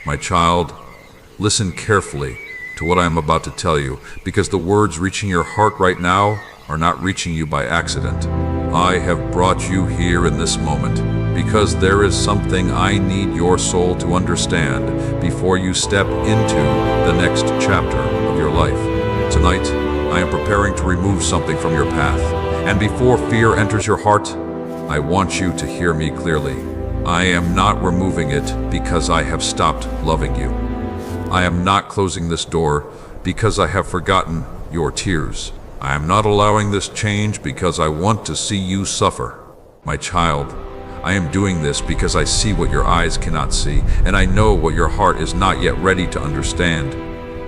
My child, listen carefully to what I am about to tell you, because the words reaching your heart right now are not reaching you by accident. I have brought you here in this moment because there is something I need your soul to understand before you step into the next chapter of your life. Tonight, I am preparing to remove something from your path, and before fear enters your heart, I want you to hear me clearly. I am not removing it because I have stopped loving you. I am not closing this door because I have forgotten your tears. I am not allowing this change because I want to see you suffer. My child, I am doing this because I see what your eyes cannot see, and I know what your heart is not yet ready to understand.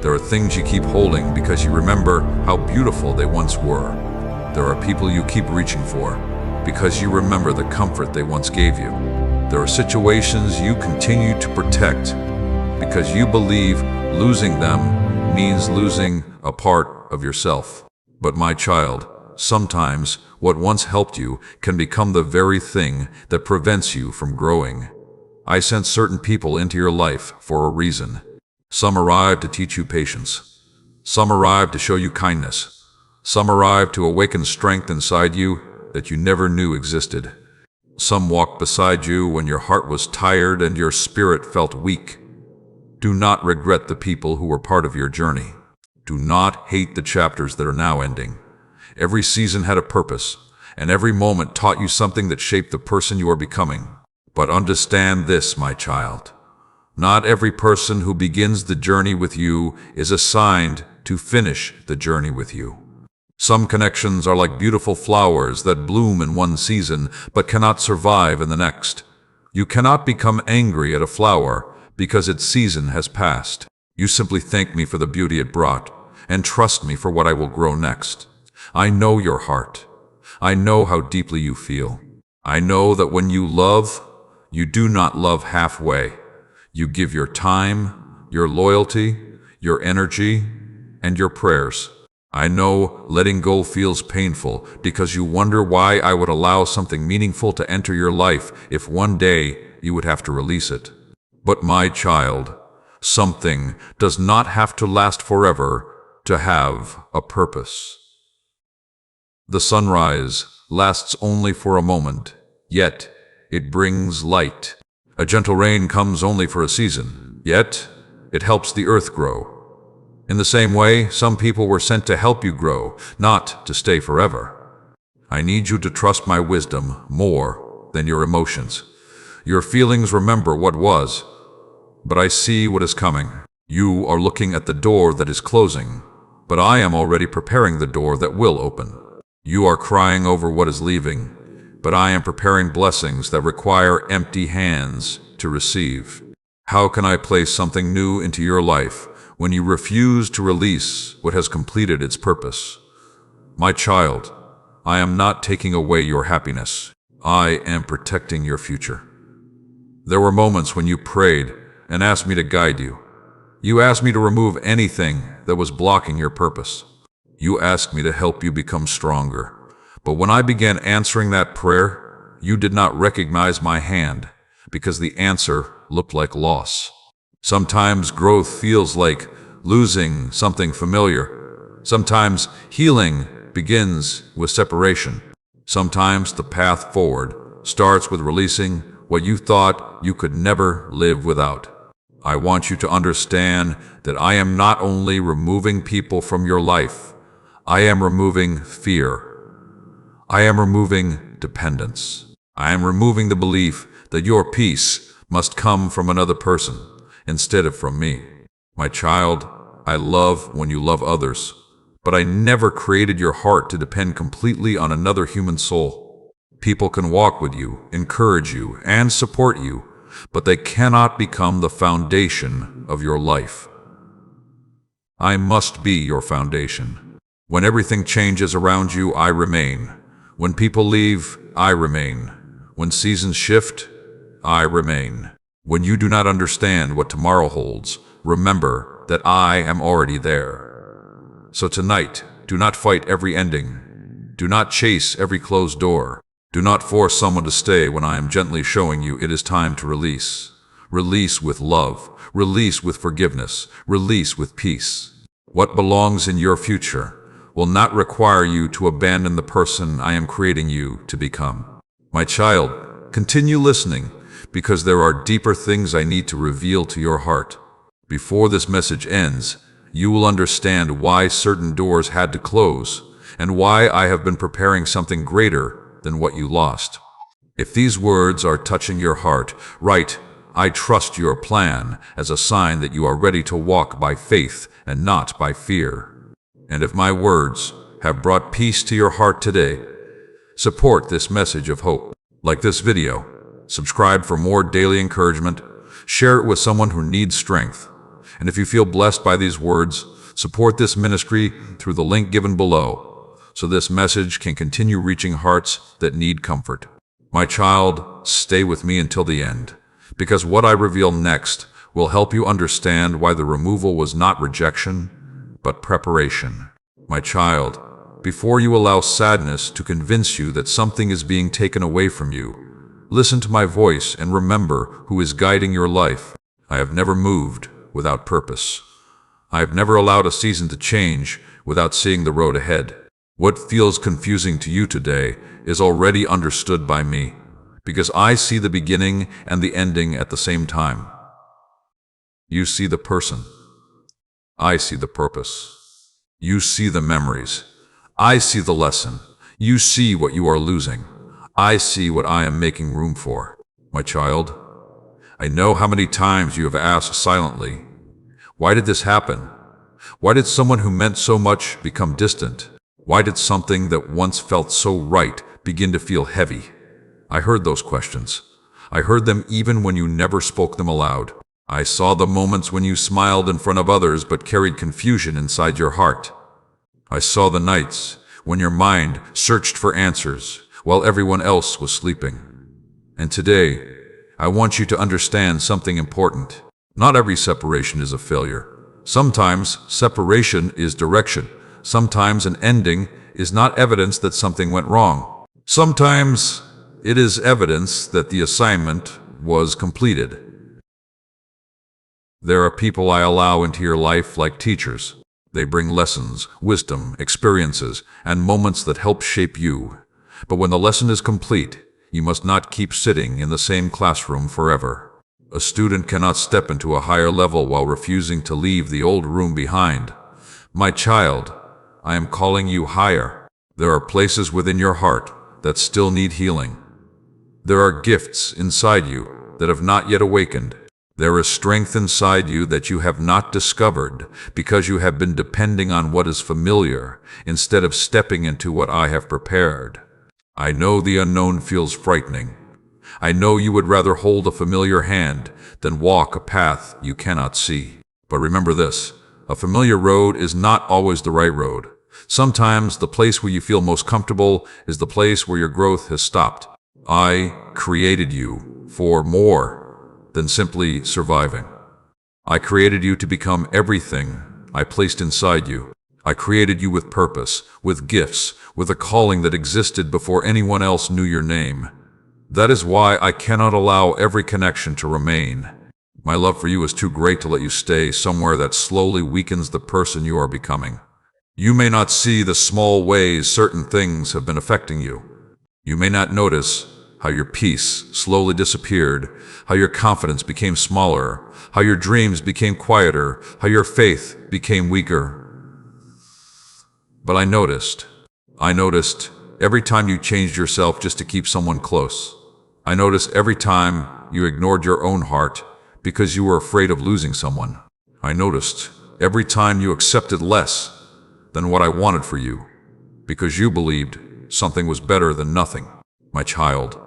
There are things you keep holding because you remember how beautiful they once were. There are people you keep reaching for because you remember the comfort they once gave you. There are situations you continue to protect because you believe losing them means losing a part of yourself. But my child, sometimes what once helped you can become the very thing that prevents you from growing. I sent certain people into your life for a reason. Some arrived to teach you patience. Some arrived to show you kindness. Some arrived to awaken strength inside you that you never knew existed. Some walked beside you when your heart was tired and your spirit felt weak. Do not regret the people who were part of your journey. Do not hate the chapters that are now ending. Every season had a purpose, and every moment taught you something that shaped the person you are becoming. But understand this, my child. Not every person who begins the journey with you is assigned to finish the journey with you. Some connections are like beautiful flowers that bloom in one season but cannot survive in the next. You cannot become angry at a flower because its season has passed. You simply thank me for the beauty it brought, and trust me for what I will grow next. I know your heart. I know how deeply you feel. I know that when you love, you do not love halfway. You give your time, your loyalty, your energy, and your prayers. I know letting go feels painful because you wonder why I would allow something meaningful to enter your life if one day you would have to release it. But my child, something does not have to last forever to have a purpose. The sunrise lasts only for a moment, yet it brings light. A gentle rain comes only for a season, yet it helps the earth grow. In the same way, some people were sent to help you grow, not to stay forever. I need you to trust my wisdom more than your emotions. Your feelings remember what was, but I see what is coming. You are looking at the door that is closing, but I am already preparing the door that will open. You are crying over what is leaving, but I am preparing blessings that require empty hands to receive. How can I place something new into your life when you refuse to release what has completed its purpose? My child, I am not taking away your happiness. I am protecting your future. There were moments when you prayed and asked me to guide you. You asked me to remove anything that was blocking your purpose. You asked me to help you become stronger. But when I began answering that prayer, you did not recognize my hand because the answer looked like loss. Sometimes growth feels like losing something familiar. Sometimes healing begins with separation. Sometimes the path forward starts with releasing what you thought you could never live without. I want you to understand that I am not only removing people from your life, I am removing fear. I am removing dependence. I am removing the belief that your peace must come from another person instead of from me. My child, I love when you love others, but I never created your heart to depend completely on another human soul. People can walk with you, encourage you, and support you, but they cannot become the foundation of your life. I must be your foundation. When everything changes around you, I remain. When people leave, I remain. When seasons shift, I remain. When you do not understand what tomorrow holds, remember that I am already there. So tonight, do not fight every ending. Do not chase every closed door. Do not force someone to stay when I am gently showing you it is time to release. Release with love. Release with forgiveness. Release with peace. What belongs in your future will not require you to abandon the person I am creating you to become. My child, continue listening, because there are deeper things I need to reveal to your heart. Before this message ends, you will understand why certain doors had to close, and why I have been preparing something greater than what you lost. If these words are touching your heart, write, "I trust your plan," as a sign that you are ready to walk by faith and not by fear. And if my words have brought peace to your heart today, support this message of hope. Like this video, subscribe for more daily encouragement, share it with someone who needs strength. And if you feel blessed by these words, support this ministry through the link given below, so this message can continue reaching hearts that need comfort. My child, stay with me until the end, because what I reveal next will help you understand why the removal was not rejection, but preparation. My child, before you allow sadness to convince you that something is being taken away from you, listen to my voice and remember who is guiding your life. I have never moved without purpose. I have never allowed a season to change without seeing the road ahead. What feels confusing to you today is already understood by me, because I see the beginning and the ending at the same time. You see the person. I see the purpose. You see the memories. I see the lesson. You see what you are losing. I see what I am making room for. My child, I know how many times you have asked silently, why did this happen? Why did someone who meant so much become distant? Why did something that once felt so right begin to feel heavy? I heard those questions. I heard them even when you never spoke them aloud. I saw the moments when you smiled in front of others but carried confusion inside your heart. I saw the nights when your mind searched for answers while everyone else was sleeping. And today, I want you to understand something important. Not every separation is a failure. Sometimes separation is direction. Sometimes an ending is not evidence that something went wrong. Sometimes it is evidence that the assignment was completed. There are people I allow into your life like teachers. They bring lessons, wisdom, experiences, and moments that help shape you. But when the lesson is complete, you must not keep sitting in the same classroom forever. A student cannot step into a higher level while refusing to leave the old room behind. My child, I am calling you higher. There are places within your heart that still need healing. There are gifts inside you that have not yet awakened. There is strength inside you that you have not discovered because you have been depending on what is familiar instead of stepping into what I have prepared. I know the unknown feels frightening. I know you would rather hold a familiar hand than walk a path you cannot see. But remember this, a familiar road is not always the right road. Sometimes the place where you feel most comfortable is the place where your growth has stopped. I created you for more than simply surviving. I created you to become everything I placed inside you. I created you with purpose, with gifts, with a calling that existed before anyone else knew your name. That is why I cannot allow every connection to remain. My love for you is too great to let you stay somewhere that slowly weakens the person you are becoming. You may not see the small ways certain things have been affecting you. You may not notice how your peace slowly disappeared, how your confidence became smaller, how your dreams became quieter, how your faith became weaker. But I noticed every time you changed yourself just to keep someone close. I noticed every time you ignored your own heart because you were afraid of losing someone. I noticed every time you accepted less than what I wanted for you because you believed something was better than nothing. My child,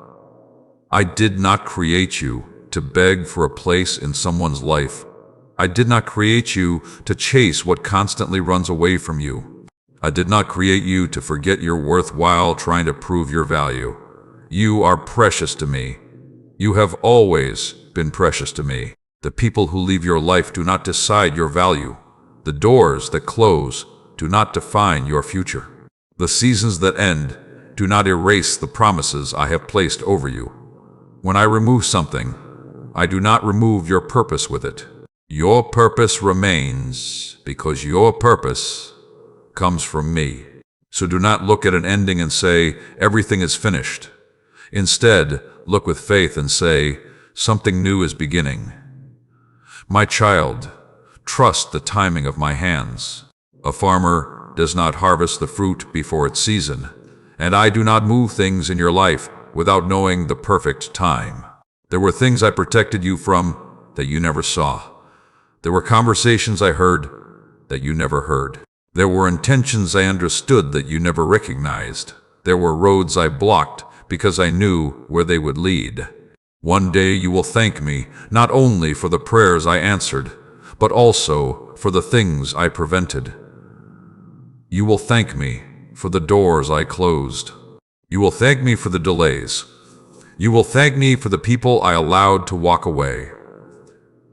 I did not create you to beg for a place in someone's life. I did not create you to chase what constantly runs away from you. I did not create you to forget your worth while trying to prove your value. You are precious to me. You have always been precious to me. The people who leave your life do not decide your value. The doors that close do not define your future. The seasons that end do not erase the promises I have placed over you. When I remove something, I do not remove your purpose with it. Your purpose remains because your purpose comes from me. So do not look at an ending and say, everything is finished. Instead, look with faith and say, something new is beginning. My child, trust the timing of my hands. A farmer does not harvest the fruit before its season, and I do not move things in your life without knowing the perfect time. There were things I protected you from that you never saw. There were conversations I heard that you never heard. There were intentions I understood that you never recognized. There were roads I blocked because I knew where they would lead. One day you will thank me, not only for the prayers I answered, but also for the things I prevented. You will thank me for the doors I closed. You will thank me for the delays. You will thank me for the people I allowed to walk away.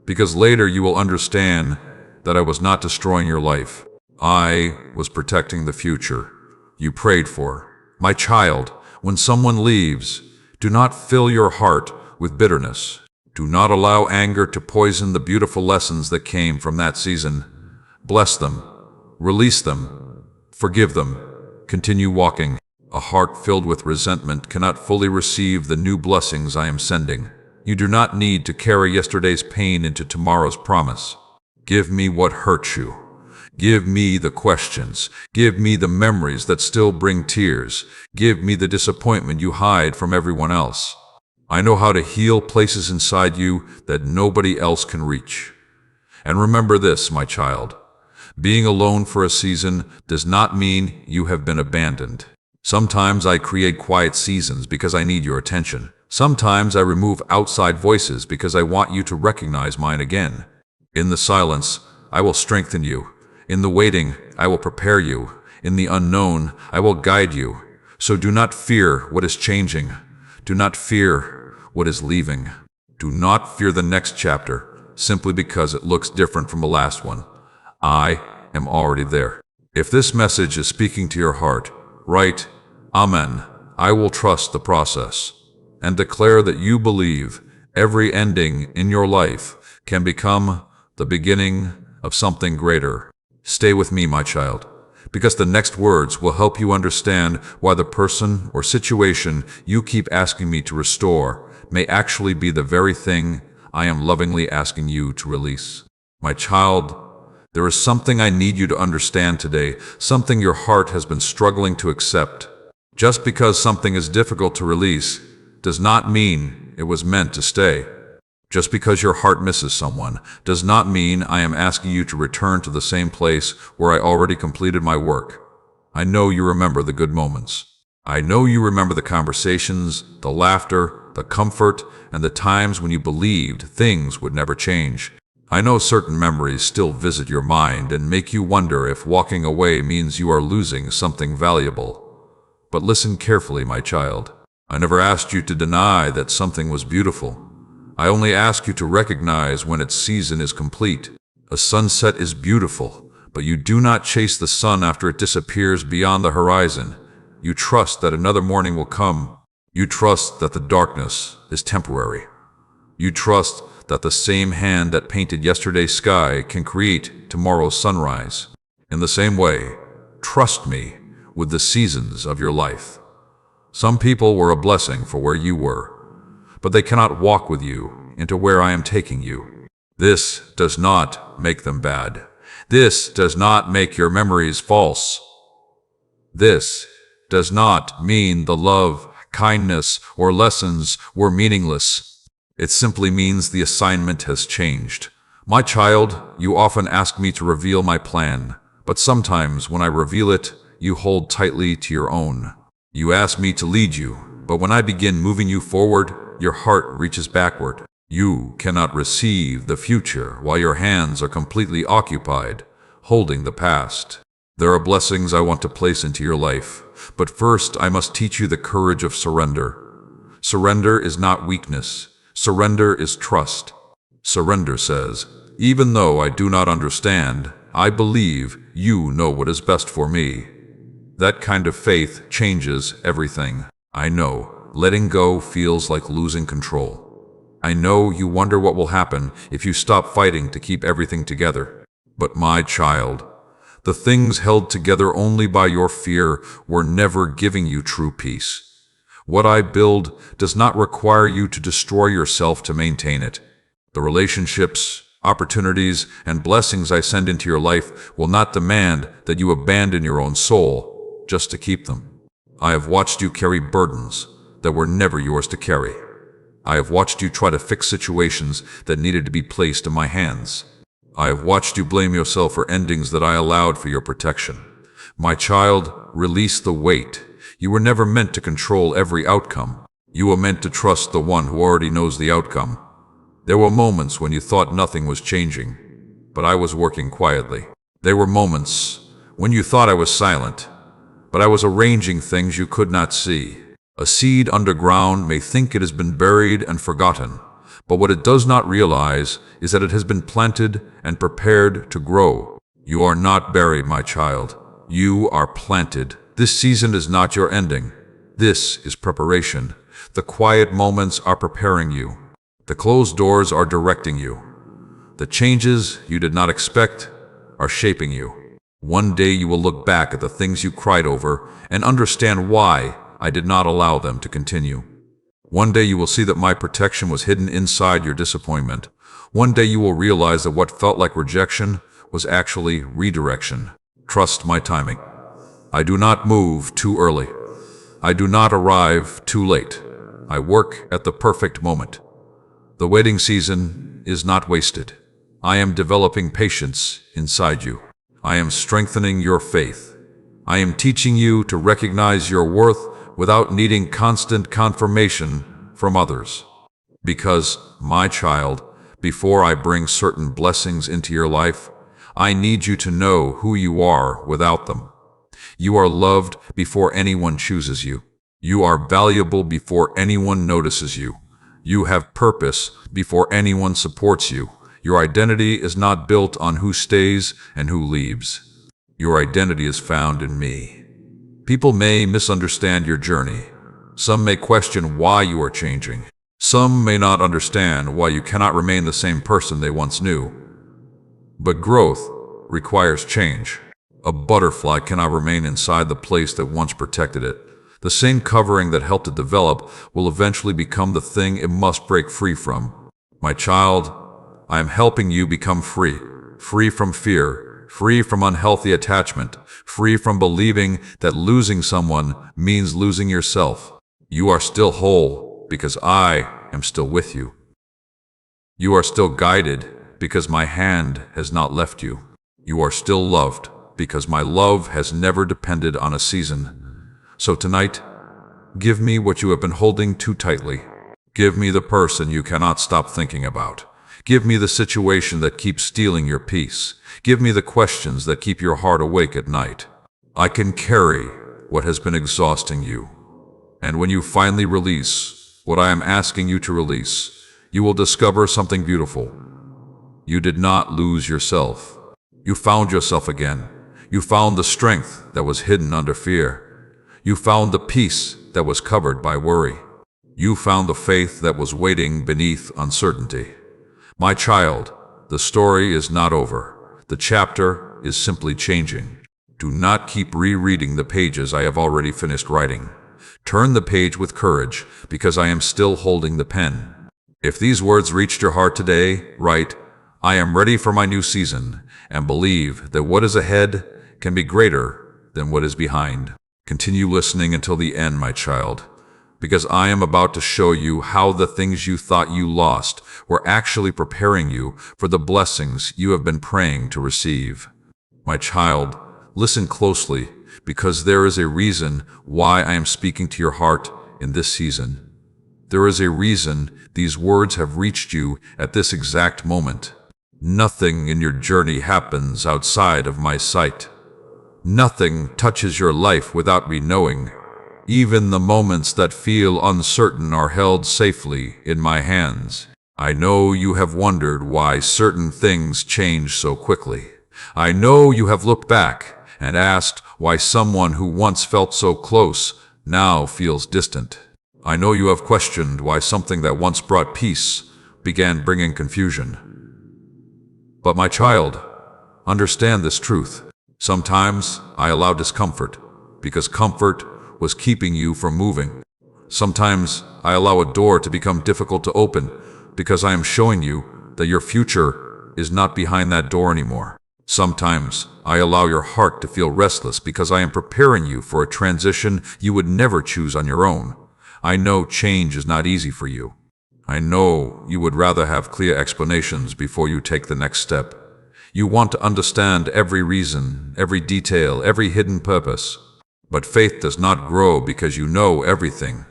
Because later you will understand that I was not destroying your life. I was protecting the future you prayed for. My child, when someone leaves, do not fill your heart with bitterness. Do not allow anger to poison the beautiful lessons that came from that season. Bless them, release them, forgive them, continue walking. A heart filled with resentment cannot fully receive the new blessings I am sending. You do not need to carry yesterday's pain into tomorrow's promise. Give me what hurt you. Give me the questions. Give me the memories that still bring tears. Give me the disappointment you hide from everyone else. I know how to heal places inside you that nobody else can reach. And remember this, my child. Being alone for a season does not mean you have been abandoned. Sometimes I create quiet seasons because I need your attention. Sometimes I remove outside voices because I want you to recognize mine again. In the silence, I will strengthen you. In the waiting, I will prepare you. In the unknown, I will guide you. So do not fear what is changing. Do not fear what is leaving. Do not fear the next chapter simply because it looks different from the last one. I am already there. If this message is speaking to your heart, write, Amen. I will trust the process, and declare that you believe every ending in your life can become the beginning of something greater. Stay with me, my child, because the next words will help you understand why the person or situation you keep asking me to restore may actually be the very thing I am lovingly asking you to release. My child, there is something I need you to understand today, something your heart has been struggling to accept. Just because something is difficult to release does not mean it was meant to stay. Just because your heart misses someone does not mean I am asking you to return to the same place where I already completed my work. I know you remember the good moments. I know you remember the conversations, the laughter, the comfort, and the times when you believed things would never change. I know certain memories still visit your mind and make you wonder if walking away means you are losing something valuable. But listen carefully, my child. I never asked you to deny that something was beautiful. I only ask you to recognize when its season is complete. A sunset is beautiful, but you do not chase the sun after it disappears beyond the horizon. You trust that another morning will come. You trust that the darkness is temporary. You trust that the same hand that painted yesterday's sky can create tomorrow's sunrise. In the same way, trust me with the seasons of your life. Some people were a blessing for where you were, but they cannot walk with you into where I am taking you. This does not make them bad. This does not make your memories false. This does not mean the love, kindness, or lessons were meaningless. It simply means the assignment has changed. My child, you often ask me to reveal my plan, but sometimes when I reveal it, you hold tightly to your own. You ask me to lead you, but when I begin moving you forward, your heart reaches backward. You cannot receive the future while your hands are completely occupied, holding the past. There are blessings I want to place into your life, but first I must teach you the courage of surrender. Surrender is not weakness. Surrender is trust. Surrender says, even though I do not understand, I believe you know what is best for me. That kind of faith changes everything. I know letting go feels like losing control. I know you wonder what will happen if you stop fighting to keep everything together. But my child, the things held together only by your fear were never giving you true peace. What I build does not require you to destroy yourself to maintain it. The relationships, opportunities, and blessings I send into your life will not demand that you abandon your own soul just to keep them. I have watched you carry burdens that were never yours to carry. I have watched you try to fix situations that needed to be placed in my hands. I have watched you blame yourself for endings that I allowed for your protection. My child, release the weight. You were never meant to control every outcome. You were meant to trust the one who already knows the outcome. There were moments when you thought nothing was changing, but I was working quietly. There were moments when you thought I was silent, but I was arranging things you could not see. A seed underground may think it has been buried and forgotten, but what it does not realize is that it has been planted and prepared to grow. You are not buried, my child. You are planted. This season is not your ending. This is preparation. The quiet moments are preparing you. The closed doors are directing you. The changes you did not expect are shaping you. One day you will look back at the things you cried over and understand why I did not allow them to continue. One day you will see that my protection was hidden inside your disappointment. One day you will realize that what felt like rejection was actually redirection. Trust my timing. I do not move too early. I do not arrive too late. I work at the perfect moment. The waiting season is not wasted. I am developing patience inside you. I am strengthening your faith. I am teaching you to recognize your worth without needing constant confirmation from others. Because, my child, before I bring certain blessings into your life, I need you to know who you are without them. You are loved before anyone chooses you. You are valuable before anyone notices you. You have purpose before anyone supports you. Your identity is not built on who stays and who leaves. Your identity is found in me. People may misunderstand your journey. Some may question why you are changing. Some may not understand why you cannot remain the same person they once knew. But growth requires change. A butterfly cannot remain inside the place that once protected it. The same covering that helped it develop will eventually become the thing it must break free from. My child, I am helping you become free. Free from fear, free from unhealthy attachment, free from believing that losing someone means losing yourself. You are still whole because I am still with you. You are still guided because my hand has not left you. You are still loved because my love has never depended on a season. So tonight, give me what you have been holding too tightly. Give me the person you cannot stop thinking about. Give me the situation that keeps stealing your peace. Give me the questions that keep your heart awake at night. I can carry what has been exhausting you. And when you finally release what I am asking you to release, you will discover something beautiful. You did not lose yourself. You found yourself again. You found the strength that was hidden under fear. You found the peace that was covered by worry. You found the faith that was waiting beneath uncertainty. My child, the story is not over. The chapter is simply changing. Do not keep rereading the pages I have already finished writing. Turn the page with courage, because I am still holding the pen. If these words reached your heart today, write, I am ready for my new season, and believe that what is ahead can be greater than what is behind. Continue listening until the end, my child, because I am about to show you how the things you thought you lost were actually preparing you for the blessings you have been praying to receive. My child, listen closely, because there is a reason why I am speaking to your heart in this season. There is a reason these words have reached you at this exact moment. Nothing in your journey happens outside of my sight. Nothing touches your life without me knowing. Even the moments that feel uncertain are held safely in my hands. I know you have wondered why certain things change so quickly. I know you have looked back and asked why someone who once felt so close now feels distant. I know you have questioned why something that once brought peace began bringing confusion. But my child, understand this truth. Sometimes I allow discomfort because comfort was keeping you from moving. Sometimes I allow a door to become difficult to open because I am showing you that your future is not behind that door anymore. Sometimes I allow your heart to feel restless because I am preparing you for a transition you would never choose on your own. I know change is not easy for you. I know you would rather have clear explanations before you take the next step. You want to understand every reason, every detail, every hidden purpose. But faith does not grow because you know everything.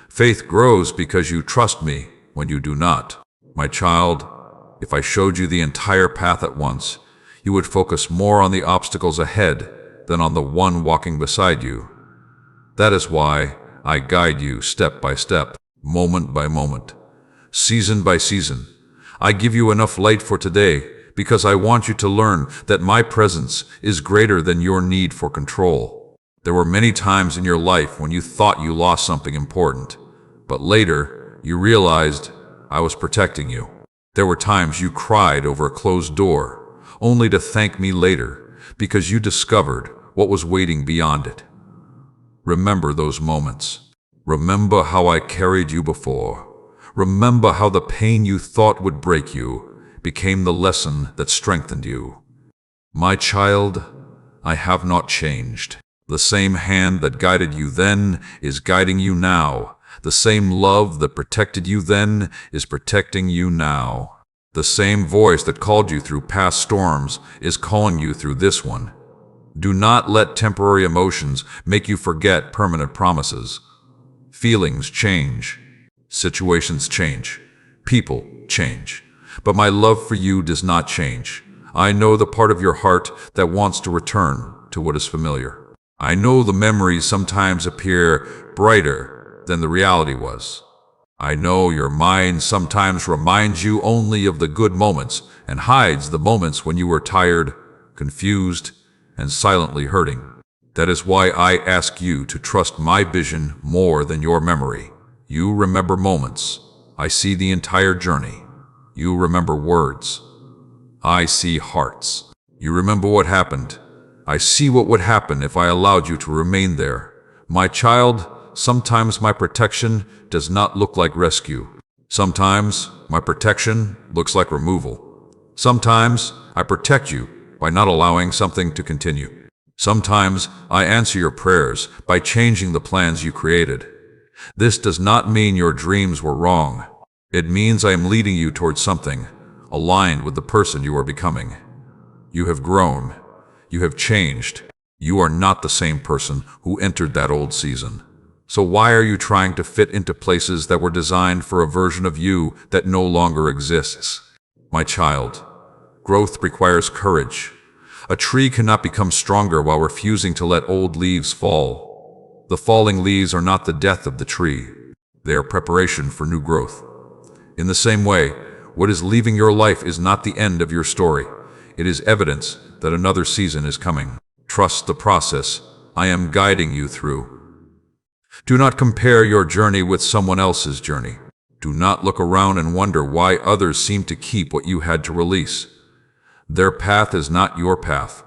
Faith grows because you trust me when you do not. My child, if I showed you the entire path at once, you would focus more on the obstacles ahead than on the one walking beside you. That is why I guide you step by step, moment by moment, season by season. I give you enough light for today because I want you to learn that my presence is greater than your need for control. There were many times in your life when you thought you lost something important, but later you realized I was protecting you. There were times you cried over a closed door, only to thank me later because you discovered what was waiting beyond it. Remember those moments. Remember how I carried you before. Remember how the pain you thought would break you became the lesson that strengthened you. My child, I have not changed. The same hand that guided you then is guiding you now. The same love that protected you then is protecting you now. The same voice that called you through past storms is calling you through this one. Do not let temporary emotions make you forget permanent promises. Feelings change. Situations change. People change. But my love for you does not change. I know the part of your heart that wants to return to what is familiar. I know the memories sometimes appear brighter than the reality was. I know your mind sometimes reminds you only of the good moments and hides the moments when you were tired, confused, and silently hurting. That is why I ask you to trust my vision more than your memory. You remember moments. I see the entire journey. You remember words. I see hearts. You remember what happened. I see what would happen if I allowed you to remain there. My child, sometimes my protection does not look like rescue. Sometimes my protection looks like removal. Sometimes I protect you by not allowing something to continue. Sometimes I answer your prayers by changing the plans you created. This does not mean your dreams were wrong. It means I am leading you towards something aligned with the person you are becoming. You have grown. You have changed. You are not the same person who entered that old season. So why are you trying to fit into places that were designed for a version of you that no longer exists? My child, growth requires courage. A tree cannot become stronger while refusing to let old leaves fall. The falling leaves are not the death of the tree. They are preparation for new growth. In the same way, what is leaving your life is not the end of your story. It is evidence that another season is coming. Trust the process I am guiding you through. Do not compare your journey with someone else's journey. Do not look around and wonder why others seem to keep what you had to release. Their path is not your path.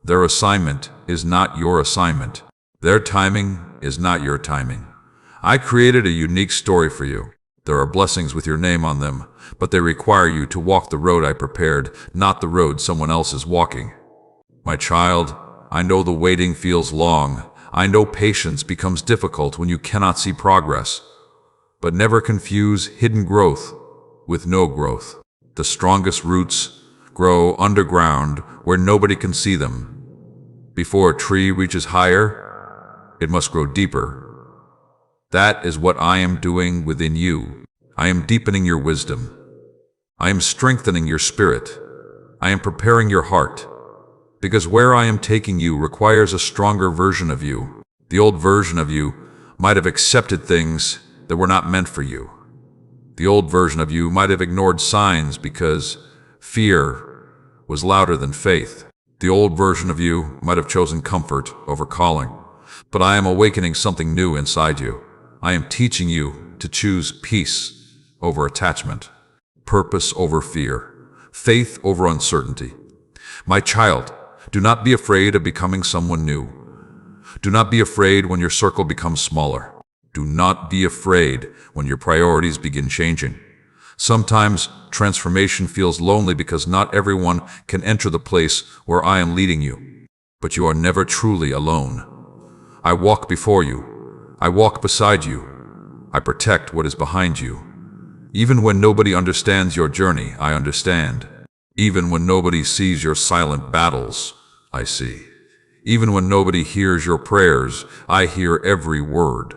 Their assignment is not your assignment. Their timing is not your timing. I created a unique story for you. There are blessings with your name on them, but they require you to walk the road I prepared, not the road someone else is walking. My child, I know the waiting feels long. I know patience becomes difficult when you cannot see progress. But never confuse hidden growth with no growth. The strongest roots grow underground where nobody can see them. Before a tree reaches higher, it must grow deeper. That is what I am doing within you. I am deepening your wisdom. I am strengthening your spirit. I am preparing your heart. Because where I am taking you requires a stronger version of you. The old version of you might have accepted things that were not meant for you. The old version of you might have ignored signs because fear was louder than faith. The old version of you might have chosen comfort over calling. But I am awakening something new inside you. I am teaching you to choose peace over attachment, purpose over fear, faith over uncertainty. My child, do not be afraid of becoming someone new. Do not be afraid when your circle becomes smaller. Do not be afraid when your priorities begin changing. Sometimes transformation feels lonely because not everyone can enter the place where I am leading you. But you are never truly alone. I walk before you. I walk beside you. I protect what is behind you. Even when nobody understands your journey, I understand. Even when nobody sees your silent battles, I see. Even when nobody hears your prayers, I hear every word.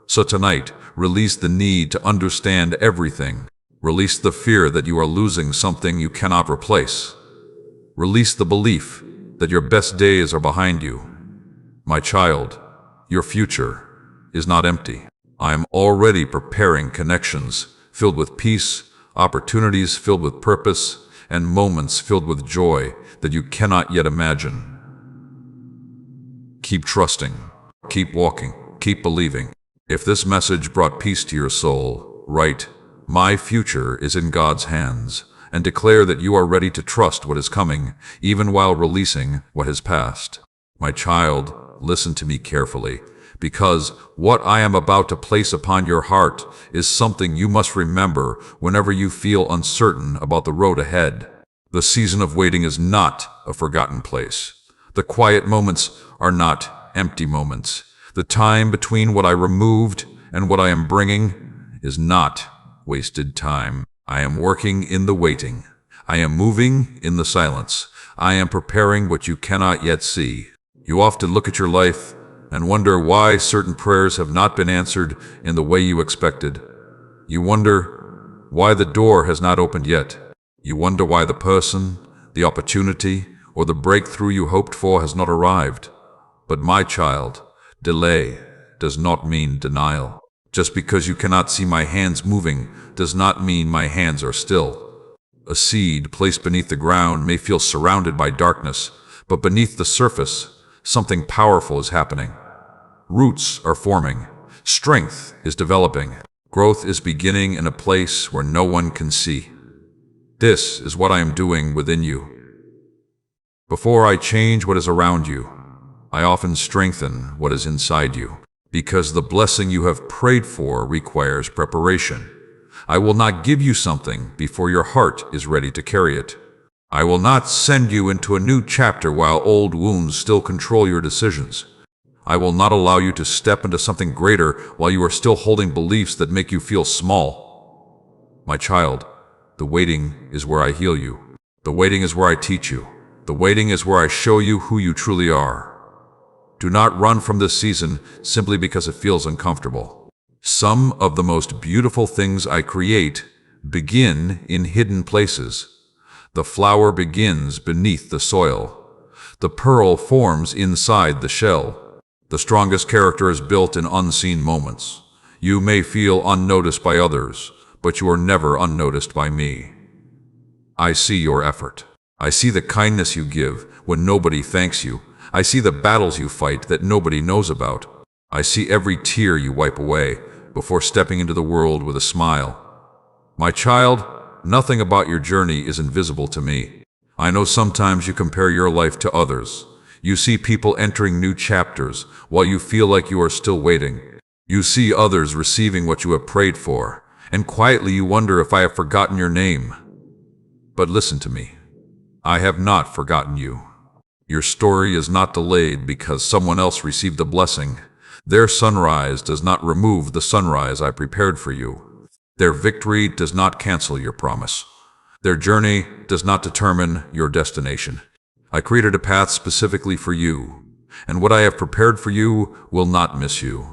So tonight, release the need to understand everything. Release the fear that you are losing something you cannot replace. Release the belief that your best days are behind you. My child, your future is not empty. I am already preparing connections filled with peace, opportunities filled with purpose, and moments filled with joy that you cannot yet imagine. Keep trusting, keep walking, keep believing. If this message brought peace to your soul, write, "My future is in God's hands," and declare that you are ready to trust what is coming, even while releasing what has passed. My child, listen to me carefully, because what I am about to place upon your heart is something you must remember whenever you feel uncertain about the road ahead. The season of waiting is not a forgotten place. The quiet moments are not empty moments. The time between what I removed and what I am bringing is not wasted time. I am working in the waiting. I am moving in the silence. I am preparing what you cannot yet see. You often look at your life and wonder why certain prayers have not been answered in the way you expected. You wonder why the door has not opened yet. You wonder why the person, the opportunity, or the breakthrough you hoped for has not arrived. But my child, delay does not mean denial. Just because you cannot see my hands moving does not mean my hands are still. A seed placed beneath the ground may feel surrounded by darkness, but beneath the surface, something powerful is happening. Roots are forming. Strength is developing. Growth is beginning in a place where no one can see. This is what I am doing within you. Before I change what is around you, I often strengthen what is inside you, because the blessing you have prayed for requires preparation. I will not give you something before your heart is ready to carry it. I will not send you into a new chapter while old wounds still control your decisions. I will not allow you to step into something greater while you are still holding beliefs that make you feel small. My child, the waiting is where I heal you. The waiting is where I teach you. The waiting is where I show you who you truly are. Do not run from this season simply because it feels uncomfortable. Some of the most beautiful things I create begin in hidden places. The flower begins beneath the soil. The pearl forms inside the shell. The strongest character is built in unseen moments. You may feel unnoticed by others, but you are never unnoticed by me. I see your effort. I see the kindness you give when nobody thanks you. I see the battles you fight that nobody knows about. I see every tear you wipe away before stepping into the world with a smile. My child, nothing about your journey is invisible to me. I know sometimes you compare your life to others. You see people entering new chapters while you feel like you are still waiting. You see others receiving what you have prayed for, and quietly you wonder if I have forgotten your name. But listen to me. I have not forgotten you. Your story is not delayed because someone else received a blessing. Their sunrise does not remove the sunrise I prepared for you. Their victory does not cancel your promise. Their journey does not determine your destination. I created a path specifically for you, and what I have prepared for you will not miss you.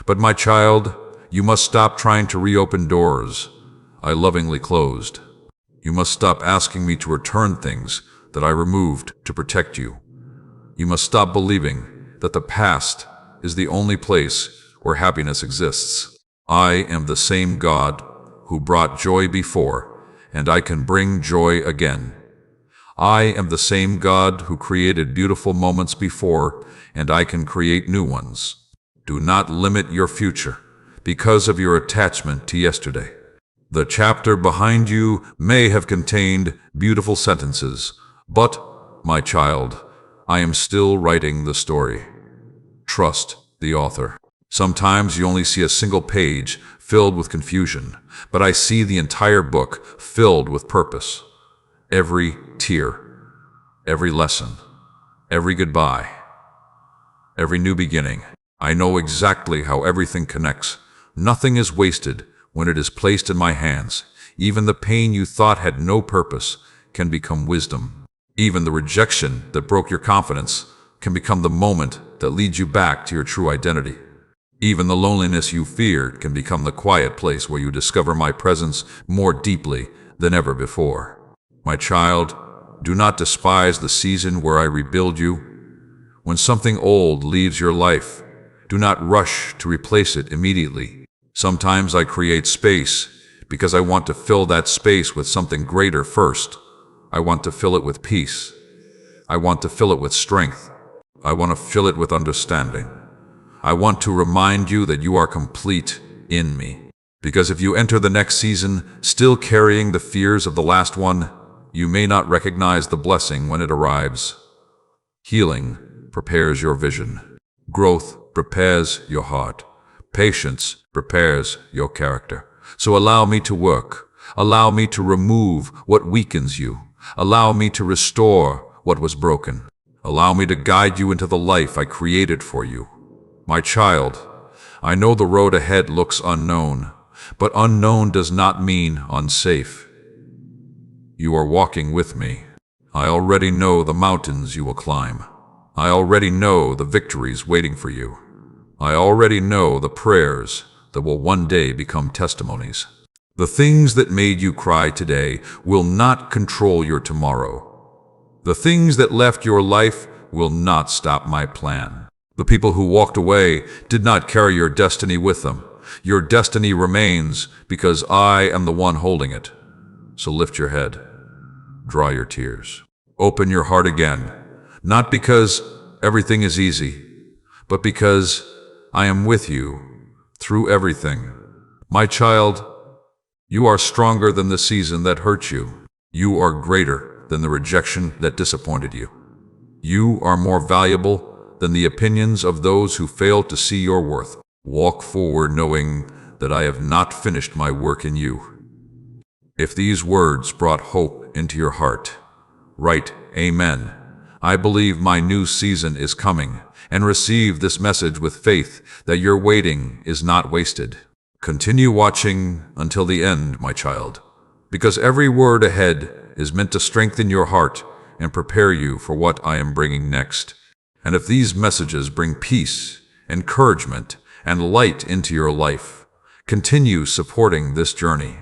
But my child, you must stop trying to reopen doors I lovingly closed. You must stop asking me to return things that I removed to protect you. You must stop believing that the past is the only place where happiness exists. I am the same God who brought joy before, and I can bring joy again. I am the same God who created beautiful moments before, and I can create new ones. Do not limit your future because of your attachment to yesterday. The chapter behind you may have contained beautiful sentences, but, my child, I am still writing the story. Trust the author. Sometimes you only see a single page filled with confusion, but I see the entire book filled with purpose. Every tear, every lesson, every goodbye, every new beginning. I know exactly how everything connects. Nothing is wasted when it is placed in my hands. Even the pain you thought had no purpose can become wisdom. Even the rejection that broke your confidence can become the moment that leads you back to your true identity. Even the loneliness you feared can become the quiet place where you discover my presence more deeply than ever before. My child, do not despise the season where I rebuild you. When something old leaves your life, do not rush to replace it immediately. Sometimes I create space because I want to fill that space with something greater first. I want to fill it with peace. I want to fill it with strength. I want to fill it with understanding. I want to remind you that you are complete in me. Because if you enter the next season still carrying the fears of the last one, you may not recognize the blessing when it arrives. Healing prepares your vision. Growth prepares your heart. Patience prepares your character. So allow me to work. Allow me to remove what weakens you. Allow me to restore what was broken. Allow me to guide you into the life I created for you. My child, I know the road ahead looks unknown, but unknown does not mean unsafe. You are walking with me. I already know the mountains you will climb. I already know the victories waiting for you. I already know the prayers that will one day become testimonies. The things that made you cry today will not control your tomorrow. The things that left your life will not stop my plan. The people who walked away did not carry your destiny with them. Your destiny remains because I am the one holding it. So lift your head. Dry your tears. Open your heart again. Not because everything is easy, but because I am with you through everything. My child, you are stronger than the season that hurt you. You are greater than the rejection that disappointed you. You are more valuable than the opinions of those who failed to see your worth. Walk forward knowing that I have not finished my work in you. If these words brought hope into your heart, write Amen. I believe my new season is coming, and receive this message with faith that your waiting is not wasted. Continue watching until the end, my child, because every word ahead is meant to strengthen your heart and prepare you for what I am bringing next. And if these messages bring peace, encouragement, and light into your life, continue supporting this journey.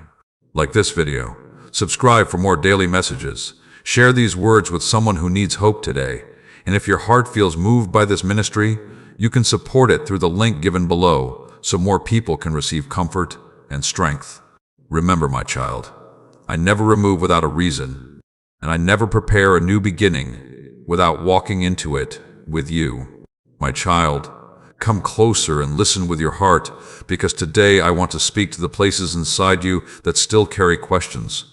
Like this video, subscribe for more daily messages, share these words with someone who needs hope today, and if your heart feels moved by this ministry, you can support it through the link given below so more people can receive comfort and strength. Remember, my child, I never remove without a reason, and I never prepare a new beginning without walking into it with you. My child, come closer and listen with your heart, because today I want to speak to the places inside you that still carry questions.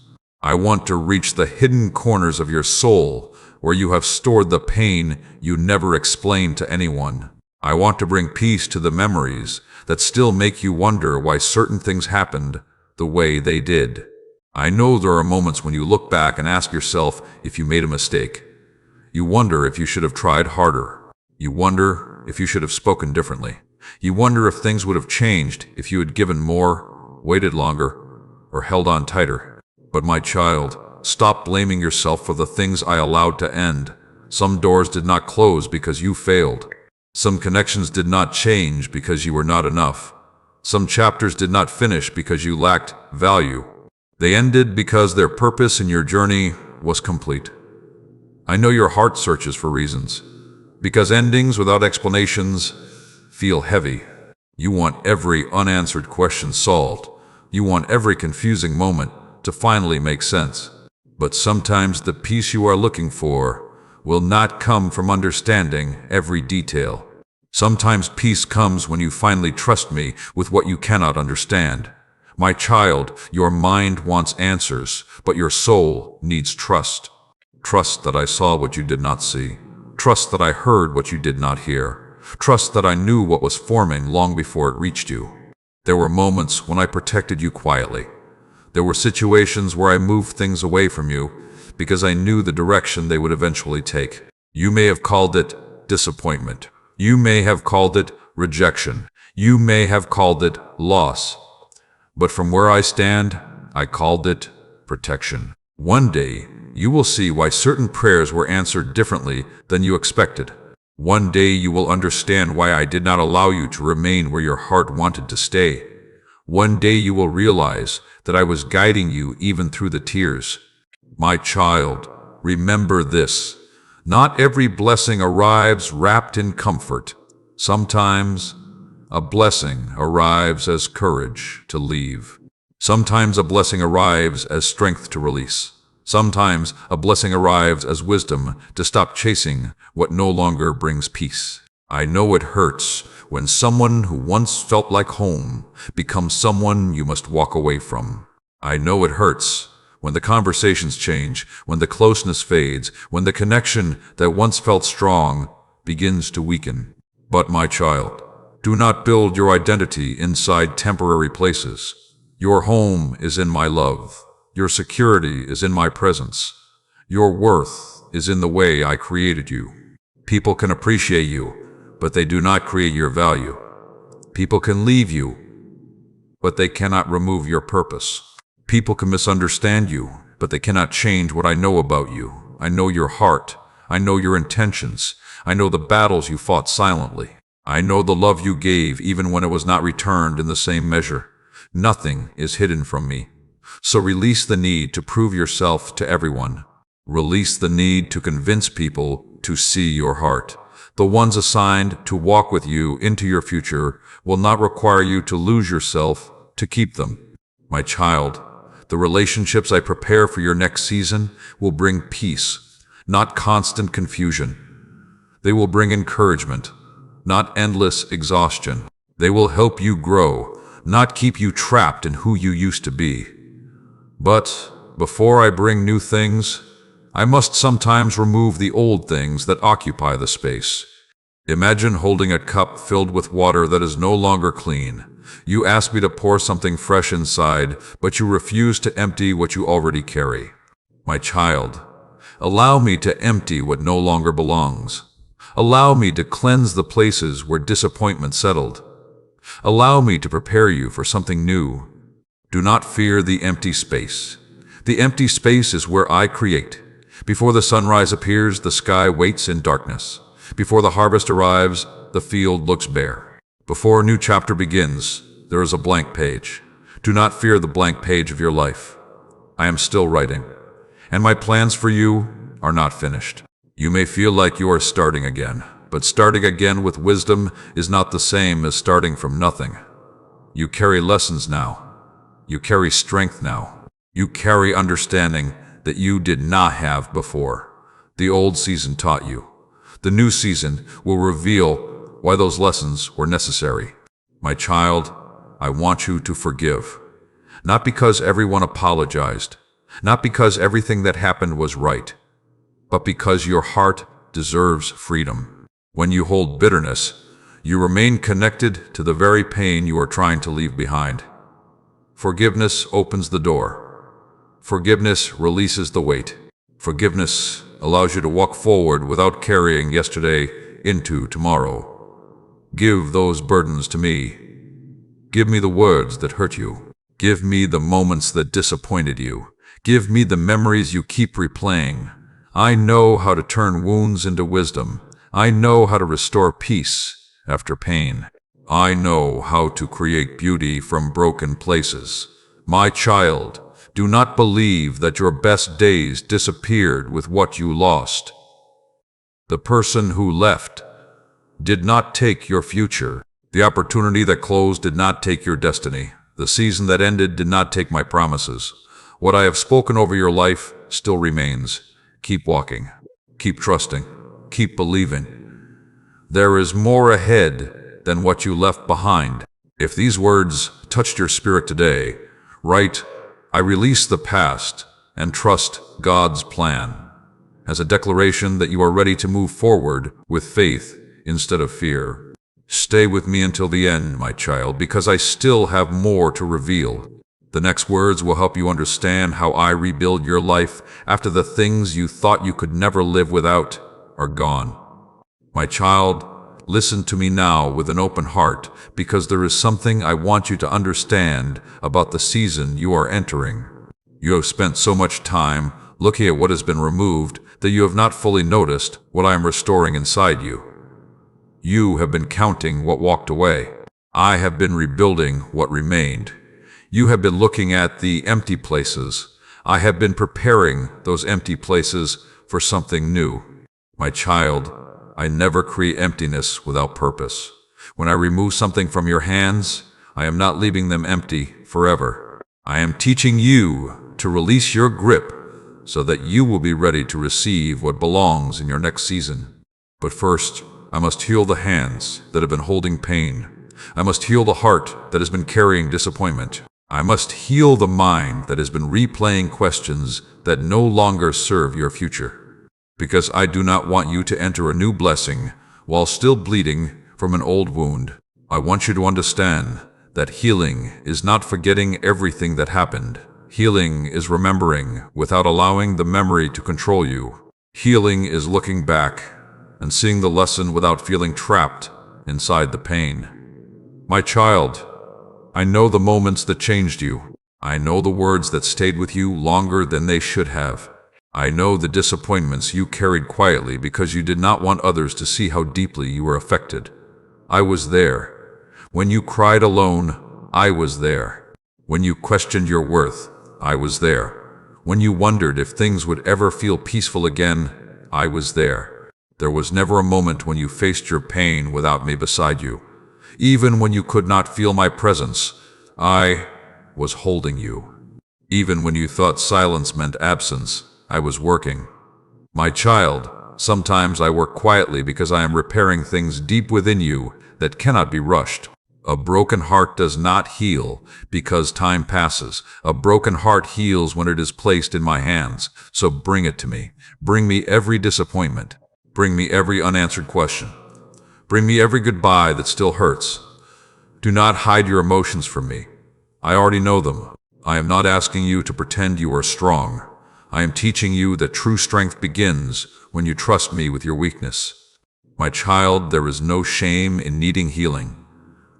I want to reach the hidden corners of your soul where you have stored the pain you never explained to anyone. I want to bring peace to the memories that still make you wonder why certain things happened the way they did. I know there are moments when you look back and ask yourself if you made a mistake. You wonder if you should have tried harder. You wonder if you should have spoken differently. You wonder if things would have changed if you had given more, waited longer, or held on tighter. But my child, stop blaming yourself for the things I allowed to end. Some doors did not close because you failed. Some connections did not change because you were not enough. Some chapters did not finish because you lacked value. They ended because their purpose in your journey was complete. I know your heart searches for reasons, because endings without explanations feel heavy. You want every unanswered question solved. You want every confusing moment to finally make sense. But sometimes the peace you are looking for will not come from understanding every detail. Sometimes peace comes when you finally trust me with what you cannot understand. My child, your mind wants answers, but your soul needs trust. Trust that I saw what you did not see. Trust that I heard what you did not hear. Trust that I knew what was forming long before it reached you. There were moments when I protected you quietly. There were situations where I moved things away from you because I knew the direction they would eventually take. You may have called it disappointment. You may have called it rejection. You may have called it loss. But from where I stand, I called it protection. One day, you will see why certain prayers were answered differently than you expected. One day you will understand why I did not allow you to remain where your heart wanted to stay. One day you will realize that I was guiding you even through the tears. My child, remember this. Not every blessing arrives wrapped in comfort. Sometimes a blessing arrives as courage to leave. Sometimes a blessing arrives as strength to release. Sometimes a blessing arrives as wisdom to stop chasing what no longer brings peace. I know it hurts when someone who once felt like home becomes someone you must walk away from. I know it hurts when the conversations change, when the closeness fades, when the connection that once felt strong begins to weaken. But my child, do not build your identity inside temporary places. Your home is in my love. Your security is in my presence. Your worth is in the way I created you. People can appreciate you, but they do not create your value. People can leave you, but they cannot remove your purpose. People can misunderstand you, but they cannot change what I know about you. I know your heart. I know your intentions. I know the battles you fought silently. I know the love you gave even when it was not returned in the same measure. Nothing is hidden from me. So release the need to prove yourself to everyone. Release the need to convince people to see your heart. The ones assigned to walk with you into your future will not require you to lose yourself to keep them. My child, the relationships I prepare for your next season will bring peace, not constant confusion. They will bring encouragement, not endless exhaustion. They will help you grow, not keep you trapped in who you used to be. But before I bring new things, I must sometimes remove the old things that occupy the space. Imagine holding a cup filled with water that is no longer clean. You ask me to pour something fresh inside, but you refuse to empty what you already carry. My child, allow me to empty what no longer belongs. Allow me to cleanse the places where disappointment settled. Allow me to prepare you for something new. Do not fear the empty space. The empty space is where I create. Before the sunrise appears, the sky waits in darkness. Before the harvest arrives, the field looks bare. Before a new chapter begins, there is a blank page. Do not fear the blank page of your life. I am still writing, and my plans for you are not finished. You may feel like you are starting again, but starting again with wisdom is not the same as starting from nothing. You carry lessons now. You carry strength now. You carry understanding that you did not have before. The old season taught you. The new season will reveal why those lessons were necessary. My child, I want you to forgive. Not because everyone apologized, not because everything that happened was right, but because your heart deserves freedom. When you hold bitterness, you remain connected to the very pain you are trying to leave behind. Forgiveness opens the door. Forgiveness releases the weight. Forgiveness allows you to walk forward without carrying yesterday into tomorrow. Give those burdens to me. Give me the words that hurt you. Give me the moments that disappointed you. Give me the memories you keep replaying. I know how to turn wounds into wisdom. I know how to restore peace after pain. I know how to create beauty from broken places. My child, do not believe that your best days disappeared with what you lost. The person who left did not take your future. The opportunity that closed did not take your destiny. The season that ended did not take my promises. What I have spoken over your life still remains. Keep walking. Keep trusting. Keep believing. There is more ahead than what you left behind. If these words touched your spirit today, Write, I release the past and trust God's plan, as a declaration that you are ready to move forward with faith instead of fear. Stay with me until the end, my child, because I still have more to reveal. The next words will help you understand how I rebuild your life after the things you thought you could never live without are gone. My child, listen to me now with an open heart, because there is something I want you to understand about the season you are entering. You have spent so much time looking at what has been removed that you have not fully noticed what I am restoring inside you. You have been counting what walked away. I have been rebuilding what remained. You have been looking at the empty places. I have been preparing those empty places for something new. My child, I never create emptiness without purpose. When I remove something from your hands, I am not leaving them empty forever. I am teaching you to release your grip so that you will be ready to receive what belongs in your next season. But first, I must heal the hands that have been holding pain. I must heal the heart that has been carrying disappointment. I must heal the mind that has been replaying questions that no longer serve your future. Because I do not want you to enter a new blessing while still bleeding from an old wound. I want you to understand that healing is not forgetting everything that happened. Healing is remembering without allowing the memory to control you. Healing is looking back and seeing the lesson without feeling trapped inside the pain. My child, I know the moments that changed you. I know the words that stayed with you longer than they should have. I know the disappointments you carried quietly because you did not want others to see how deeply you were affected. I was there. When you cried alone, I was there. When you questioned your worth, I was there. When you wondered if things would ever feel peaceful again, I was there. There was never a moment when you faced your pain without me beside you. Even when you could not feel my presence, I was holding you. Even when you thought silence meant absence, I was working. My child, sometimes I work quietly because I am repairing things deep within you that cannot be rushed. A broken heart does not heal because time passes. A broken heart heals when it is placed in my hands. So bring it to me. Bring me every disappointment. Bring me every unanswered question. Bring me every goodbye that still hurts. Do not hide your emotions from me. I already know them. I am not asking you to pretend you are strong. I am teaching you that true strength begins when you trust me with your weakness. My child, there is no shame in needing healing.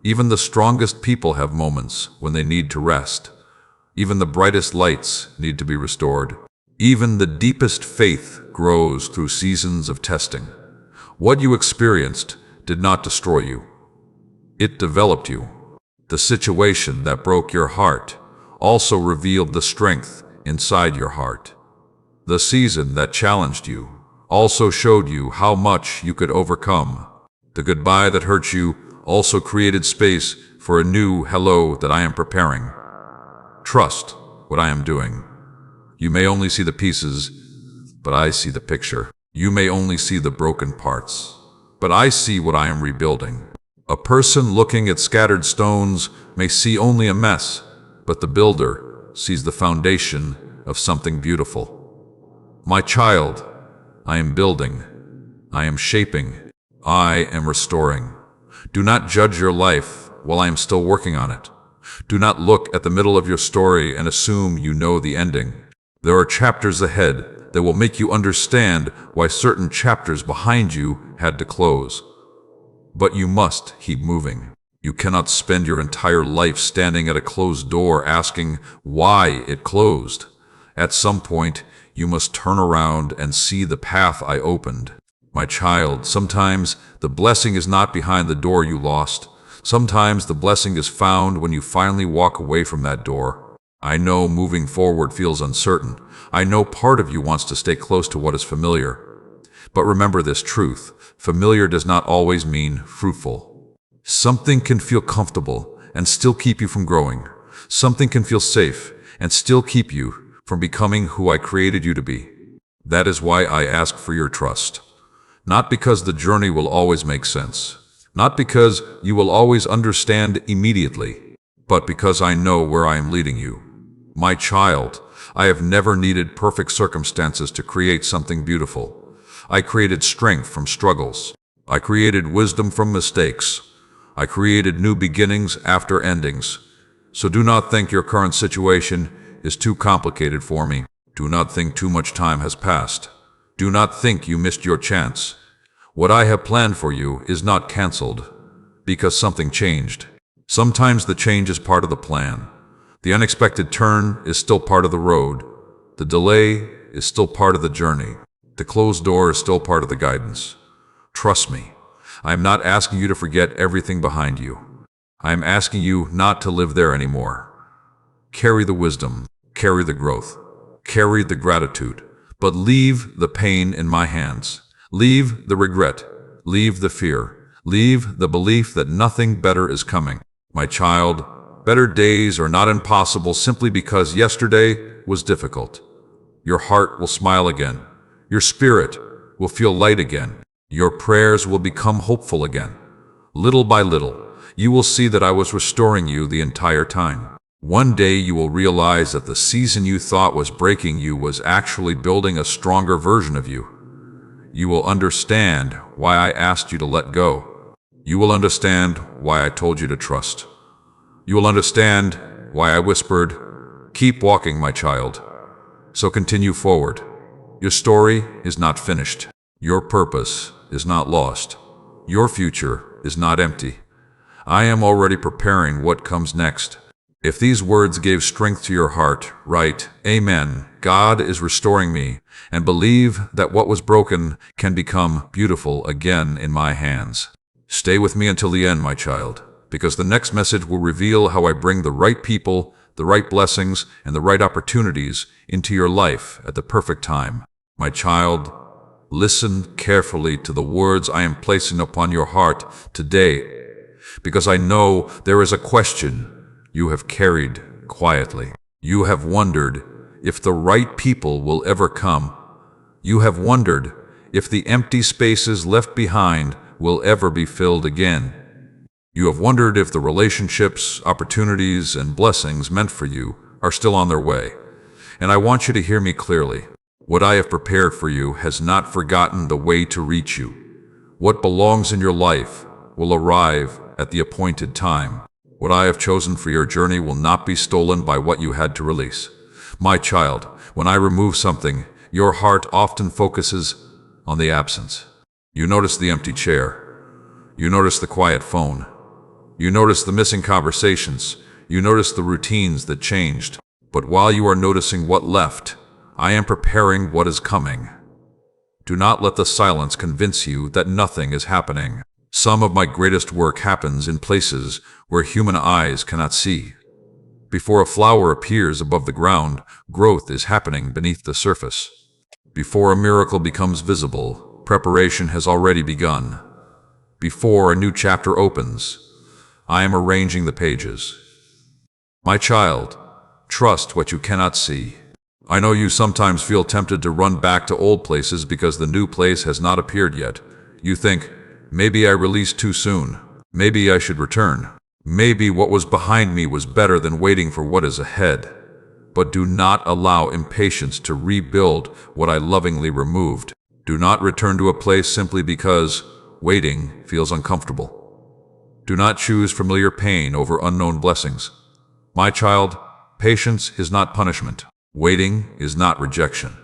Even the strongest people have moments when they need to rest. Even the brightest lights need to be restored. Even the deepest faith grows through seasons of testing. What you experienced did not destroy you. It developed you. The situation that broke your heart also revealed the strength inside your heart. The season that challenged you also showed you how much you could overcome. The goodbye that hurt you also created space for a new hello that I am preparing. Trust what I am doing. You may only see the pieces, but I see the picture. You may only see the broken parts, but I see what I am rebuilding. A person looking at scattered stones may see only a mess, but the builder sees the foundation of something beautiful. My child, I am building. I am shaping. I am restoring. Do not judge your life while I am still working on it. Do not look at the middle of your story and assume you know the ending. There are chapters ahead that will make you understand why certain chapters behind you had to close. But you must keep moving. You cannot spend your entire life standing at a closed door asking why it closed. At some point, you must turn around and see the path I opened. My child, sometimes the blessing is not behind the door you lost. Sometimes the blessing is found when you finally walk away from that door. I know moving forward feels uncertain. I know part of you wants to stay close to what is familiar. But remember this truth: familiar does not always mean fruitful. Something can feel comfortable and still keep you from growing. Something can feel safe and still keep you from becoming who I created you to be. That is why I ask for your trust. Not because the journey will always make sense. Not because you will always understand immediately, but because I know where I am leading you. My child, I have never needed perfect circumstances to create something beautiful. I created strength from struggles. I created wisdom from mistakes. I created new beginnings after endings. So do not think your current situation is too complicated for me. Do not think too much time has passed. Do not think you missed your chance. What I have planned for you is not canceled because something changed. Sometimes the change is part of the plan. The unexpected turn is still part of the road. The delay is still part of the journey. The closed door is still part of the guidance. Trust me, I am not asking you to forget everything behind you. I am asking you not to live there anymore. Carry the wisdom, carry the growth, carry the gratitude, but leave the pain in my hands. Leave the regret, leave the fear, leave the belief that nothing better is coming. My child, better days are not impossible simply because yesterday was difficult. Your heart will smile again. Your spirit will feel light again. Your prayers will become hopeful again. Little by little, you will see that I was restoring you the entire time. One day you will realize that the season you thought was breaking you was actually building a stronger version of you. You will understand why I asked you to let go. You will understand why I told you to trust. You will understand why I whispered, "Keep walking, my child." So continue forward. Your story is not finished. Your purpose is not lost. Your future is not empty. I am already preparing what comes next. If these words gave strength to your heart, write, "Amen. God is restoring me," and believe that what was broken can become beautiful again in my hands. Stay with me until the end, my child, because the next message will reveal how I bring the right people, the right blessings, and the right opportunities into your life at the perfect time. My child, listen carefully to the words I am placing upon your heart today, because I know there is a question you have carried quietly. You have wondered if the right people will ever come. You have wondered if the empty spaces left behind will ever be filled again. You have wondered if the relationships, opportunities, and blessings meant for you are still on their way. And I want you to hear me clearly. What I have prepared for you has not forgotten the way to reach you. What belongs in your life will arrive at the appointed time. What I have chosen for your journey will not be stolen by what you had to release. My child, when I remove something, your heart often focuses on the absence. You notice the empty chair. You notice the quiet phone. You notice the missing conversations. You notice the routines that changed. But while you are noticing what left, I am preparing what is coming. Do not let the silence convince you that nothing is happening. Some of my greatest work happens in places where human eyes cannot see. Before a flower appears above the ground, growth is happening beneath the surface. Before a miracle becomes visible, preparation has already begun. Before a new chapter opens, I am arranging the pages. My child, trust what you cannot see. I know you sometimes feel tempted to run back to old places because the new place has not appeared yet. You think, maybe I released too soon. Maybe I should return. Maybe what was behind me was better than waiting for what is ahead. But do not allow impatience to rebuild what I lovingly removed. Do not return to a place simply because waiting feels uncomfortable. Do not choose familiar pain over unknown blessings. My child, patience is not punishment. Waiting is not rejection.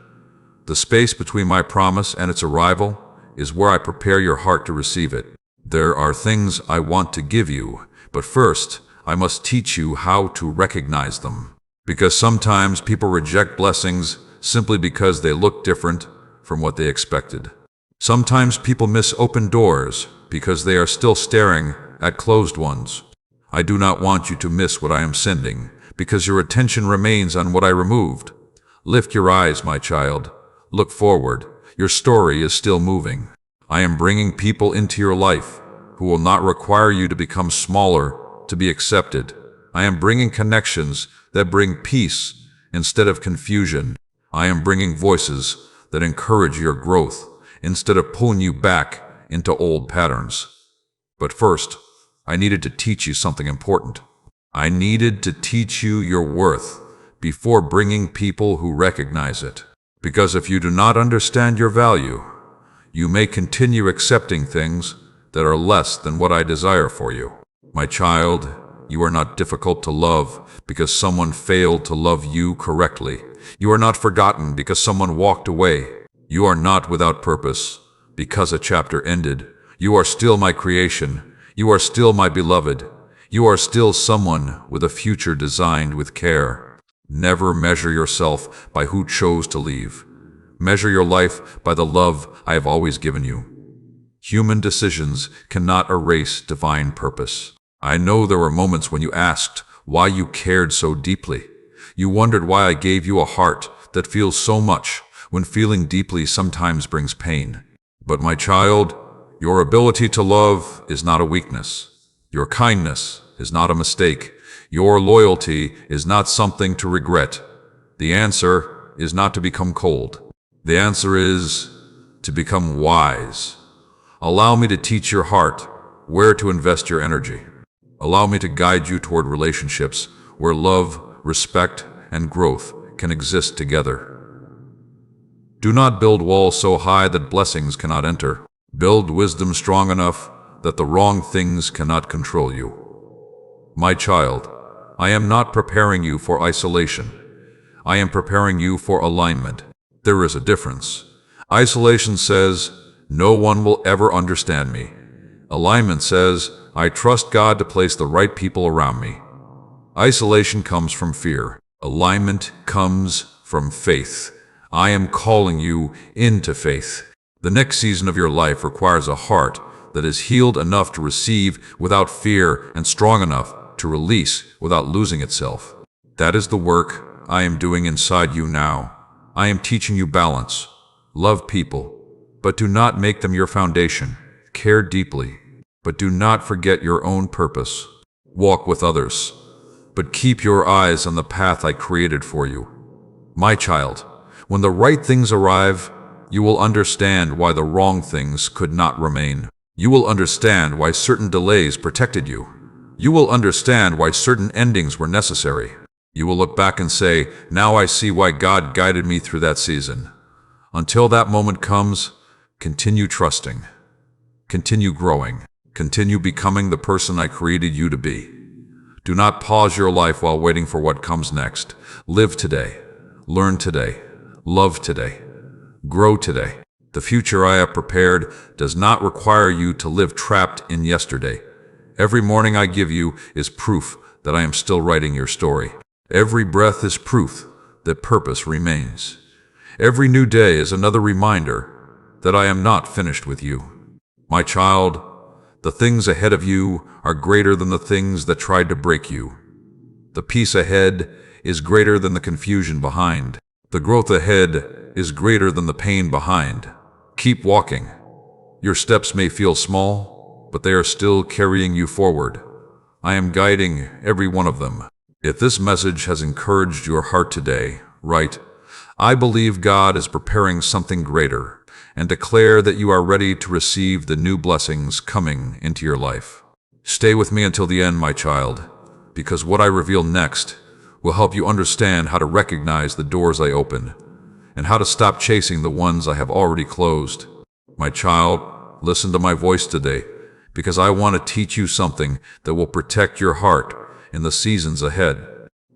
The space between my promise and its arrival is where I prepare your heart to receive it. There are things I want to give you, but first, I must teach you how to recognize them. Because sometimes people reject blessings simply because they look different from what they expected. Sometimes people miss open doors because they are still staring at closed ones. I do not want you to miss what I am sending, because your attention remains on what I removed. Lift your eyes, my child. Look forward. Your story is still moving. I am bringing people into your life who will not require you to become smaller to be accepted. I am bringing connections that bring peace instead of confusion. I am bringing voices that encourage your growth instead of pulling you back into old patterns. But first, I needed to teach you something important. I needed to teach you your worth, before bringing people who recognize it. Because if you do not understand your value, you may continue accepting things that are less than what I desire for you. My child, you are not difficult to love because someone failed to love you correctly. You are not forgotten because someone walked away. You are not without purpose because a chapter ended. You are still my creation. You are still my beloved. You are still someone with a future designed with care. Never measure yourself by who chose to leave. Measure your life by the love I have always given you. Human decisions cannot erase divine purpose. I know there were moments when you asked why you cared so deeply. You wondered why I gave you a heart that feels so much when feeling deeply sometimes brings pain. But my child, your ability to love is not a weakness. Your kindness is not a mistake. Your loyalty is not something to regret. The answer is not to become cold. The answer is to become wise. Allow me to teach your heart where to invest your energy. Allow me to guide you toward relationships where love, respect, and growth can exist together. Do not build walls so high that blessings cannot enter. Build wisdom strong enough that the wrong things cannot control you. My child, I am not preparing you for isolation. I am preparing you for alignment. There is a difference. Isolation says, no one will ever understand me. Alignment says, I trust God to place the right people around me. Isolation comes from fear. Alignment comes from faith. I am calling you into faith. The next season of your life requires a heart that is healed enough to receive without fear and strong enough to release without losing itself. That is the work I am doing inside you now. I am teaching you balance. Love people, but do not make them your foundation. Care deeply, but do not forget your own purpose. Walk with others, but keep your eyes on the path I created for you. My child, when the right things arrive, you will understand why the wrong things could not remain. You will understand why certain delays protected you. You will understand why certain endings were necessary. You will look back and say, now I see why God guided me through that season. Until that moment comes, continue trusting. Continue growing. Continue becoming the person I created you to be. Do not pause your life while waiting for what comes next. Live today. Learn today. Love today. Grow today. The future I have prepared does not require you to live trapped in yesterday. Every morning I give you is proof that I am still writing your story. Every breath is proof that purpose remains. Every new day is another reminder that I am not finished with you. My child, the things ahead of you are greater than the things that tried to break you. The peace ahead is greater than the confusion behind. The growth ahead is greater than the pain behind. Keep walking. Your steps may feel small, but they are still carrying you forward. I am guiding every one of them. If this message has encouraged your heart today, write, I believe God is preparing something greater, and declare that you are ready to receive the new blessings coming into your life. Stay with me until the end, my child, because what I reveal next will help you understand how to recognize the doors I open and how to stop chasing the ones I have already closed. My child, listen to my voice today, because I want to teach you something that will protect your heart in the seasons ahead.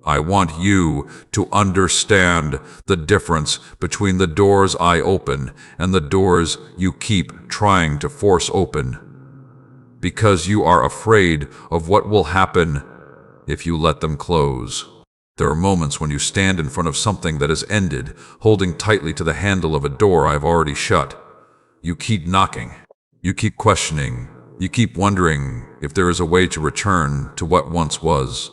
I want you to understand the difference between the doors I open and the doors you keep trying to force open, because you are afraid of what will happen if you let them close. There are moments when you stand in front of something that has ended, holding tightly to the handle of a door I have already shut. You keep knocking. You keep questioning. You keep wondering if there is a way to return to what once was.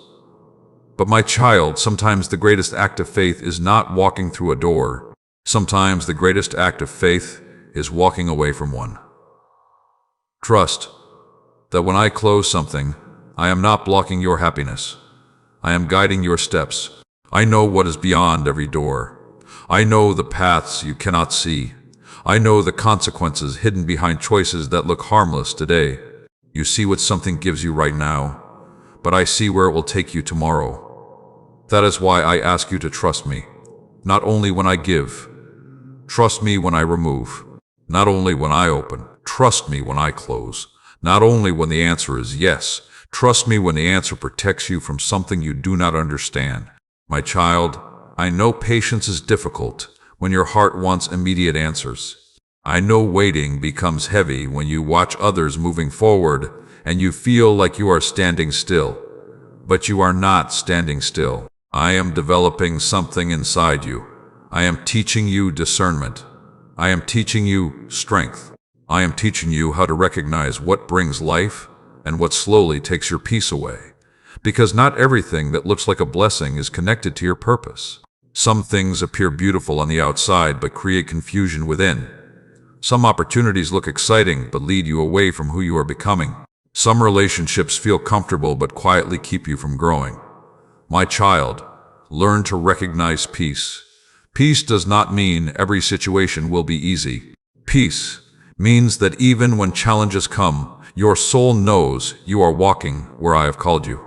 But my child, sometimes the greatest act of faith is not walking through a door. Sometimes the greatest act of faith is walking away from one. Trust that when I close something, I am not blocking your happiness. I am guiding your steps. I know what is beyond every door. I know the paths you cannot see. I know the consequences hidden behind choices that look harmless today. You see what something gives you right now, but I see where it will take you tomorrow. That is why I ask you to trust me, not only when I give. Trust me when I remove, not only when I open. Trust me when I close, not only when the answer is yes. Trust me when the answer protects you from something you do not understand. My child, I know patience is difficult when your heart wants immediate answers. I know waiting becomes heavy when you watch others moving forward and you feel like you are standing still. But you are not standing still. I am developing something inside you. I am teaching you discernment. I am teaching you strength. I am teaching you how to recognize what brings life and what slowly takes your peace away. Because not everything that looks like a blessing is connected to your purpose. Some things appear beautiful on the outside but create confusion within. Some opportunities look exciting but lead you away from who you are becoming. Some relationships feel comfortable but quietly keep you from growing. My child, learn to recognize peace. Peace does not mean every situation will be easy. Peace means that even when challenges come, your soul knows you are walking where I have called you.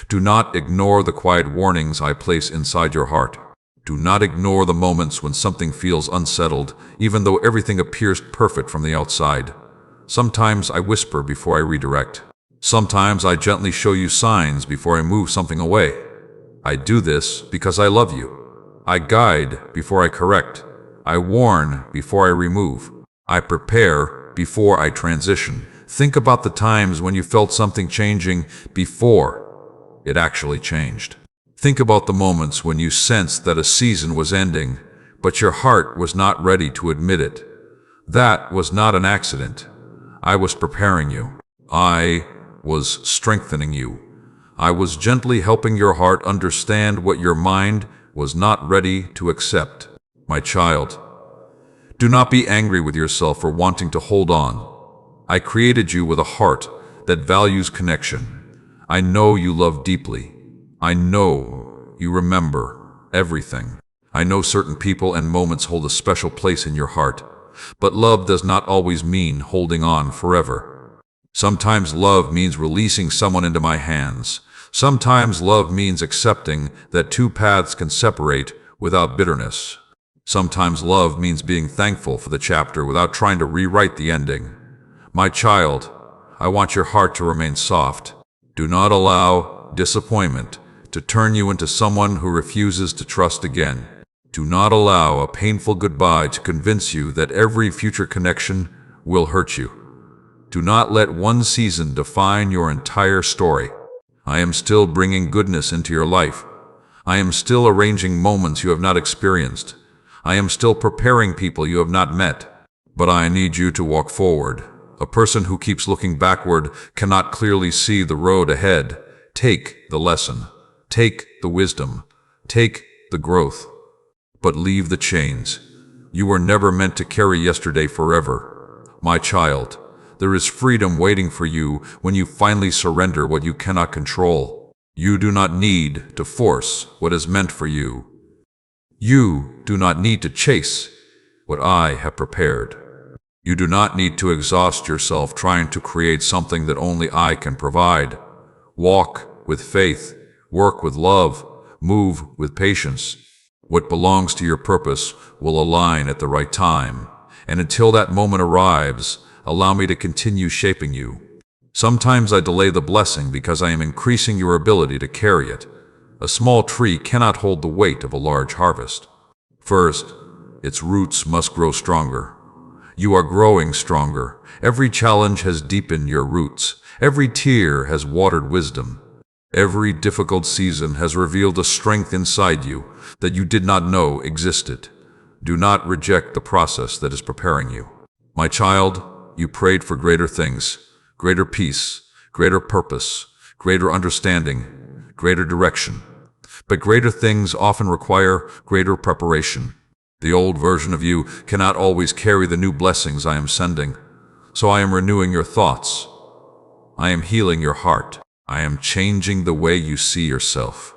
Do not ignore the quiet warnings I place inside your heart. Do not ignore the moments when something feels unsettled, even though everything appears perfect from the outside. Sometimes I whisper before I redirect. Sometimes I gently show you signs before I move something away. I do this because I love you. I guide before I correct. I warn before I remove. I prepare before I transition. Think about the times when you felt something changing before it actually changed. Think about the moments when you sensed that a season was ending, but your heart was not ready to admit it. That was not an accident. I was preparing you. I was strengthening you. I was gently helping your heart understand what your mind was not ready to accept. My child, do not be angry with yourself for wanting to hold on. I created you with a heart that values connection. I know you love deeply. I know you remember everything. I know certain people and moments hold a special place in your heart, but love does not always mean holding on forever. Sometimes love means releasing someone into my hands. Sometimes love means accepting that two paths can separate without bitterness. Sometimes love means being thankful for the chapter without trying to rewrite the ending. My child, I want your heart to remain soft. Do not allow disappointment to turn you into someone who refuses to trust again. Do not allow a painful goodbye to convince you that every future connection will hurt you. Do not let one season define your entire story. I am still bringing goodness into your life. I am still arranging moments you have not experienced. I am still preparing people you have not met. But I need you to walk forward. A person who keeps looking backward cannot clearly see the road ahead. Take the lesson. Take the wisdom. Take the growth. But leave the chains. You were never meant to carry yesterday forever. My child, there is freedom waiting for you when you finally surrender what you cannot control. You do not need to force what is meant for you. You do not need to chase what I have prepared. You do not need to exhaust yourself trying to create something that only I can provide. Walk with faith, work with love, move with patience. What belongs to your purpose will align at the right time, and until that moment arrives, allow me to continue shaping you. Sometimes I delay the blessing because I am increasing your ability to carry it. A small tree cannot hold the weight of a large harvest. First, its roots must grow stronger. You are growing stronger. Every challenge has deepened your roots. Every tear has watered wisdom. Every difficult season has revealed a strength inside you that you did not know existed. Do not reject the process that is preparing you. My child, you prayed for greater things, greater peace, greater purpose, greater understanding, greater direction. But greater things often require greater preparation. The old version of you cannot always carry the new blessings I am sending. So I am renewing your thoughts. I am healing your heart. I am changing the way you see yourself.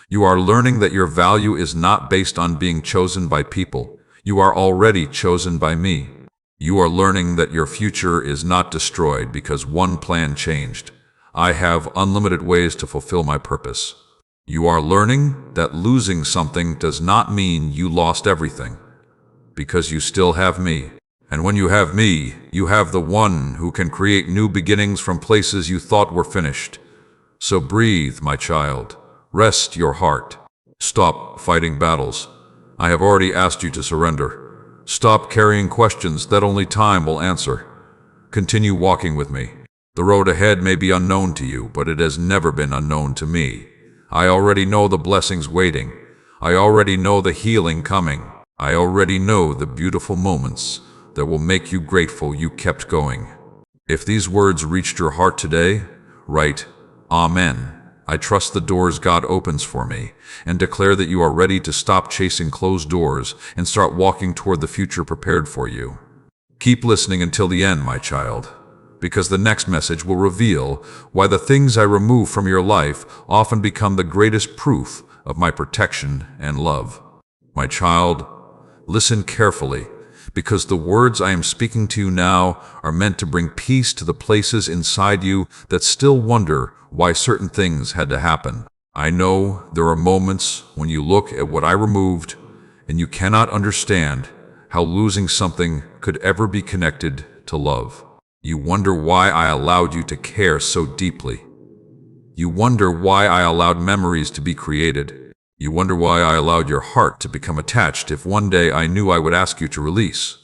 You are learning that your value is not based on being chosen by people. You are already chosen by me. You are learning that your future is not destroyed because one plan changed. I have unlimited ways to fulfill my purpose. You are learning that losing something does not mean you lost everything, because you still have me. And when you have me, you have the one who can create new beginnings from places you thought were finished. So breathe, my child. Rest your heart. Stop fighting battles. I have already asked you to surrender. Stop carrying questions that only time will answer. Continue walking with me. The road ahead may be unknown to you, but it has never been unknown to me. I already know the blessings waiting. I already know the healing coming. I already know the beautiful moments that will make you grateful you kept going. If these words reached your heart today, write, Amen. I trust the doors God opens for me, and declare that you are ready to stop chasing closed doors and start walking toward the future prepared for you. Keep listening until the end, my child, because the next message will reveal why the things I remove from your life often become the greatest proof of my protection and love. My child, listen carefully, because the words I am speaking to you now are meant to bring peace to the places inside you that still wonder why certain things had to happen. I know there are moments when you look at what I removed and you cannot understand how losing something could ever be connected to love. You wonder why I allowed you to care so deeply. You wonder why I allowed memories to be created. You wonder why I allowed your heart to become attached if one day I knew I would ask you to release.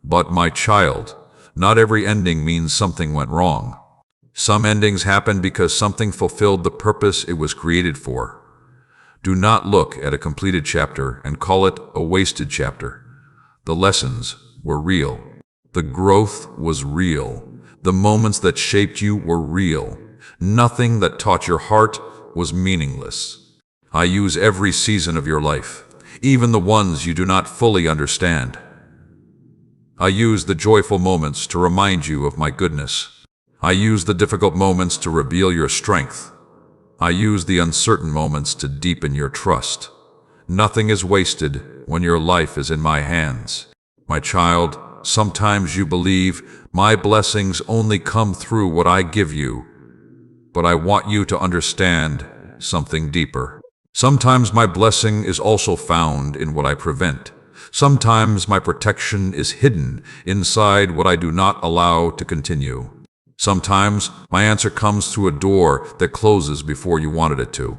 But my child, not every ending means something went wrong. Some endings happen because something fulfilled the purpose it was created for. Do not look at a completed chapter and call it a wasted chapter. The lessons were real. The growth was real. The moments that shaped you were real. Nothing that taught your heart was meaningless. I use every season of your life, even the ones you do not fully understand. I use the joyful moments to remind you of my goodness. I use the difficult moments to reveal your strength. I use the uncertain moments to deepen your trust. Nothing is wasted when your life is in my hands. My child, sometimes you believe my blessings only come through what I give you, but I want you to understand something deeper. Sometimes my blessing is also found in what I prevent. Sometimes my protection is hidden inside what I do not allow to continue. Sometimes my answer comes through a door that closes before you wanted it to.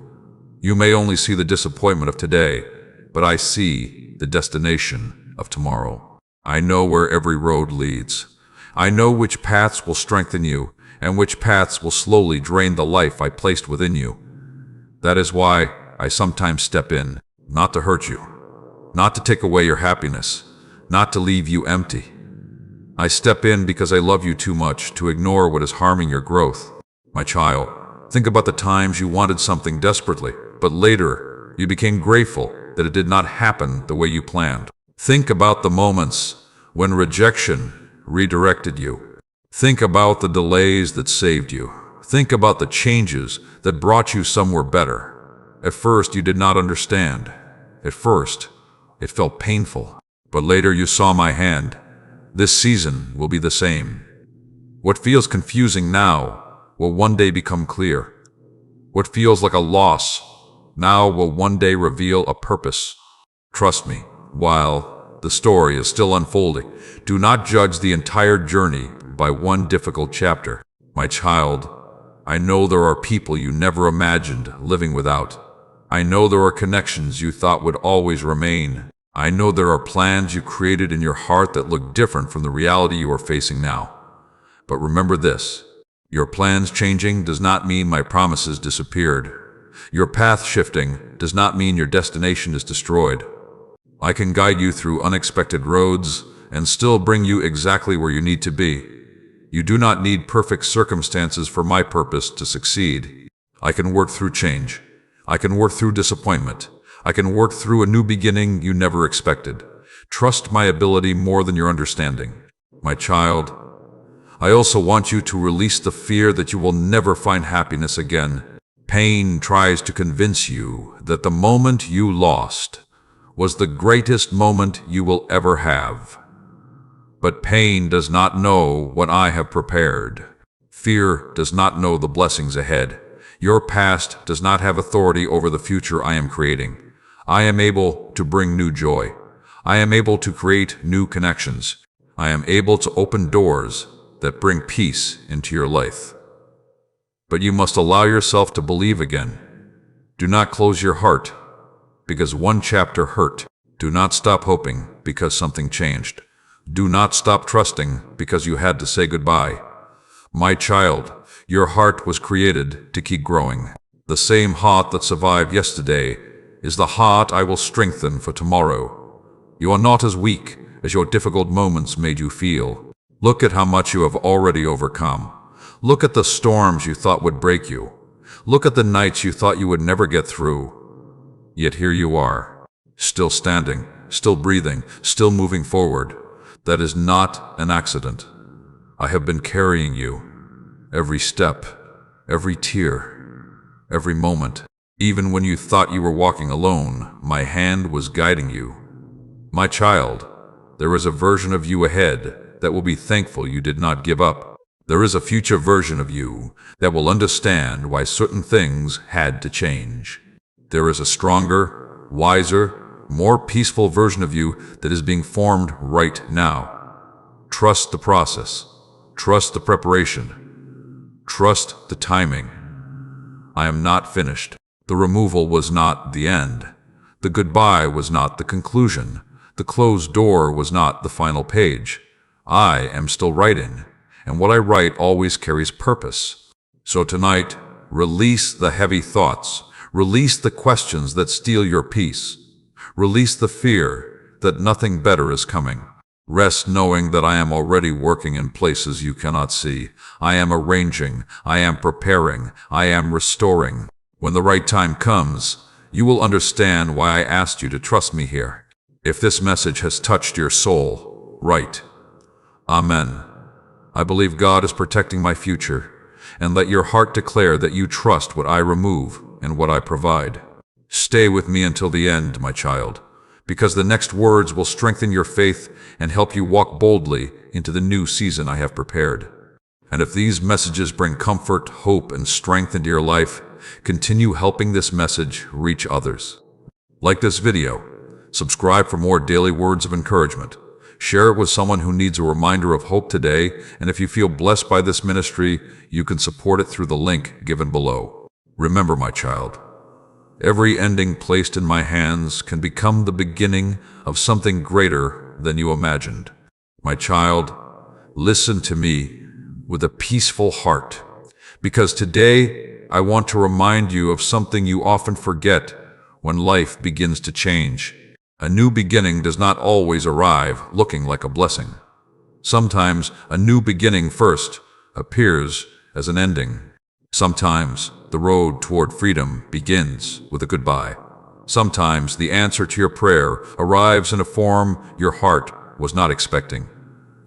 You may only see the disappointment of today, but I see the destination of tomorrow. I know where every road leads. I know which paths will strengthen you and which paths will slowly drain the life I placed within you. That is why I sometimes step in, not to hurt you, not to take away your happiness, not to leave you empty. I step in because I love you too much to ignore what is harming your growth. My child, think about the times you wanted something desperately, but later you became grateful that it did not happen the way you planned. Think about the moments when rejection redirected you. Think about the delays that saved you. Think about the changes that brought you somewhere better. At first, you did not understand. At first, it felt painful. But later you saw my hand. This season will be the same. What feels confusing now will one day become clear. What feels like a loss now will one day reveal a purpose. Trust me, while the story is still unfolding, do not judge the entire journey by one difficult chapter. My child, I know there are people you never imagined living without. I know there are connections you thought would always remain. I know there are plans you created in your heart that look different from the reality you are facing now. But remember this, your plans changing does not mean my promises disappeared. Your path shifting does not mean your destination is destroyed. I can guide you through unexpected roads and still bring you exactly where you need to be. You do not need perfect circumstances for my purpose to succeed. I can work through change. I can work through disappointment. I can work through a new beginning you never expected. Trust my ability more than your understanding. My child, I also want you to release the fear that you will never find happiness again. Pain tries to convince you that the moment you lost was the greatest moment you will ever have. But pain does not know what I have prepared. Fear does not know the blessings ahead. Your past does not have authority over the future I am creating. I am able to bring new joy. I am able to create new connections. I am able to open doors that bring peace into your life. But you must allow yourself to believe again. Do not close your heart because one chapter hurt. Do not stop hoping because something changed. Do not stop trusting because you had to say goodbye. My child, your heart was created to keep growing. The same heart that survived yesterday is the heart I will strengthen for tomorrow. You are not as weak as your difficult moments made you feel. Look at how much you have already overcome. Look at the storms you thought would break you. Look at the nights you thought you would never get through. Yet here you are, still standing, still breathing, still moving forward. That is not an accident. I have been carrying you. Every step, every tear, every moment. Even when you thought you were walking alone, my hand was guiding you. My child, there is a version of you ahead that will be thankful you did not give up. There is a future version of you that will understand why certain things had to change. There is a stronger, wiser, more peaceful version of you that is being formed right now. Trust the process. Trust the preparation. Trust the timing. I am not finished. The removal was not the end. The goodbye was not the conclusion. The closed door was not the final page. I am still writing, and what I write always carries purpose. So tonight, release the heavy thoughts. Release the questions that steal your peace. Release the fear that nothing better is coming. Rest knowing that I am already working in places you cannot see. I am arranging. I am preparing. I am restoring. When the right time comes, you will understand why I asked you to trust me here. If this message has touched your soul, write, Amen. I believe God is protecting my future, and let your heart declare that you trust what I remove and what I provide. Stay with me until the end, my child, because the next words will strengthen your faith and help you walk boldly into the new season I have prepared. And if these messages bring comfort, hope, and strength into your life, continue helping this message reach others. Like this video, subscribe for more daily words of encouragement. Share it with someone who needs a reminder of hope today, and if you feel blessed by this ministry, you can support it through the link given below. Remember, my child, every ending placed in my hands can become the beginning of something greater than you imagined. My child, listen to me with a peaceful heart, because today I want to remind you of something you often forget when life begins to change. A new beginning does not always arrive looking like a blessing. Sometimes a new beginning first appears as an ending. Sometimes the road toward freedom begins with a goodbye. Sometimes the answer to your prayer arrives in a form your heart was not expecting.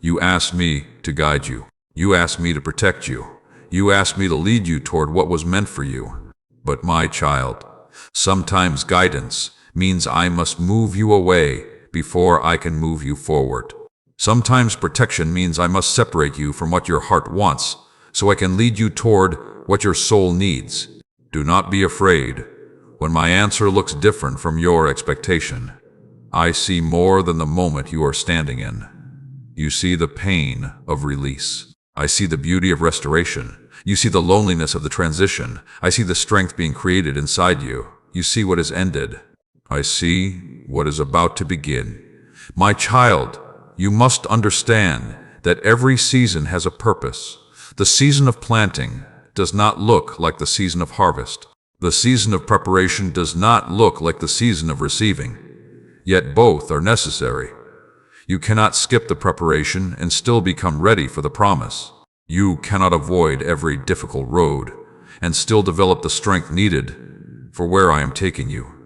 You asked me to guide you. You asked me to protect you. You asked me to lead you toward what was meant for you. But my child, sometimes guidance means I must move you away before I can move you forward. Sometimes protection means I must separate you from what your heart wants so I can lead you toward what your soul needs. Do not be afraid when my answer looks different from your expectation. I see more than the moment you are standing in. You see the pain of release. I see the beauty of restoration. You see the loneliness of the transition. I see the strength being created inside you. You see what has ended. I see what is about to begin. My child, you must understand that every season has a purpose. The season of planting does not look like the season of harvest. The season of preparation does not look like the season of receiving. Yet both are necessary. You cannot skip the preparation and still become ready for the promise. You cannot avoid every difficult road and still develop the strength needed for where I am taking you.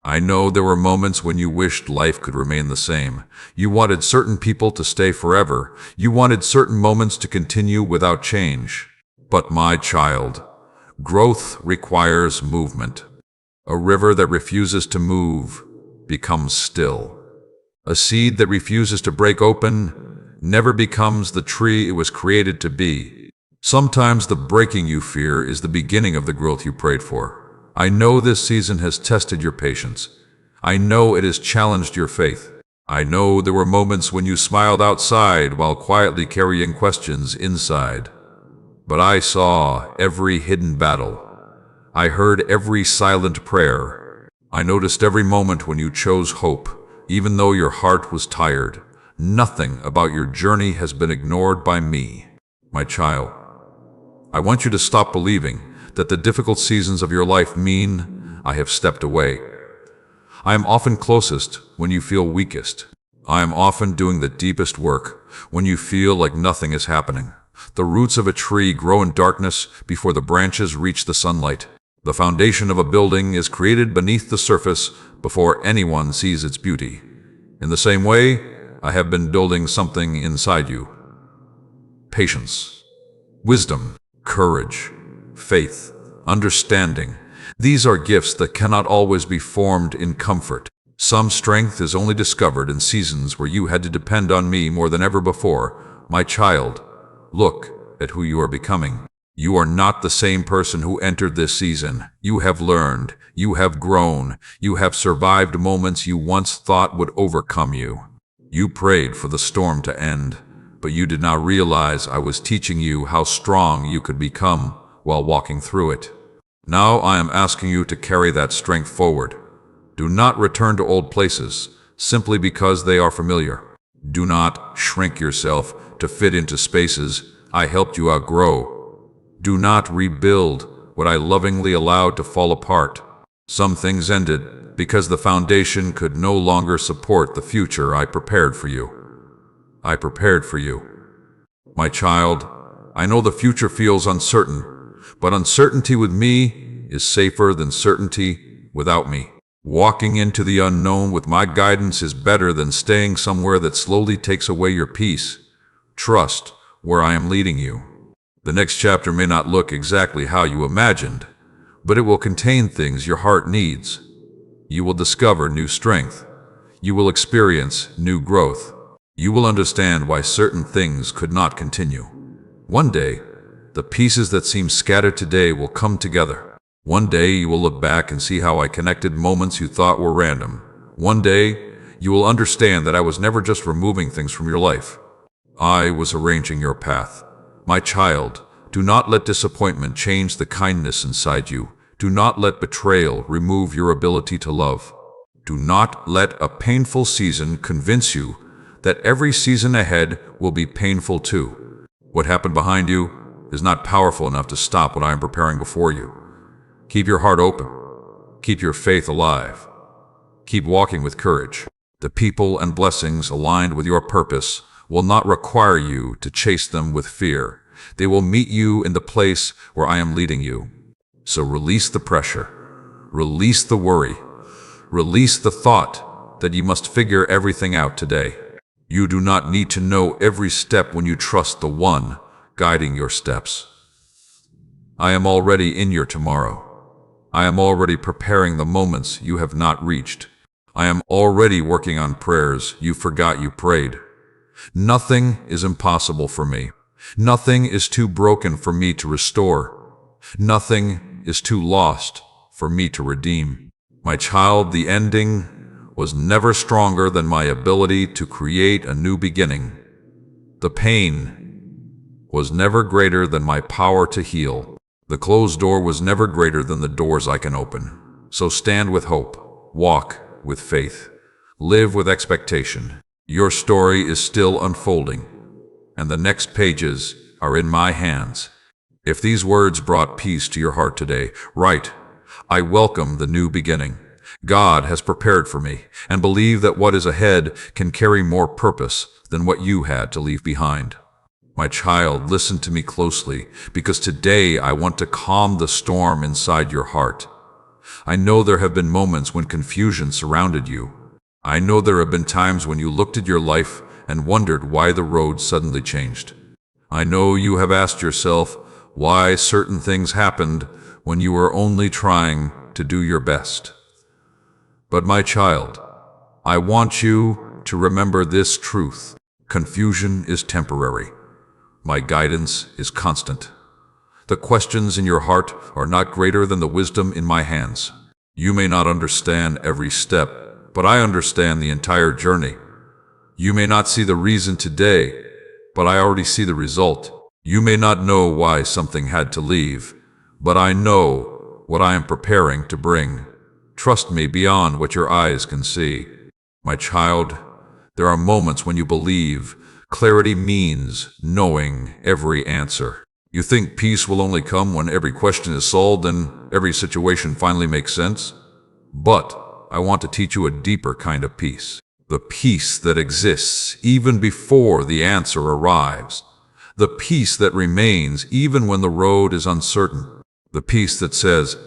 I know there were moments when you wished life could remain the same. You wanted certain people to stay forever. You wanted certain moments to continue without change. But my child, growth requires movement. A river that refuses to move becomes still. A seed that refuses to break open never becomes the tree it was created to be. Sometimes the breaking you fear is the beginning of the growth you prayed for. I know this season has tested your patience. I know it has challenged your faith. I know there were moments when you smiled outside while quietly carrying questions inside. But I saw every hidden battle. I heard every silent prayer. I noticed every moment when you chose hope, even though your heart was tired. Nothing about your journey has been ignored by me, my child. I want you to stop believing that the difficult seasons of your life mean I have stepped away. I am often closest when you feel weakest. I am often doing the deepest work when you feel like nothing is happening. The roots of a tree grow in darkness before the branches reach the sunlight. The foundation of a building is created beneath the surface before anyone sees its beauty. In the same way, I have been building something inside you. Patience, wisdom, courage, faith, understanding. These are gifts that cannot always be formed in comfort. Some strength is only discovered in seasons where you had to depend on me more than ever before. My child, look at who you are becoming. You are not the same person who entered this season. You have learned, you have grown, you have survived moments you once thought would overcome you. You prayed for the storm to end, but you did not realize I was teaching you how strong you could become while walking through it. Now I am asking you to carry that strength forward. Do not return to old places simply because they are familiar. Do not shrink yourself to fit into spaces I helped you outgrow. Do not rebuild what I lovingly allowed to fall apart. Some things ended because the foundation could no longer support the future I prepared for you. I prepared for you. My child, I know the future feels uncertain, but uncertainty with me is safer than certainty without me. Walking into the unknown with my guidance is better than staying somewhere that slowly takes away your peace. Trust where I am leading you. The next chapter may not look exactly how you imagined, but it will contain things your heart needs. You will discover new strength. You will experience new growth. You will understand why certain things could not continue. One day, the pieces that seem scattered today will come together. One day you will look back and see how I connected moments you thought were random. One day you will understand that I was never just removing things from your life. I was arranging your path. My child, do not let disappointment change the kindness inside you. Do not let betrayal remove your ability to love. Do not let a painful season convince you that every season ahead will be painful too. What happened behind you is not powerful enough to stop what I am preparing before you. Keep your heart open. Keep your faith alive. Keep walking with courage. The people and blessings aligned with your purpose will not require you to chase them with fear. They will meet you in the place where I am leading you. So release the pressure. Release the worry. Release the thought that you must figure everything out today. You do not need to know every step when you trust the one guiding your steps. I am already in your tomorrow. I am already preparing the moments you have not reached. I am already working on prayers you forgot you prayed. Nothing is impossible for me. Nothing is too broken for me to restore. Nothing is too lost for me to redeem. My child, the ending was never stronger than my ability to create a new beginning. The pain was never greater than my power to heal. The closed door was never greater than the doors I can open. So stand with hope, walk with faith, live with expectation. Your story is still unfolding, and the next pages are in my hands. If these words brought peace to your heart today, write, I welcome the new beginning God has prepared for me, and believe that what is ahead can carry more purpose than what you had to leave behind. My child, listen to me closely, because today I want to calm the storm inside your heart. I know there have been moments when confusion surrounded you. I know there have been times when you looked at your life and wondered why the road suddenly changed. I know you have asked yourself why certain things happened when you were only trying to do your best. But my child, I want you to remember this truth. Confusion is temporary. My guidance is constant. The questions in your heart are not greater than the wisdom in my hands. You may not understand every step, but I understand the entire journey. You may not see the reason today, but I already see the result. You may not know why something had to leave, but I know what I am preparing to bring. Trust me beyond what your eyes can see. My child, there are moments when you believe. Clarity means knowing every answer. You think peace will only come when every question is solved and every situation finally makes sense? But I want to teach you a deeper kind of peace. The peace that exists even before the answer arrives. The peace that remains even when the road is uncertain. The peace that says,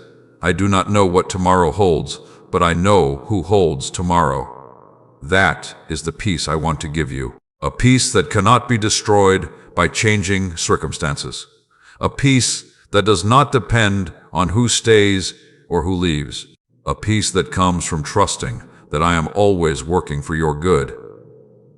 I do not know what tomorrow holds, but I know who holds tomorrow. That is the peace I want to give you. A peace that cannot be destroyed by changing circumstances. A peace that does not depend on who stays or who leaves. A peace that comes from trusting that I am always working for your good.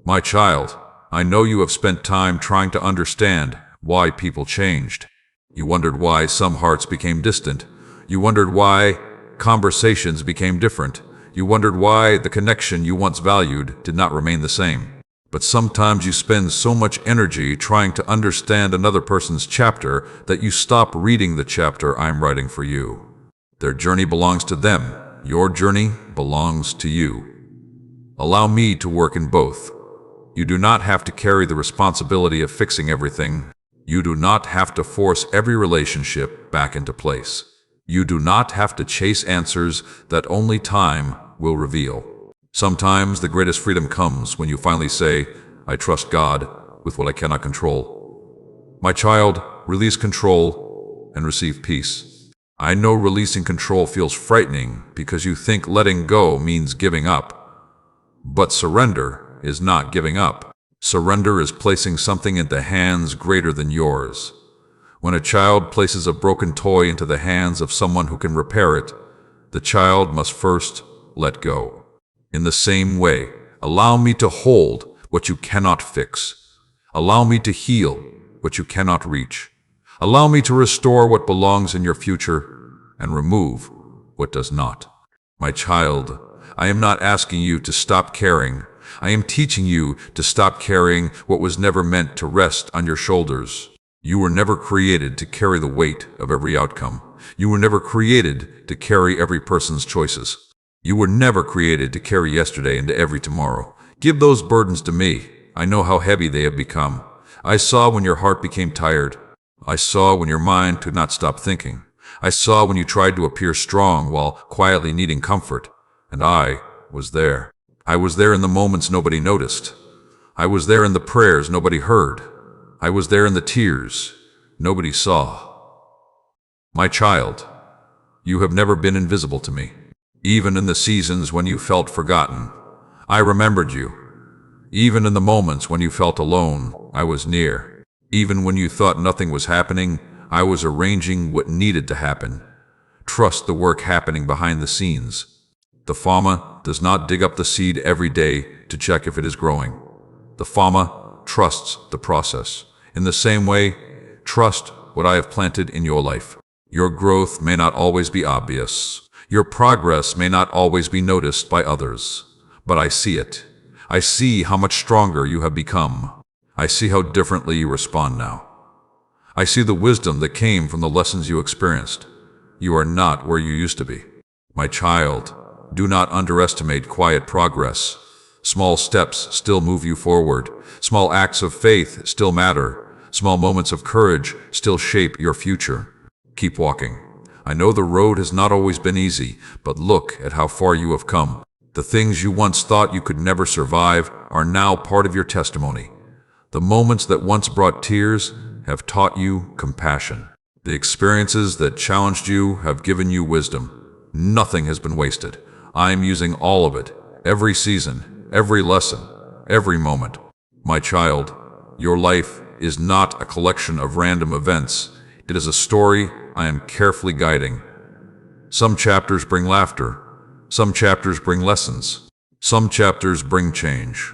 My child, I know you have spent time trying to understand why people changed. You wondered why some hearts became distant. You wondered why conversations became different. You wondered why the connection you once valued did not remain the same. But sometimes you spend so much energy trying to understand another person's chapter that you stop reading the chapter I'm writing for you. Their journey belongs to them. Your journey belongs to you. Allow me to work in both. You do not have to carry the responsibility of fixing everything. You do not have to force every relationship back into place. You do not have to chase answers that only time will reveal. Sometimes the greatest freedom comes when you finally say, I trust God with what I cannot control. My child, release control and receive peace. I know releasing control feels frightening because you think letting go means giving up. But surrender is not giving up. Surrender is placing something into hands greater than yours. When a child places a broken toy into the hands of someone who can repair it, the child must first let go. In the same way, allow me to hold what you cannot fix. Allow me to heal what you cannot reach. Allow me to restore what belongs in your future and remove what does not. My child, I am not asking you to stop caring. I am teaching you to stop carrying what was never meant to rest on your shoulders. You were never created to carry the weight of every outcome. You were never created to carry every person's choices. You were never created to carry yesterday into every tomorrow. Give those burdens to me. I know how heavy they have become. I saw when your heart became tired. I saw when your mind could not stop thinking. I saw when you tried to appear strong while quietly needing comfort. And I was there. I was there in the moments nobody noticed. I was there in the prayers nobody heard. I was there in the tears nobody saw. My child, you have never been invisible to me. Even in the seasons when you felt forgotten, I remembered you. Even in the moments when you felt alone, I was near. Even when you thought nothing was happening, I was arranging what needed to happen. Trust the work happening behind the scenes. The farmer does not dig up the seed every day to check if it is growing. The farmer trusts the process. In the same way, trust what I have planted in your life. Your growth may not always be obvious. Your progress may not always be noticed by others, but I see it. I see how much stronger you have become. I see how differently you respond now. I see the wisdom that came from the lessons you experienced. You are not where you used to be. My child, do not underestimate quiet progress. Small steps still move you forward. Small acts of faith still matter. Small moments of courage still shape your future. Keep walking. I know the road has not always been easy, but look at how far you have come. The things you once thought you could never survive are now part of your testimony. The moments that once brought tears have taught you compassion. The experiences that challenged you have given you wisdom. Nothing has been wasted. I am using all of it, every season, every lesson, every moment. My child, your life is not a collection of random events. It is a story I am carefully guiding. Some chapters bring laughter. Some chapters bring lessons. Some chapters bring change.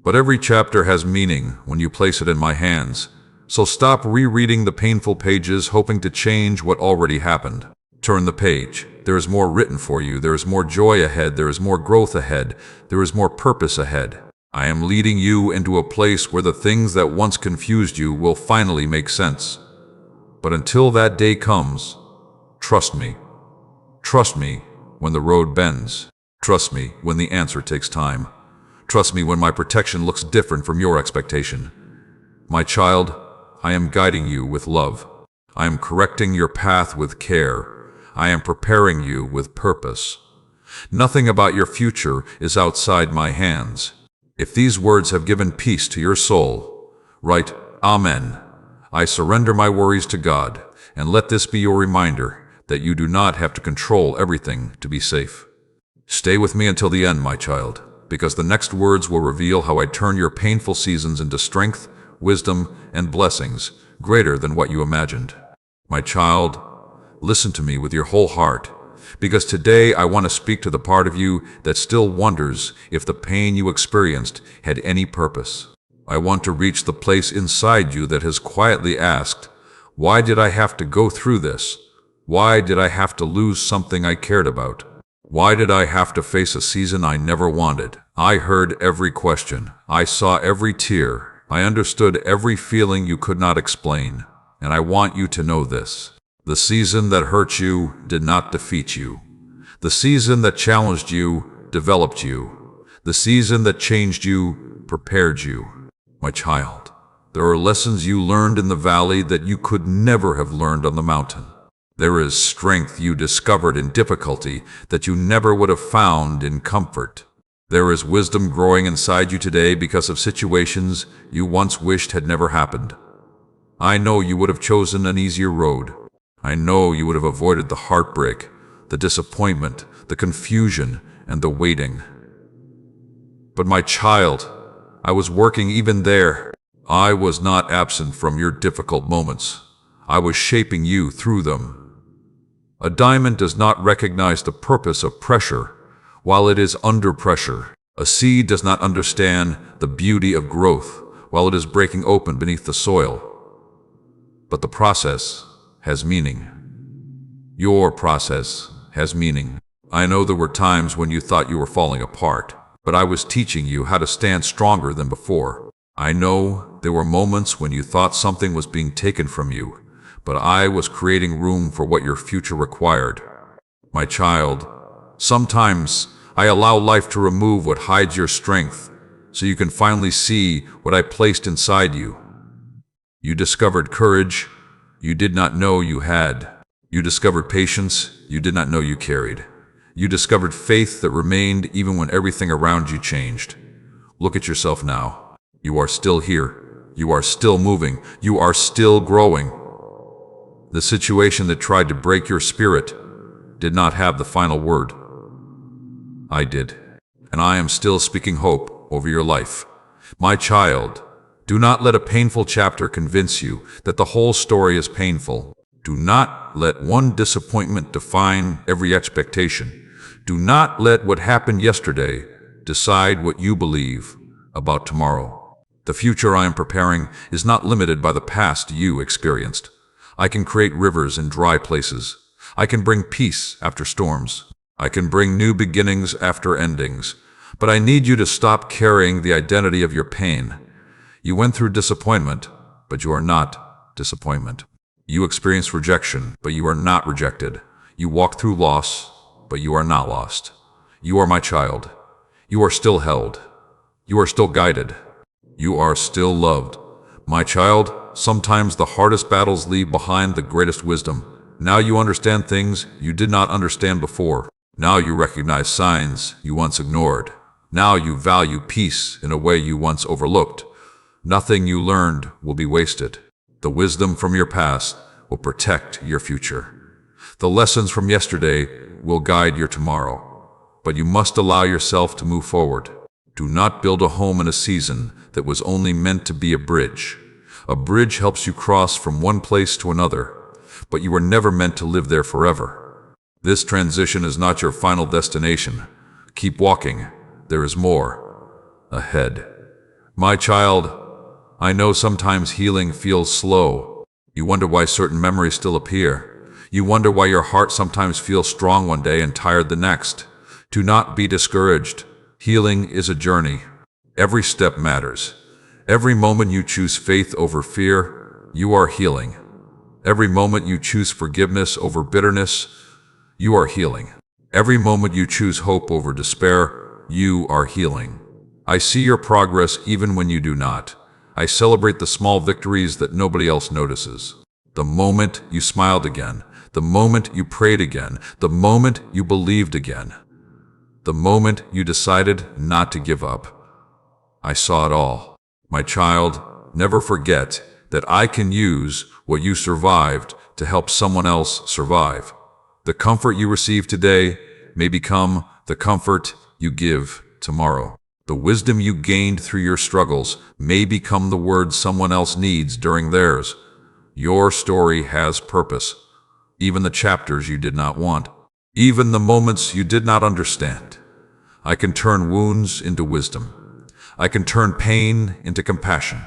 But every chapter has meaning when you place it in my hands. So stop rereading the painful pages hoping to change what already happened. Turn the page. There is more written for you. There is more joy ahead. There is more growth ahead. There is more purpose ahead. I am leading you into a place where the things that once confused you will finally make sense. But until that day comes, trust me. Trust me when the road bends. Trust me when the answer takes time. Trust me when my protection looks different from your expectation. My child, I am guiding you with love. I am correcting your path with care. I am preparing you with purpose. Nothing about your future is outside my hands. If these words have given peace to your soul, write, Amen. I surrender my worries to God, and let this be your reminder that you do not have to control everything to be safe. Stay with me until the end, my child, because the next words will reveal how I turn your painful seasons into strength, wisdom, and blessings greater than what you imagined. My child, listen to me with your whole heart, because today I want to speak to the part of you that still wonders if the pain you experienced had any purpose. I want to reach the place inside you that has quietly asked, why did I have to go through this? Why did I have to lose something I cared about? Why did I have to face a season I never wanted? I heard every question. I saw every tear. I understood every feeling you could not explain. And I want you to know this. The season that hurt you did not defeat you. The season that challenged you developed you. The season that changed you prepared you. My child, there are lessons you learned in the valley that you could never have learned on the mountain. There is strength you discovered in difficulty that you never would have found in comfort. There is wisdom growing inside you today because of situations you once wished had never happened. I know you would have chosen an easier road. I know you would have avoided the heartbreak, the disappointment, the confusion, and the waiting. But my child, I was working even there. I was not absent from your difficult moments. I was shaping you through them. A diamond does not recognize the purpose of pressure while it is under pressure. A seed does not understand the beauty of growth while it is breaking open beneath the soil. But the process has meaning. Your process has meaning. I know there were times when you thought you were falling apart, but I was teaching you how to stand stronger than before. I know there were moments when you thought something was being taken from you, but I was creating room for what your future required. My child, sometimes I allow life to remove what hides your strength so you can finally see what I placed inside you. You discovered courage you did not know you had. You discovered patience you did not know you carried. You discovered faith that remained even when everything around you changed. Look at yourself now. You are still here. You are still moving. You are still growing. The situation that tried to break your spirit did not have the final word. I did. And I am still speaking hope over your life. My child, do not let a painful chapter convince you that the whole story is painful. Do not let one disappointment define every expectation. Do not let what happened yesterday decide what you believe about tomorrow. The future I am preparing is not limited by the past you experienced. I can create rivers in dry places. I can bring peace after storms. I can bring new beginnings after endings. But I need you to stop carrying the identity of your pain. You went through disappointment, but you are not disappointment. You experienced rejection, but you are not rejected. You walked through loss, but you are not lost. You are my child. You are still held. You are still guided. You are still loved. My child, sometimes the hardest battles leave behind the greatest wisdom. Now you understand things you did not understand before. Now you recognize signs you once ignored. Now you value peace in a way you once overlooked. Nothing you learned will be wasted. The wisdom from your past will protect your future. The lessons from yesterday will guide your tomorrow. But you must allow yourself to move forward. Do not build a home in a season that was only meant to be a bridge. A bridge helps you cross from one place to another, but you were never meant to live there forever. This transition is not your final destination. Keep walking. There is more ahead. My child, I know sometimes healing feels slow. You wonder why certain memories still appear. You wonder why your heart sometimes feels strong one day and tired the next. Do not be discouraged. Healing is a journey. Every step matters. Every moment you choose faith over fear, you are healing. Every moment you choose forgiveness over bitterness, you are healing. Every moment you choose hope over despair, you are healing. I see your progress even when you do not. I celebrate the small victories that nobody else notices. The moment you smiled again, the moment you prayed again, the moment you believed again, the moment you decided not to give up. I saw it all. My child, never forget that I can use what you survived to help someone else survive. The comfort you receive today may become the comfort you give tomorrow. The wisdom you gained through your struggles may become the words someone else needs during theirs. Your story has purpose. Even the chapters you did not want. Even the moments you did not understand. I can turn wounds into wisdom. I can turn pain into compassion.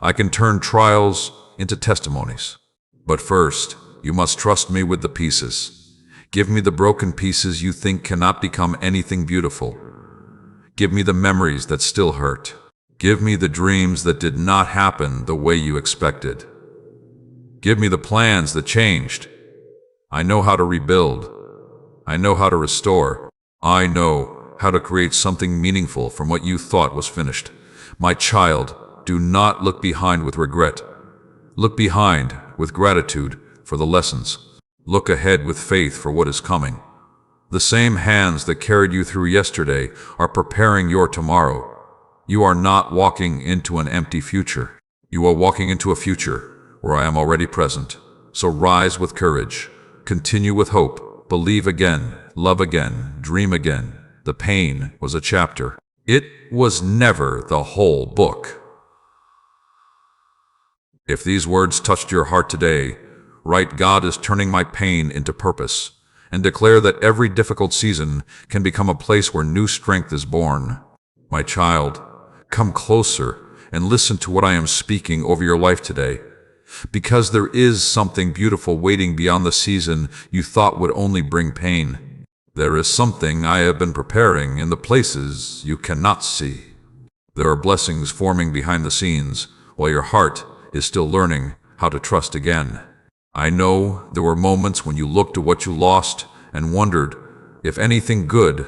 I can turn trials into testimonies. But first, you must trust me with the pieces. Give me the broken pieces you think cannot become anything beautiful. Give me the memories that still hurt. Give me the dreams that did not happen the way you expected. Give me the plans that changed. I know how to rebuild. I know how to restore. I know how to create something meaningful from what you thought was finished. My child, do not look behind with regret. Look behind with gratitude for the lessons. Look ahead with faith for what is coming. The same hands that carried you through yesterday are preparing your tomorrow. You are not walking into an empty future. You are walking into a future where I am already present. So rise with courage. Continue with hope. Believe again. Love again. Dream again. The pain was a chapter. It was never the whole book. If these words touched your heart today, write "God is turning my pain into purpose," and declare that every difficult season can become a place where new strength is born. My child, come closer and listen to what I am speaking over your life today, because there is something beautiful waiting beyond the season you thought would only bring pain. There is something I have been preparing in the places you cannot see. There are blessings forming behind the scenes while your heart is still learning how to trust again. I know there were moments when you looked at what you lost and wondered if anything good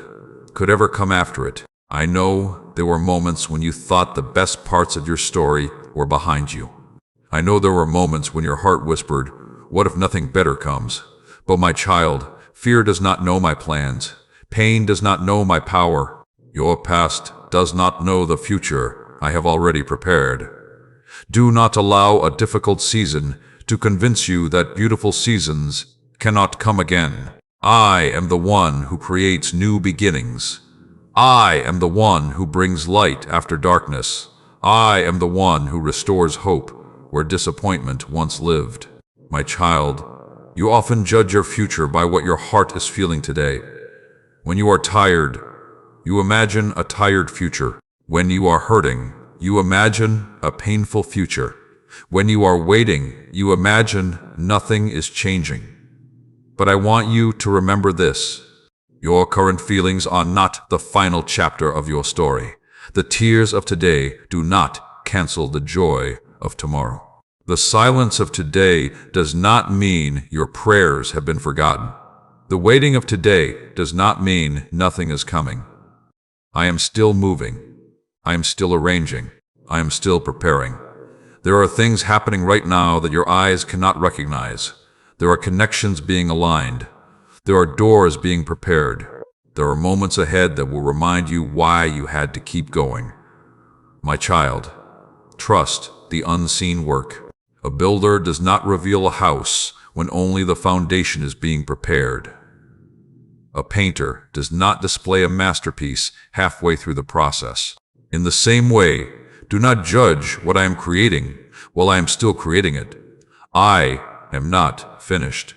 could ever come after it. I know there were moments when you thought the best parts of your story were behind you. I know there were moments when your heart whispered, "What if nothing better comes?" But my child, fear does not know my plans. Pain does not know my power. Your past does not know the future I have already prepared. Do not allow a difficult season to convince you that beautiful seasons cannot come again. I am the one who creates new beginnings. I am the one who brings light after darkness. I am the one who restores hope where disappointment once lived. My child, you often judge your future by what your heart is feeling today. When you are tired, you imagine a tired future. When you are hurting, you imagine a painful future. When you are waiting, you imagine nothing is changing. But I want you to remember this. Your current feelings are not the final chapter of your story. The tears of today do not cancel the joy of tomorrow. The silence of today does not mean your prayers have been forgotten. The waiting of today does not mean nothing is coming. I am still moving. I am still arranging. I am still preparing. There are things happening right now that your eyes cannot recognize. There are connections being aligned. There are doors being prepared. There are moments ahead that will remind you why you had to keep going. My child, trust the unseen work. A builder does not reveal a house when only the foundation is being prepared. A painter does not display a masterpiece halfway through the process. In the same way, do not judge what I am creating while I am still creating it. I am not finished.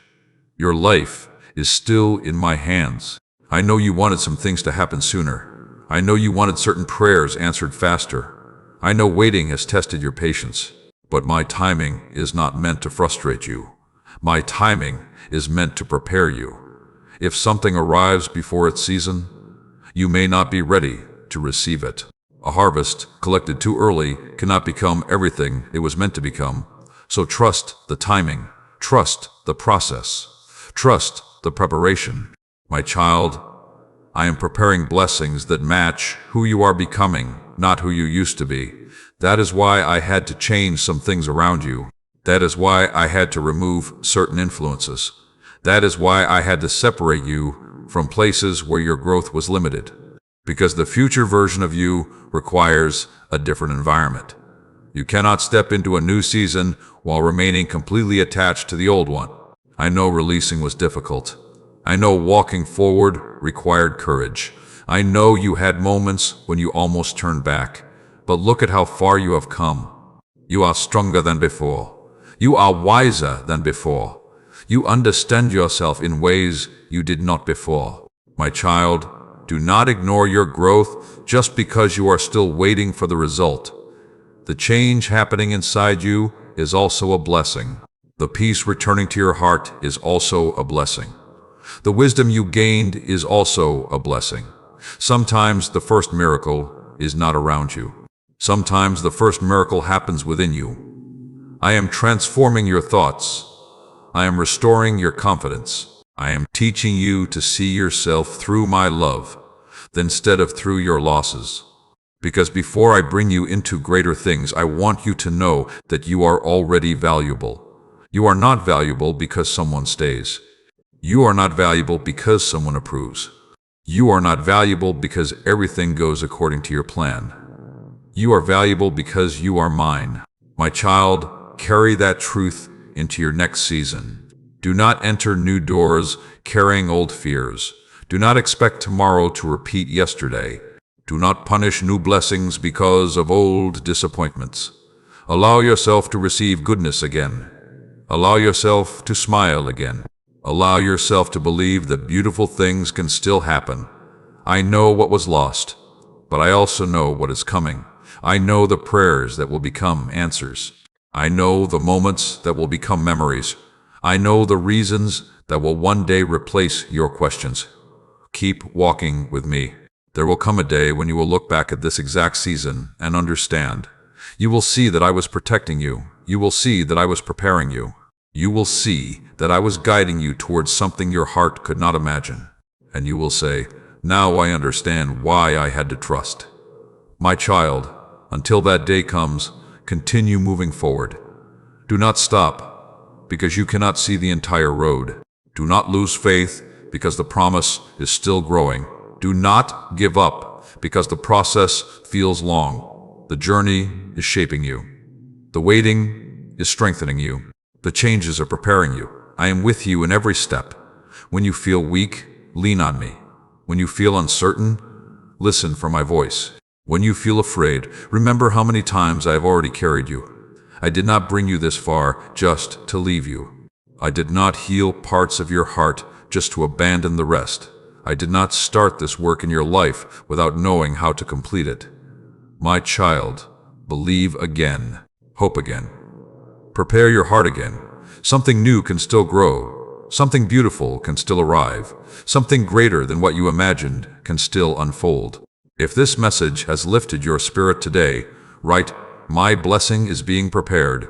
Your life is still in my hands. I know you wanted some things to happen sooner. I know you wanted certain prayers answered faster. I know waiting has tested your patience, but my timing is not meant to frustrate you. My timing is meant to prepare you. If something arrives before its season, you may not be ready to receive it. A harvest collected too early cannot become everything it was meant to become. So trust the timing, trust the process, trust the preparation. My child, I am preparing blessings that match who you are becoming, not who you used to be. That is why I had to change some things around you. That is why I had to remove certain influences. That is why I had to separate you from places where your growth was limited. Because the future version of you requires a different environment. You cannot step into a new season while remaining completely attached to the old one. I know releasing was difficult. I know walking forward required courage. I know you had moments when you almost turned back. But look at how far you have come. You are stronger than before. You are wiser than before. You understand yourself in ways you did not before. My child, do not ignore your growth just because you are still waiting for the result. The change happening inside you is also a blessing. The peace returning to your heart is also a blessing. The wisdom you gained is also a blessing. Sometimes the first miracle is not around you. Sometimes the first miracle happens within you. I am transforming your thoughts. I am restoring your confidence. I am teaching you to see yourself through my love, instead of through your losses. Because before I bring you into greater things, I want you to know that you are already valuable. You are not valuable because someone stays. You are not valuable because someone approves. You are not valuable because everything goes according to your plan. You are valuable because you are mine. My child, carry that truth into your next season. Do not enter new doors carrying old fears. Do not expect tomorrow to repeat yesterday. Do not punish new blessings because of old disappointments. Allow yourself to receive goodness again. Allow yourself to smile again. Allow yourself to believe that beautiful things can still happen. I know what was lost, but I also know what is coming. I know the prayers that will become answers. I know the moments that will become memories. I know the reasons that will one day replace your questions. Keep walking with me. There will come a day when you will look back at this exact season and understand. You will see that I was protecting you. You will see that I was preparing you. You will see that I was guiding you towards something your heart could not imagine. And you will say, now I understand why I had to trust. My child, until that day comes, continue moving forward. Do not stop, because you cannot see the entire road. Do not lose faith, because the promise is still growing. Do not give up, because the process feels long. The journey is shaping you. The waiting is strengthening you. The changes are preparing you. I am with you in every step. When you feel weak, lean on me. When you feel uncertain, listen for my voice. When you feel afraid, remember how many times I have already carried you. I did not bring you this far just to leave you. I did not heal parts of your heart just to abandon the rest. I did not start this work in your life without knowing how to complete it. My child, believe again, hope again. Prepare your heart again. Something new can still grow. Something beautiful can still arrive. Something greater than what you imagined can still unfold. If this message has lifted your spirit today, write, "My blessing is being prepared,"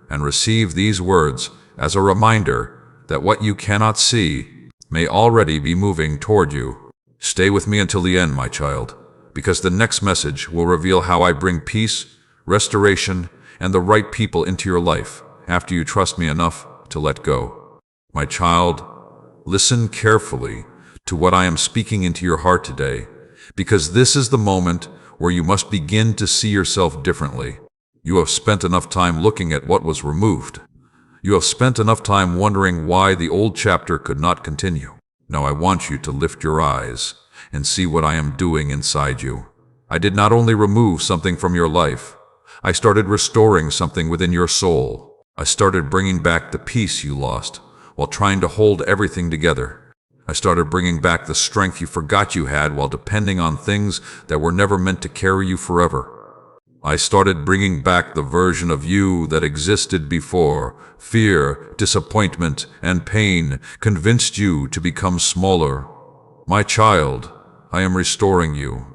and receive these words as a reminder that what you cannot see may already be moving toward you. Stay with me until the end, my child, because the next message will reveal how I bring peace, restoration, and the right people into your life after you trust me enough to let go. My child, listen carefully to what I am speaking into your heart today, because this is the moment where you must begin to see yourself differently. You have spent enough time looking at what was removed. You have spent enough time wondering why the old chapter could not continue. Now I want you to lift your eyes and see what I am doing inside you. I did not only remove something from your life, I started restoring something within your soul. I started bringing back the peace you lost while trying to hold everything together. I started bringing back the strength you forgot you had while depending on things that were never meant to carry you forever. I started bringing back the version of you that existed before. Fear, disappointment, and pain convinced you to become smaller. My child, I am restoring you.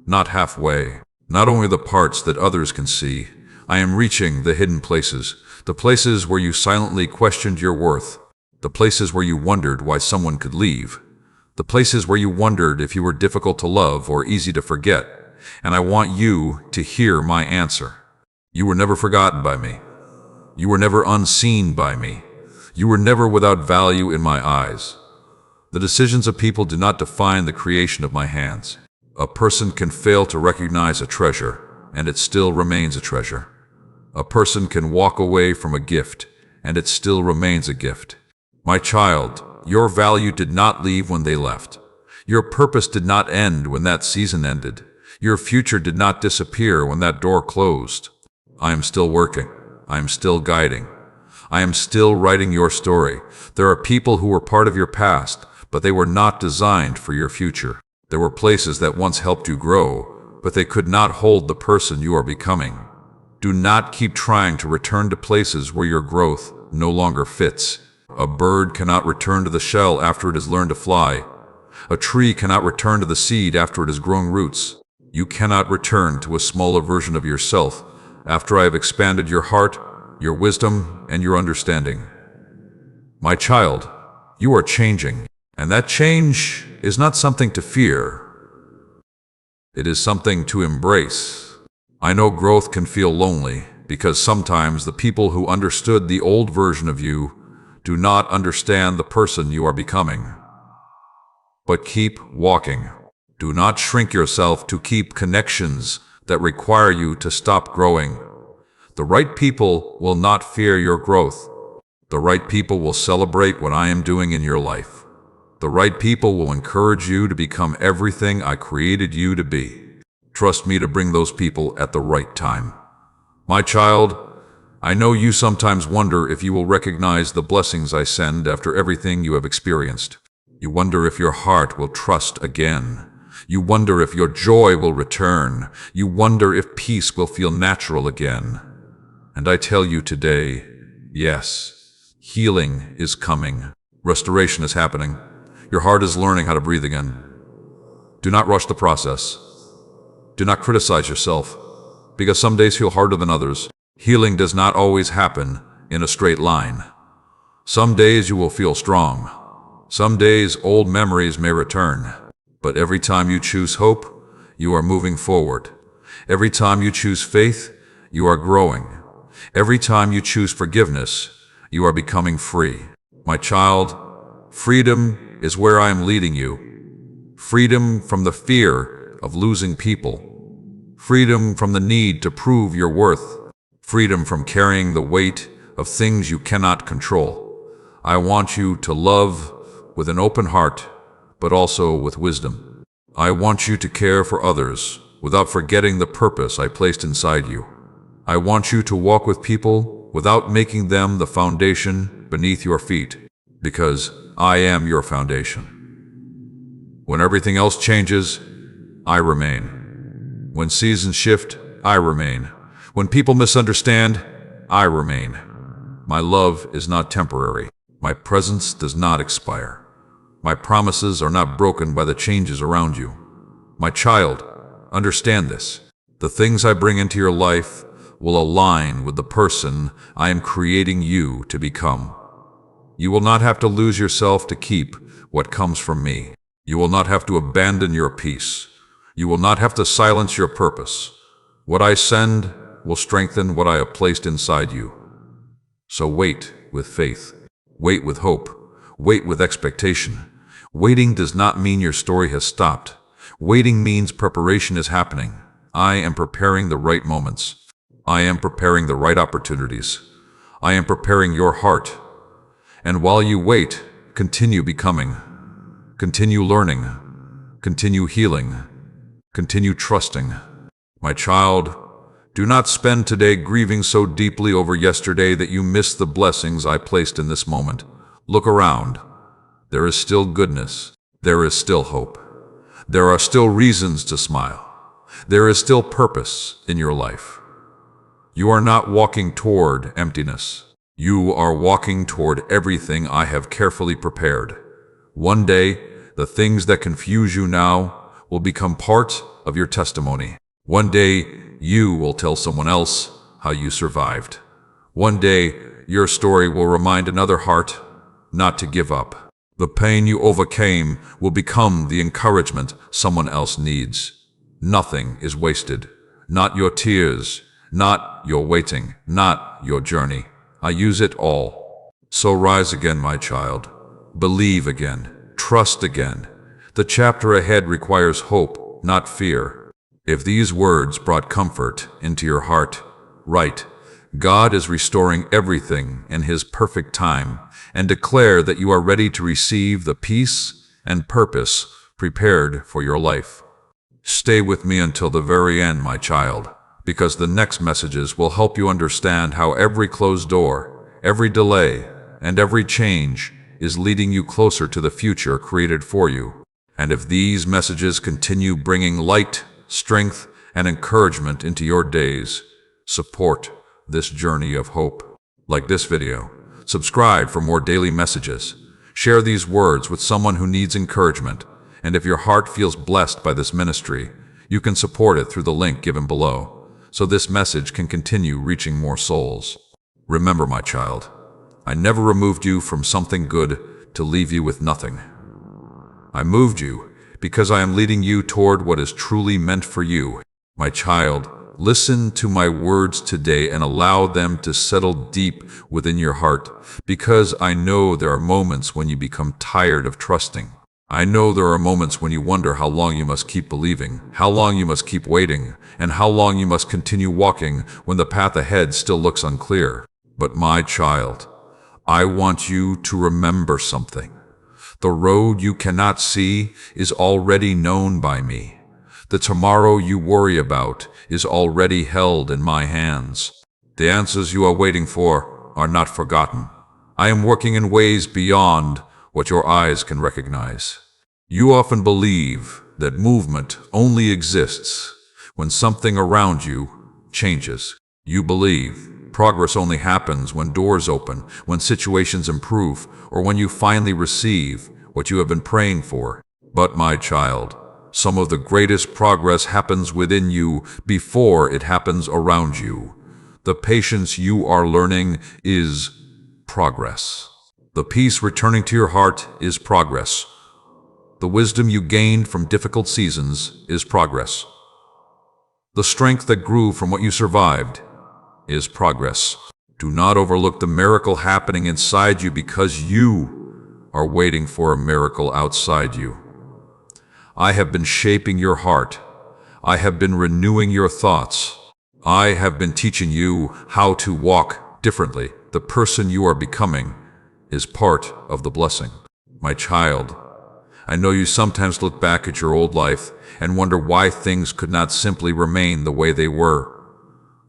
Not halfway. Not only the parts that others can see. I am reaching the hidden places. The places where you silently questioned your worth. The places where you wondered why someone could leave. The places where you wondered if you were difficult to love or easy to forget. And I want you to hear my answer. You were never forgotten by me. You were never unseen by me. You were never without value in my eyes. The decisions of people do not define the creation of my hands. A person can fail to recognize a treasure, and it still remains a treasure. A person can walk away from a gift, and it still remains a gift. My child, your value did not leave when they left. Your purpose did not end when that season ended. Your future did not disappear when that door closed. I am still working. I am still guiding. I am still writing your story. There are people who were part of your past, but they were not designed for your future. There were places that once helped you grow, but they could not hold the person you are becoming. Do not keep trying to return to places where your growth no longer fits. A bird cannot return to the shell after it has learned to fly. A tree cannot return to the seed after it has grown roots. You cannot return to a smaller version of yourself after I have expanded your heart, your wisdom, and your understanding. My child, you are changing, and that change is not something to fear. It is something to embrace. I know growth can feel lonely because sometimes the people who understood the old version of you do not understand the person you are becoming. But keep walking. Do not shrink yourself to keep connections that require you to stop growing. The right people will not fear your growth. The right people will celebrate what I am doing in your life. The right people will encourage you to become everything I created you to be. Trust me to bring those people at the right time. My child, I know you sometimes wonder if you will recognize the blessings I send after everything you have experienced. You wonder if your heart will trust again. You wonder if your joy will return. You wonder if peace will feel natural again. And I tell you today, yes, healing is coming. Restoration is happening. Your heart is learning how to breathe again. Do not rush the process. Do not criticize yourself, because some days feel harder than others. Healing does not always happen in a straight line. Some days you will feel strong. Some days old memories may return. But every time you choose hope, you are moving forward. Every time you choose faith, you are growing. Every time you choose forgiveness, you are becoming free. My child, freedom is where I am leading you. Freedom from the fear of losing people. Freedom from the need to prove your worth. Freedom from carrying the weight of things you cannot control. I want you to love with an open heart, but also with wisdom. I want you to care for others without forgetting the purpose I placed inside you. I want you to walk with people without making them the foundation beneath your feet, because I am your foundation. When everything else changes, I remain. When seasons shift, I remain. When people misunderstand, I remain. My love is not temporary. My presence does not expire. My promises are not broken by the changes around you. My child, understand this. The things I bring into your life will align with the person I am creating you to become. You will not have to lose yourself to keep what comes from me. You will not have to abandon your peace. You will not have to silence your purpose. What I send will strengthen what I have placed inside you. So wait with faith. Wait with hope. Wait with expectation. Waiting does not mean your story has stopped. Waiting means preparation is happening. I am preparing the right moments. I am preparing the right opportunities. I am preparing your heart. And while you wait, continue becoming. Continue learning. Continue healing. Continue trusting. My child, do not spend today grieving so deeply over yesterday that you miss the blessings I placed in this moment. Look around. There is still goodness. There is still hope. There are still reasons to smile. there is still purpose in your life. You are not walking toward emptiness. You are walking toward everything I have carefully prepared. One day, the things that confuse you now will become part of your testimony. One day, you will tell someone else how you survived. One day, your story will remind another heart not to give up. The pain you overcame will become the encouragement someone else needs. Nothing is wasted. Not your tears, not your waiting, not your journey. I use it all. So rise again, my child. Believe again. Trust again. The chapter ahead requires hope, not fear. If these words brought comfort into your heart, write, God is restoring everything in His perfect time, and declare that you are ready to receive the peace and purpose prepared for your life. Stay with me until the very end, my child, because the next messages will help you understand how every closed door, every delay, and every change is leading you closer to the future created for you. And if these messages continue bringing light, strength, and encouragement into your days, support this journey of hope. Like this video, subscribe for more daily messages. Share these words with someone who needs encouragement. And if your heart feels blessed by this ministry, you can support it through the link given below, so this message can continue reaching more souls. Remember, my child, I never removed you from something good to leave you with nothing. I moved you because I am leading you toward what is truly meant for you. My child, listen to my words today and allow them to settle deep within your heart, because I know there are moments when you become tired of trusting. I know there are moments when you wonder how long you must keep believing, how long you must keep waiting, and how long you must continue walking when the path ahead still looks unclear. But my child, I want you to remember something. The road you cannot see is already known by me. The tomorrow you worry about is already held in my hands. The answers you are waiting for are not forgotten. I am working in ways beyond what your eyes can recognize. You often believe that movement only exists when something around you changes. You believe progress only happens when doors open, when situations improve, or when you finally receive what you have been praying for. But my child, some of the greatest progress happens within you before it happens around you. The patience you are learning is progress. The peace returning to your heart is progress. The wisdom you gained from difficult seasons is progress. The strength that grew from what you survived is progress. Do not overlook the miracle happening inside you, because you are waiting for a miracle outside you. I have been shaping your heart. I have been renewing your thoughts. I have been teaching you how to walk differently. The person you are becoming is part of the blessing. My child, I know you sometimes look back at your old life and wonder why things could not simply remain the way they were.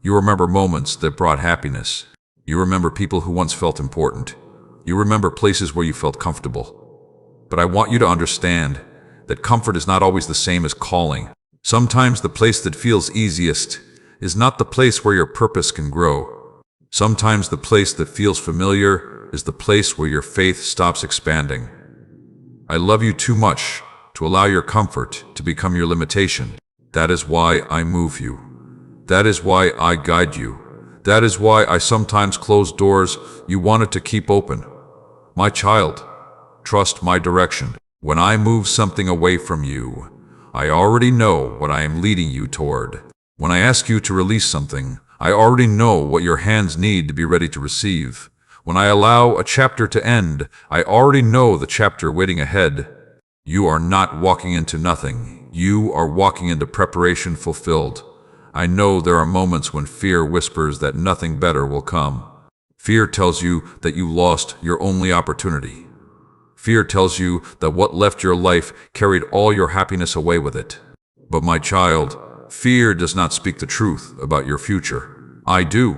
You remember moments that brought happiness. You remember people who once felt important. You remember places where you felt comfortable. But I want you to understand that comfort is not always the same as calling. Sometimes the place that feels easiest is not the place where your purpose can grow. Sometimes the place that feels familiar is the place where your faith stops expanding. I love you too much to allow your comfort to become your limitation. That is why I move you. That is why I guide you. That is why I sometimes close doors you wanted to keep open. My child, trust my direction. When I move something away from you, I already know what I am leading you toward. When I ask you to release something, I already know what your hands need to be ready to receive. When I allow a chapter to end, I already know the chapter waiting ahead. You are not walking into nothing. You are walking into preparation fulfilled. I know there are moments when fear whispers that nothing better will come. Fear tells you that you lost your only opportunity. Fear tells you that what left your life carried all your happiness away with it. But my child, fear does not speak the truth about your future. I do.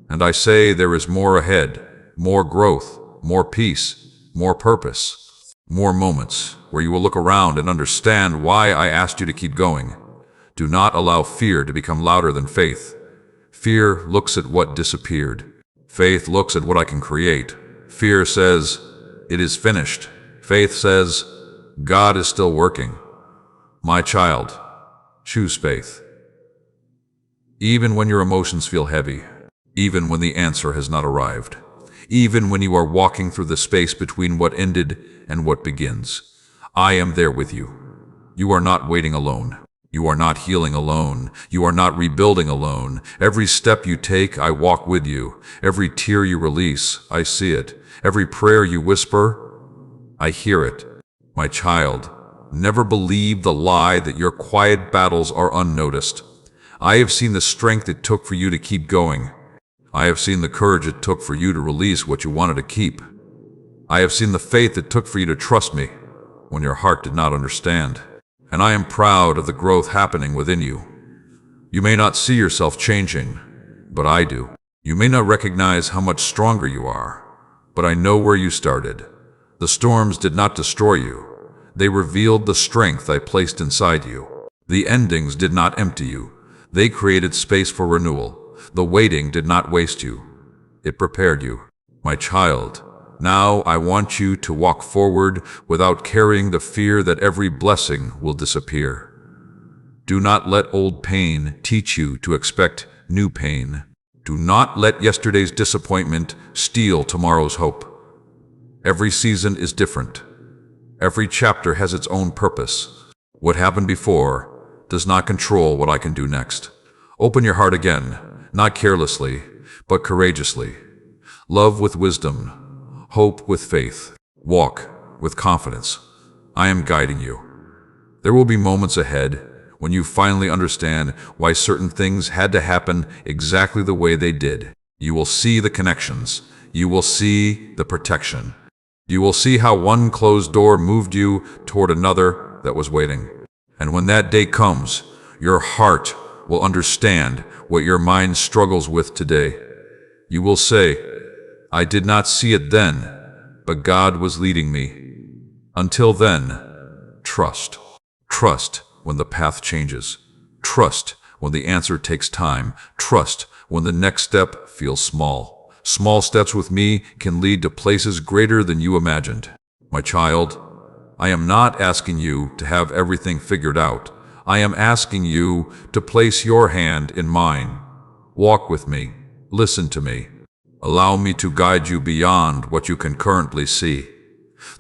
And I say there is more ahead, more growth, more peace, more purpose, more moments where you will look around and understand why I asked you to keep going. Do not allow fear to become louder than faith. Fear looks at what disappeared. Faith looks at what I can create. Fear says, "It is finished." Faith says, "God is still working." My child, choose faith. Even when your emotions feel heavy, even when the answer has not arrived, even when you are walking through the space between what ended and what begins, I am there with you. You are not waiting alone. You are not healing alone. You are not rebuilding alone. Every step you take, I walk with you. Every tear you release, I see it. Every prayer you whisper, I hear it. My child, never believe the lie that your quiet battles are unnoticed. I have seen the strength it took for you to keep going. I have seen the courage it took for you to release what you wanted to keep. I have seen the faith it took for you to trust me when your heart did not understand. And I am proud of the growth happening within you. You may not see yourself changing, but I do. You may not recognize how much stronger you are, but I know where you started. The storms did not destroy you. They revealed the strength I placed inside you. The endings did not empty you. They created space for renewal. The waiting did not waste you. It prepared you. My child, now I want you to walk forward without carrying the fear that every blessing will disappear. Do not let old pain teach you to expect new pain. Do not let yesterday's disappointment steal tomorrow's hope. Every season is different. Every chapter has its own purpose. What happened before does not control what I can do next. Open your heart again, not carelessly, but courageously. Love with wisdom, hope with faith, walk with confidence. I am guiding you. There will be moments ahead when you finally understand why certain things had to happen exactly the way they did. You will see the connections. You will see the protection. You will see how one closed door moved you toward another that was waiting. And when that day comes, your heart will understand what your mind struggles with today. You will say, "I did not see it then, but God was leading me." Until then, trust. Trust when the path changes. Trust when the answer takes time. Trust when the next step feels small. Small steps with me can lead to places greater than you imagined. My child, I am not asking you to have everything figured out. I am asking you to place your hand in mine. Walk with me. Listen to me. Allow me to guide you beyond what you can currently see.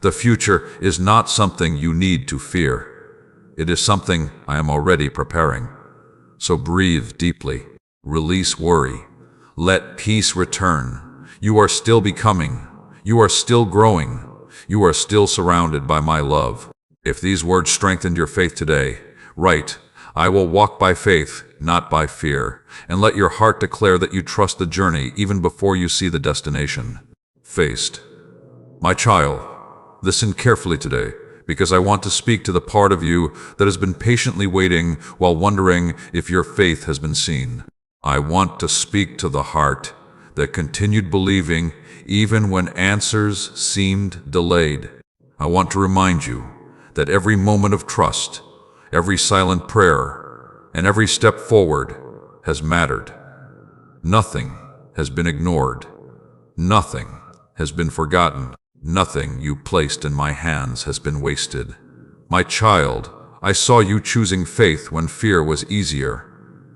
The future is not something you need to fear. It is something I am already preparing. So breathe deeply. Release worry. Let peace return. You are still becoming. You are still growing. You are still surrounded by my love. If these words strengthened your faith today, write, "I will walk by faith, not by fear," and let your heart declare that you trust the journey even before you see the destination. Faced. My child, listen carefully today, because I want to speak to the part of you that has been patiently waiting while wondering if your faith has been seen. I want to speak to the heart that continued believing even when answers seemed delayed. I want to remind you that every moment of trust, every silent prayer, and every step forward has mattered. Nothing has been ignored. Nothing has been forgotten. Nothing you placed in my hands has been wasted. My child, I saw you choosing faith when fear was easier.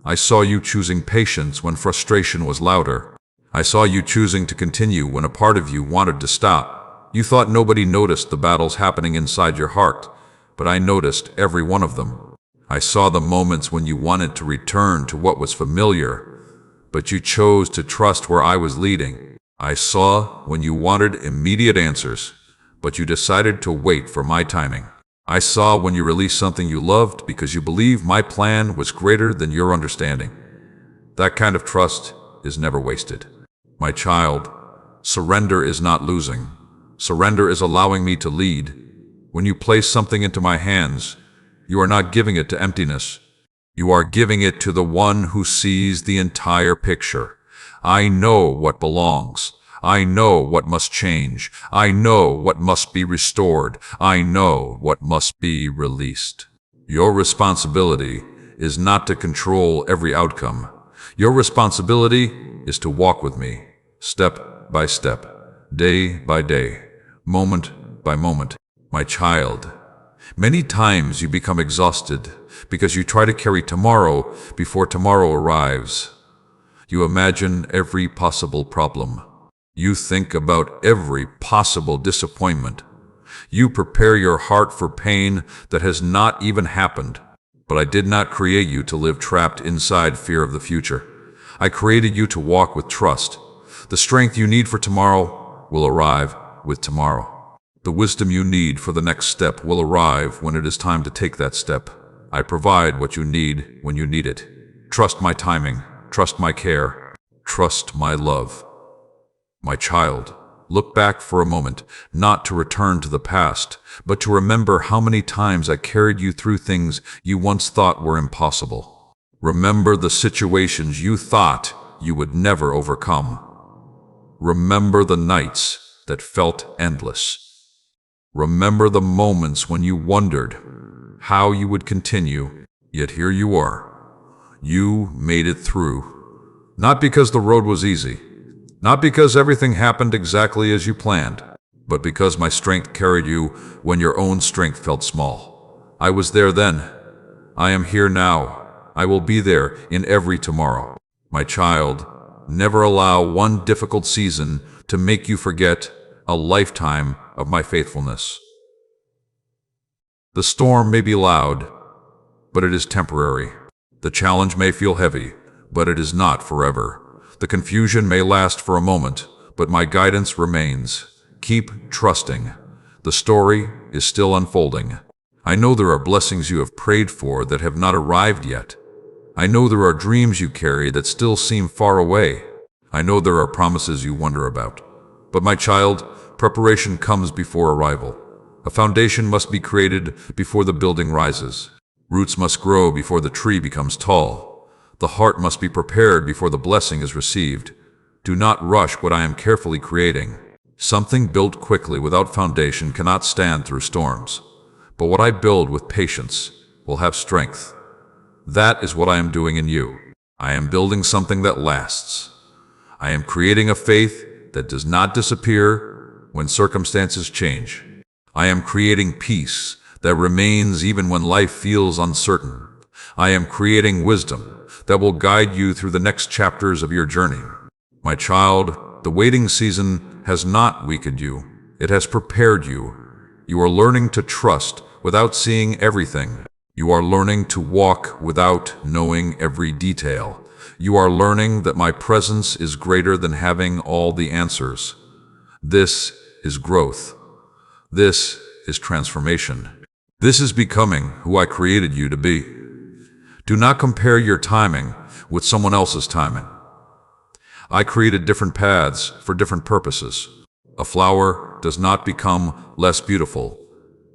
I saw you choosing patience when frustration was louder. I saw you choosing to continue when a part of you wanted to stop. You thought nobody noticed the battles happening inside your heart, but I noticed every one of them. I saw the moments when you wanted to return to what was familiar, but you chose to trust where I was leading. I saw when you wanted immediate answers, but you decided to wait for my timing. I saw when you released something you loved because you believed my plan was greater than your understanding. That kind of trust is never wasted. My child, surrender is not losing. Surrender is allowing me to lead. When you place something into my hands, you are not giving it to emptiness. You are giving it to the one who sees the entire picture. I know what belongs. I know what must change. I know what must be restored. I know what must be released. Your responsibility is not to control every outcome. Your responsibility is to walk with me, step by step, day by day, moment by moment. My child, many times you become exhausted because you try to carry tomorrow before tomorrow arrives. You imagine every possible problem. You think about every possible disappointment. You prepare your heart for pain that has not even happened. But I did not create you to live trapped inside fear of the future. I created you to walk with trust. The strength you need for tomorrow will arrive with tomorrow. The wisdom you need for the next step will arrive when it is time to take that step. I provide what you need when you need it. Trust my timing. Trust my care. Trust my love. My child, look back for a moment, not to return to the past, but to remember how many times I carried you through things you once thought were impossible. Remember the situations you thought you would never overcome. Remember the nights that felt endless. Remember the moments when you wondered how you would continue, yet here you are. You made it through. Not because the road was easy, not because everything happened exactly as you planned, but because my strength carried you when your own strength felt small. I was there then. I am here now. I will be there in every tomorrow. My child, never allow one difficult season to make you forget a lifetime of my faithfulness. The storm may be loud, but it is temporary. The challenge may feel heavy, but it is not forever. The confusion may last for a moment, but my guidance remains. Keep trusting. The story is still unfolding. I know there are blessings you have prayed for that have not arrived yet. I know there are dreams you carry that still seem far away. I know there are promises you wonder about. But my child, preparation comes before arrival. A foundation must be created before the building rises. Roots must grow before the tree becomes tall. The heart must be prepared before the blessing is received. Do not rush what I am carefully creating. Something built quickly without foundation cannot stand through storms. But what I build with patience will have strength. That is what I am doing in you. I am building something that lasts. I am creating a faith that does not disappear when circumstances change. I am creating peace that remains even when life feels uncertain. I am creating wisdom that will guide you through the next chapters of your journey. My child, the waiting season has not weakened you. It has prepared you. You are learning to trust without seeing everything. You are learning to walk without knowing every detail. You are learning that my presence is greater than having all the answers. This is growth. This is transformation. This is becoming who I created you to be. Do not compare your timing with someone else's timing. I created different paths for different purposes. A flower does not become less beautiful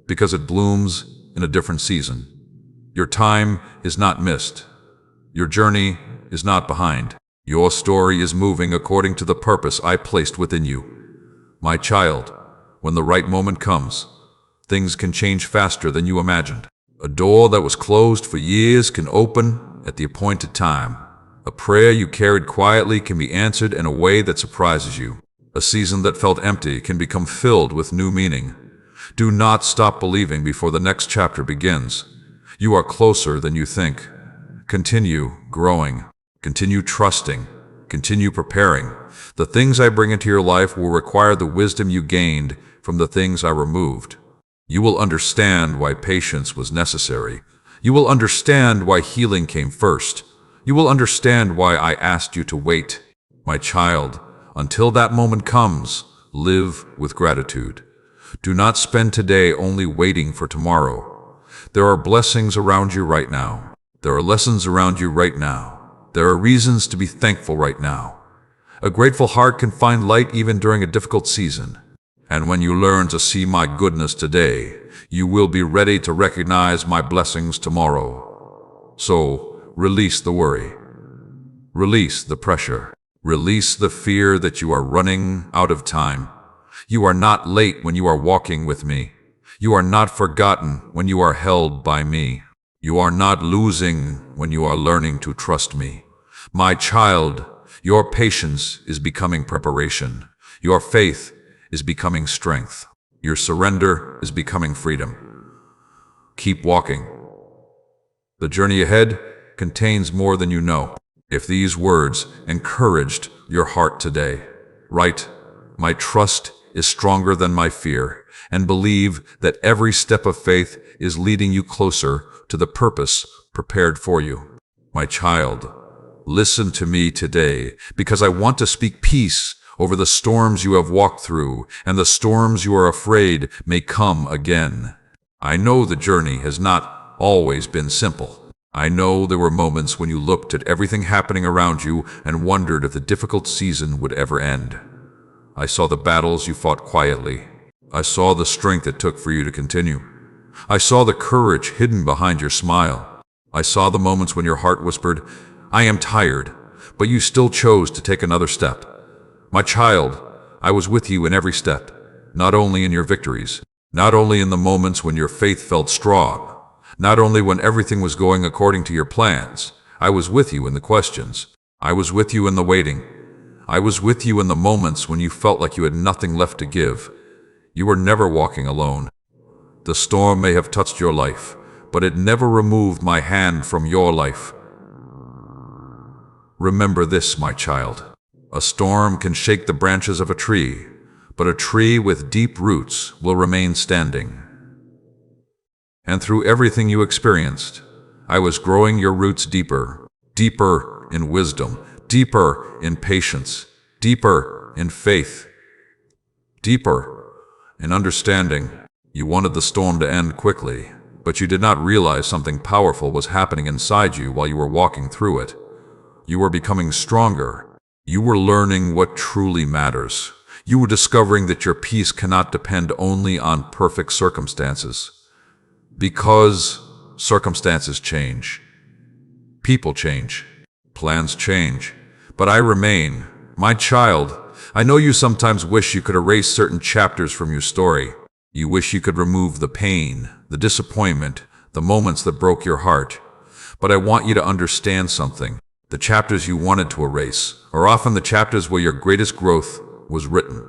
because it blooms in a different season. Your time is not missed. Your journey is not behind. Your story is moving according to the purpose I placed within you. My child, when the right moment comes, things can change faster than you imagined. A door that was closed for years can open at the appointed time. A prayer you carried quietly can be answered in a way that surprises you. A season that felt empty can become filled with new meaning. Do not stop believing before the next chapter begins. You are closer than you think. Continue growing. Continue trusting. Continue preparing. The things I bring into your life will require the wisdom you gained from the things I removed. You will understand why patience was necessary. You will understand why healing came first. You will understand why I asked you to wait. My child, until that moment comes, live with gratitude. Do not spend today only waiting for tomorrow. There are blessings around you right now. There are lessons around you right now. There are reasons to be thankful right now. A grateful heart can find light even during a difficult season. And when you learn to see my goodness today, you will be ready to recognize my blessings tomorrow. So, release the worry. Release the pressure. Release the fear that you are running out of time. You are not late when you are walking with me. You are not forgotten when you are held by me. You are not losing when you are learning to trust me. My child, your patience is becoming preparation. Your faith is becoming strength. Your surrender is becoming freedom. Keep walking. The journey ahead contains more than you know. If these words encouraged your heart today, write, "My trust is stronger than my fear," and believe that every step of faith is leading you closer to the purpose prepared for you. My child, listen to me today, because I want to speak peace over the storms you have walked through, and the storms you are afraid may come again. I know the journey has not always been simple. I know there were moments when you looked at everything happening around you and wondered if the difficult season would ever end. I saw the battles you fought quietly. I saw the strength it took for you to continue. I saw the courage hidden behind your smile. I saw the moments when your heart whispered, "I am tired," but you still chose to take another step. My child, I was with you in every step, not only in your victories, not only in the moments when your faith felt strong, not only when everything was going according to your plans. I was with you in the questions. I was with you in the waiting. I was with you in the moments when you felt like you had nothing left to give. You were never walking alone. The storm may have touched your life, but it never removed my hand from your life. Remember this, my child. A storm can shake the branches of a tree, but a tree with deep roots will remain standing. And through everything you experienced, I was growing your roots deeper, deeper in wisdom, deeper in patience, deeper in faith, deeper in understanding. You wanted the storm to end quickly, but you did not realize something powerful was happening inside you while you were walking through it. You were becoming stronger. You were learning what truly matters. You were discovering that your peace cannot depend only on perfect circumstances. Because circumstances change. People change. Plans change. But I remain. My child, I know you sometimes wish you could erase certain chapters from your story. You wish you could remove the pain, the disappointment, the moments that broke your heart. But I want you to understand something. The chapters you wanted to erase are often the chapters where your greatest growth was written.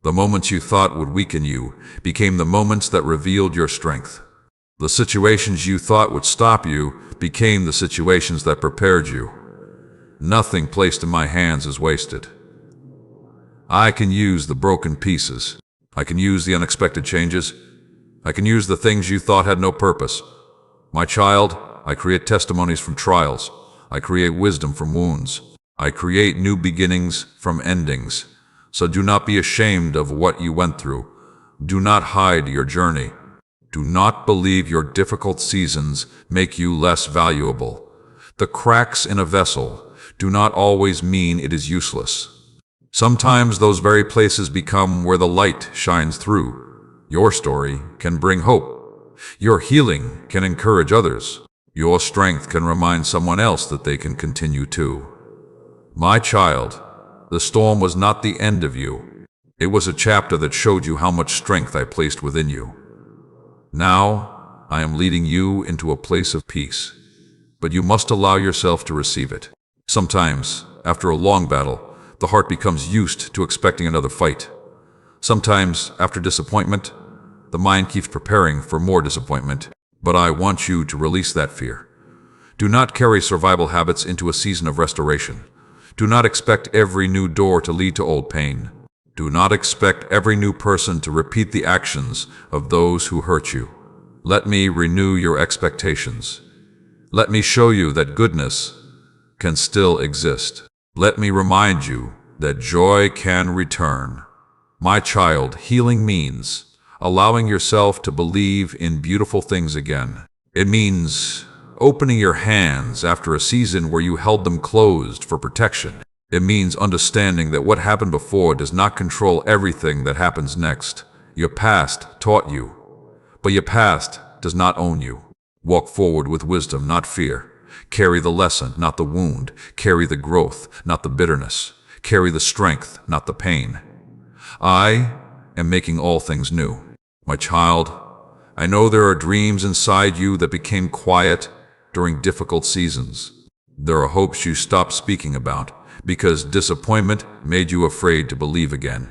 The moments you thought would weaken you became the moments that revealed your strength. The situations you thought would stop you became the situations that prepared you. Nothing placed in my hands is wasted. I can use the broken pieces. I can use the unexpected changes. I can use the things you thought had no purpose. My child, I create testimonies from trials. I create wisdom from wounds. I create new beginnings from endings. So do not be ashamed of what you went through. Do not hide your journey. Do not believe your difficult seasons make you less valuable. The cracks in a vessel do not always mean it is useless. Sometimes those very places become where the light shines through. Your story can bring hope. Your healing can encourage others. Your strength can remind someone else that they can continue too. My child, the storm was not the end of you. It was a chapter that showed you how much strength I placed within you. Now, I am leading you into a place of peace, but you must allow yourself to receive it. Sometimes, after a long battle, the heart becomes used to expecting another fight. Sometimes, after disappointment, the mind keeps preparing for more disappointment. But I want you to release that fear. Do not carry survival habits into a season of restoration. Do not expect every new door to lead to old pain. Do not expect every new person to repeat the actions of those who hurt you. Let me renew your expectations. Let me show you that goodness can still exist. Let me remind you that joy can return. My child, healing means allowing yourself to believe in beautiful things again. It means opening your hands after a season where you held them closed for protection. It means understanding that what happened before does not control everything that happens next. Your past taught you, but your past does not own you. Walk forward with wisdom, not fear. Carry the lesson, not the wound. Carry the growth, not the bitterness. Carry the strength, not the pain. I am making all things new. My child, I know there are dreams inside you that became quiet during difficult seasons. There are hopes you stopped speaking about because disappointment made you afraid to believe again.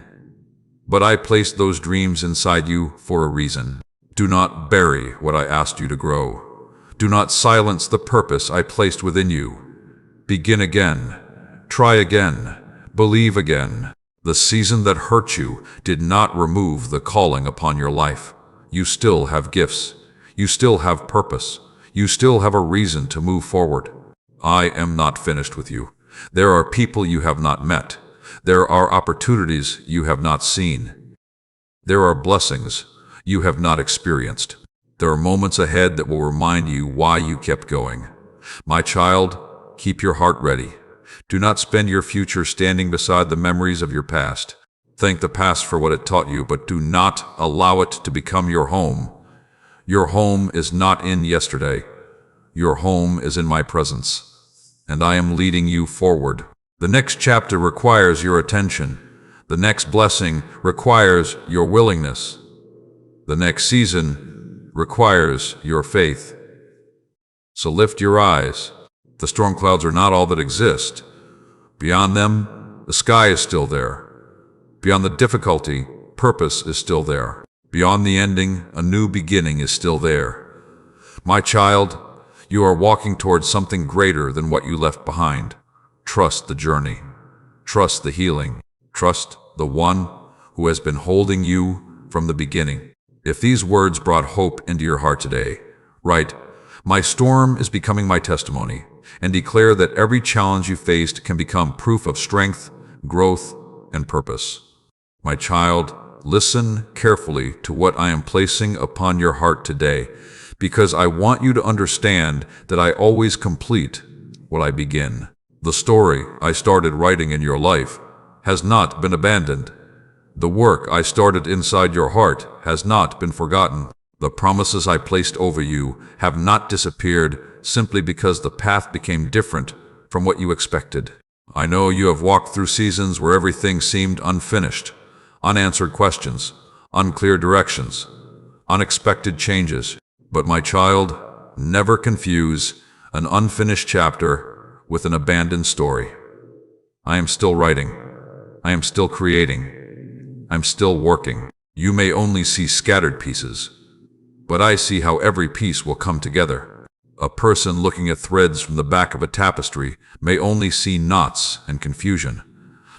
But I placed those dreams inside you for a reason. Do not bury what I asked you to grow. Do not silence the purpose I placed within you. Begin again. Try again. Believe again. The season that hurt you did not remove the calling upon your life. You still have gifts. You still have purpose. You still have a reason to move forward. I am not finished with you. There are people you have not met. There are opportunities you have not seen. There are blessings you have not experienced. There are moments ahead that will remind you why you kept going. My child, keep your heart ready. Do not spend your future standing beside the memories of your past. Thank the past for what it taught you, but do not allow it to become your home. Your home is not in yesterday. Your home is in my presence, and I am leading you forward. The next chapter requires your attention. The next blessing requires your willingness. The next season requires your faith. So lift your eyes. The storm clouds are not all that exist. Beyond them, the sky is still there. Beyond the difficulty, purpose is still there. Beyond the ending, a new beginning is still there. My child, you are walking towards something greater than what you left behind. Trust the journey. Trust the healing. Trust the one who has been holding you from the beginning. If these words brought hope into your heart today, write, "My storm is becoming my testimony," and declare that every challenge you faced can become proof of strength, growth, and purpose. My child, listen carefully to what I am placing upon your heart today, because I want you to understand that I always complete what I begin. The story I started writing in your life has not been abandoned. The work I started inside your heart has not been forgotten. The promises I placed over you have not disappeared simply because the path became different from what you expected. I know you have walked through seasons where everything seemed unfinished, unanswered questions, unclear directions, unexpected changes. But my child, never confuse an unfinished chapter with an abandoned story. I am still writing. I am still creating. I'm still working. You may only see scattered pieces, but I see how every piece will come together. A person looking at threads from the back of a tapestry may only see knots and confusion,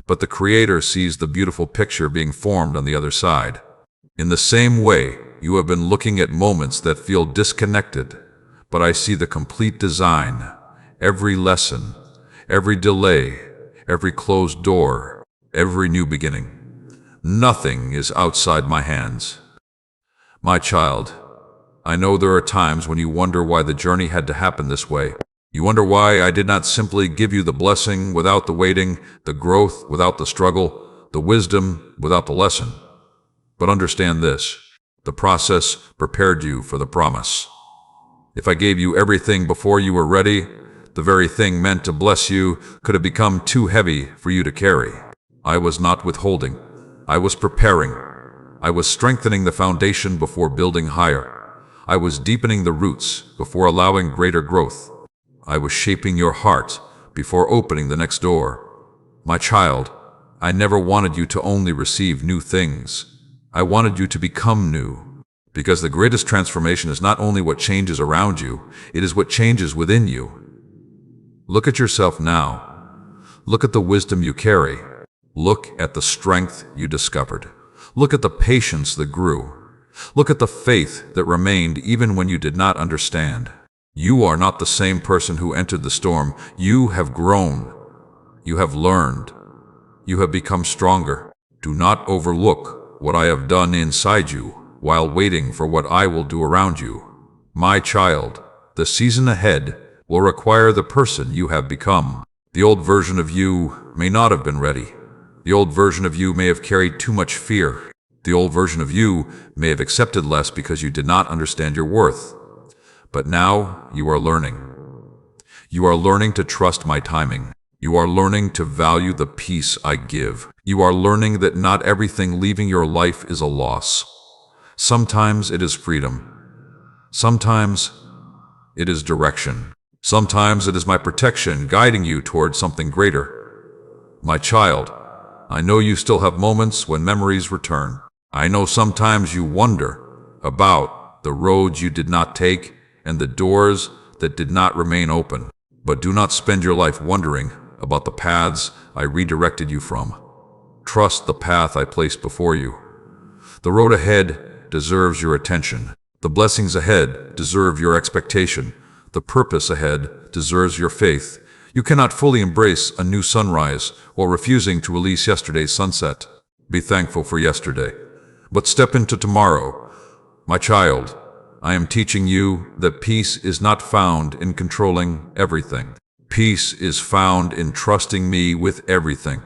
but the Creator sees the beautiful picture being formed on the other side. In the same way, you have been looking at moments that feel disconnected, but I see the complete design, every lesson, every delay, every closed door, every new beginning. Nothing is outside my hands. My child, I know there are times when you wonder why the journey had to happen this way. You wonder why I did not simply give you the blessing without the waiting, the growth without the struggle, the wisdom without the lesson. But understand this, the process prepared you for the promise. If I gave you everything before you were ready, the very thing meant to bless you could have become too heavy for you to carry. I was not withholding. I was preparing. I was strengthening the foundation before building higher. I was deepening the roots before allowing greater growth. I was shaping your heart before opening the next door. My child, I never wanted you to only receive new things. I wanted you to become new, because the greatest transformation is not only what changes around you, it is what changes within you. Look at yourself now. Look at the wisdom you carry. Look at the strength you discovered. Look at the patience that grew. Look at the faith that remained even when you did not understand. You are not the same person who entered the storm. You have grown. You have learned. You have become stronger. Do not overlook what I have done inside you while waiting for what I will do around you. My child, the season ahead will require the person you have become. The old version of you may not have been ready. The old version of you may have carried too much fear. The old version of you may have accepted less because you did not understand your worth. But now you are learning. You are learning to trust my timing. You are learning to value the peace I give. You are learning that not everything leaving your life is a loss. Sometimes it is freedom. Sometimes it is direction. Sometimes it is my protection guiding you towards something greater. My child, I know you still have moments when memories return. I know sometimes you wonder about the roads you did not take and the doors that did not remain open. But do not spend your life wondering about the paths I redirected you from. Trust the path I placed before you. The road ahead deserves your attention. The blessings ahead deserve your expectation. The purpose ahead deserves your faith. You cannot fully embrace a new sunrise while refusing to release yesterday's sunset. Be thankful for yesterday, but step into tomorrow. My child, I am teaching you that peace is not found in controlling everything. Peace is found in trusting me with everything.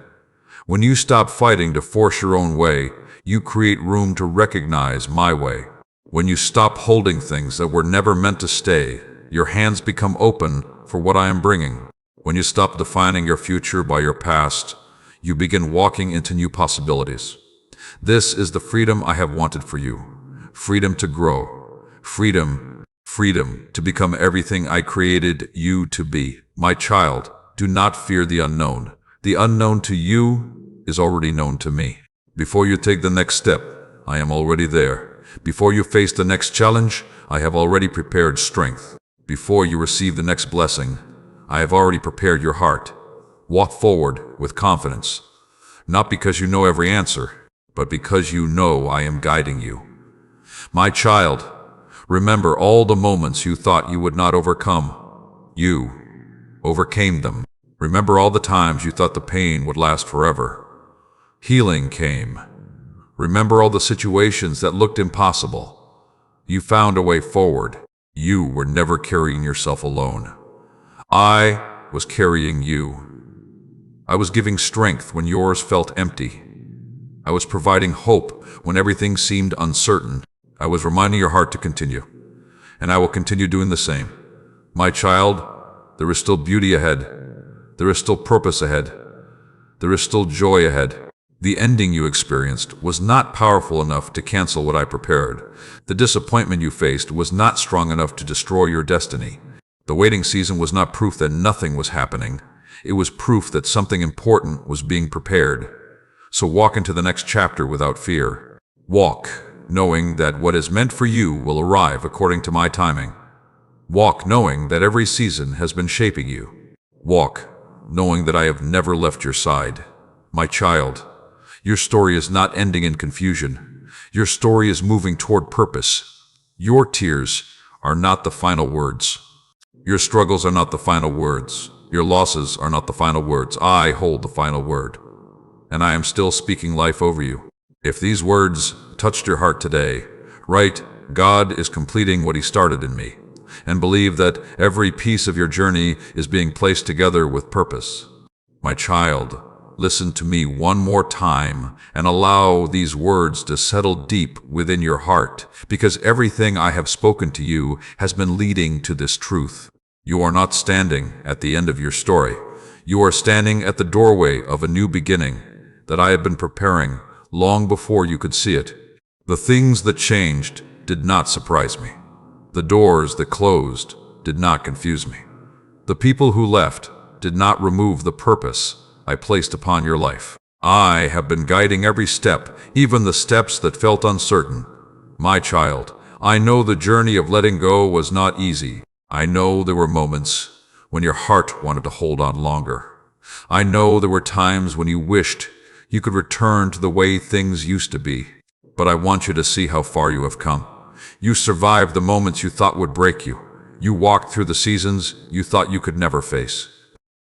When you stop fighting to force your own way, you create room to recognize my way. When you stop holding things that were never meant to stay, your hands become open for what I am bringing. When you stop defining your future by your past, you begin walking into new possibilities. This is the freedom I have wanted for you. Freedom to grow. Freedom to become everything I created you to be. My child, do not fear the unknown. The unknown to you is already known to me. Before you take the next step, I am already there. Before you face the next challenge, I have already prepared strength. Before you receive the next blessing, I have already prepared your heart. Walk forward with confidence, not because you know every answer, but because you know I am guiding you. My child, remember all the moments you thought you would not overcome. You overcame them. Remember all the times you thought the pain would last forever. Healing came. Remember all the situations that looked impossible. You found a way forward. You were never carrying yourself alone. I was carrying you. I was giving strength when yours felt empty. I was providing hope when everything seemed uncertain. I was reminding your heart to continue, and I will continue doing the same. My child, there is still beauty ahead. There is still purpose ahead. There is still joy ahead. The ending you experienced was not powerful enough to cancel what I prepared. The disappointment you faced was not strong enough to destroy your destiny. The waiting season was not proof that nothing was happening. It was proof that something important was being prepared. So walk into the next chapter without fear. Walk, knowing that what is meant for you will arrive according to my timing. Walk, knowing that every season has been shaping you. Walk, knowing that I have never left your side. My child, your story is not ending in confusion. Your story is moving toward purpose. Your tears are not the final words. Your struggles are not the final words. Your losses are not the final words. I hold the final word, and I am still speaking life over you. If these words touched your heart today, write, God is completing what He started in me, and believe that every piece of your journey is being placed together with purpose. My child, listen to me one more time and allow these words to settle deep within your heart, because everything I have spoken to you has been leading to this truth. You are not standing at the end of your story. You are standing at the doorway of a new beginning that I have been preparing long before you could see it. The things that changed did not surprise me. The doors that closed did not confuse me. The people who left did not remove the purpose I placed upon your life. I have been guiding every step, even the steps that felt uncertain. My child, I know the journey of letting go was not easy. I know there were moments when your heart wanted to hold on longer. I know there were times when you wished you could return to the way things used to be. But I want you to see how far you have come. You survived the moments you thought would break you. You walked through the seasons you thought you could never face.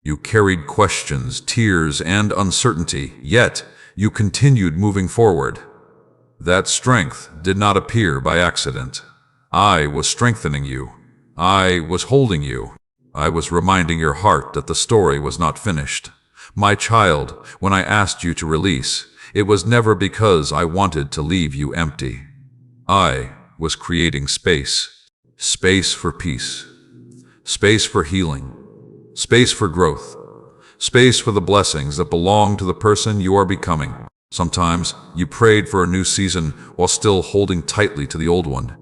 You carried questions, tears, and uncertainty, yet you continued moving forward. That strength did not appear by accident. I was strengthening you. I was holding you. I was reminding your heart that the story was not finished. My child, when I asked you to release, it was never because I wanted to leave you empty. I was creating space. Space for peace. Space for healing. Space for growth. Space for the blessings that belong to the person you are becoming. Sometimes you prayed for a new season while still holding tightly to the old one.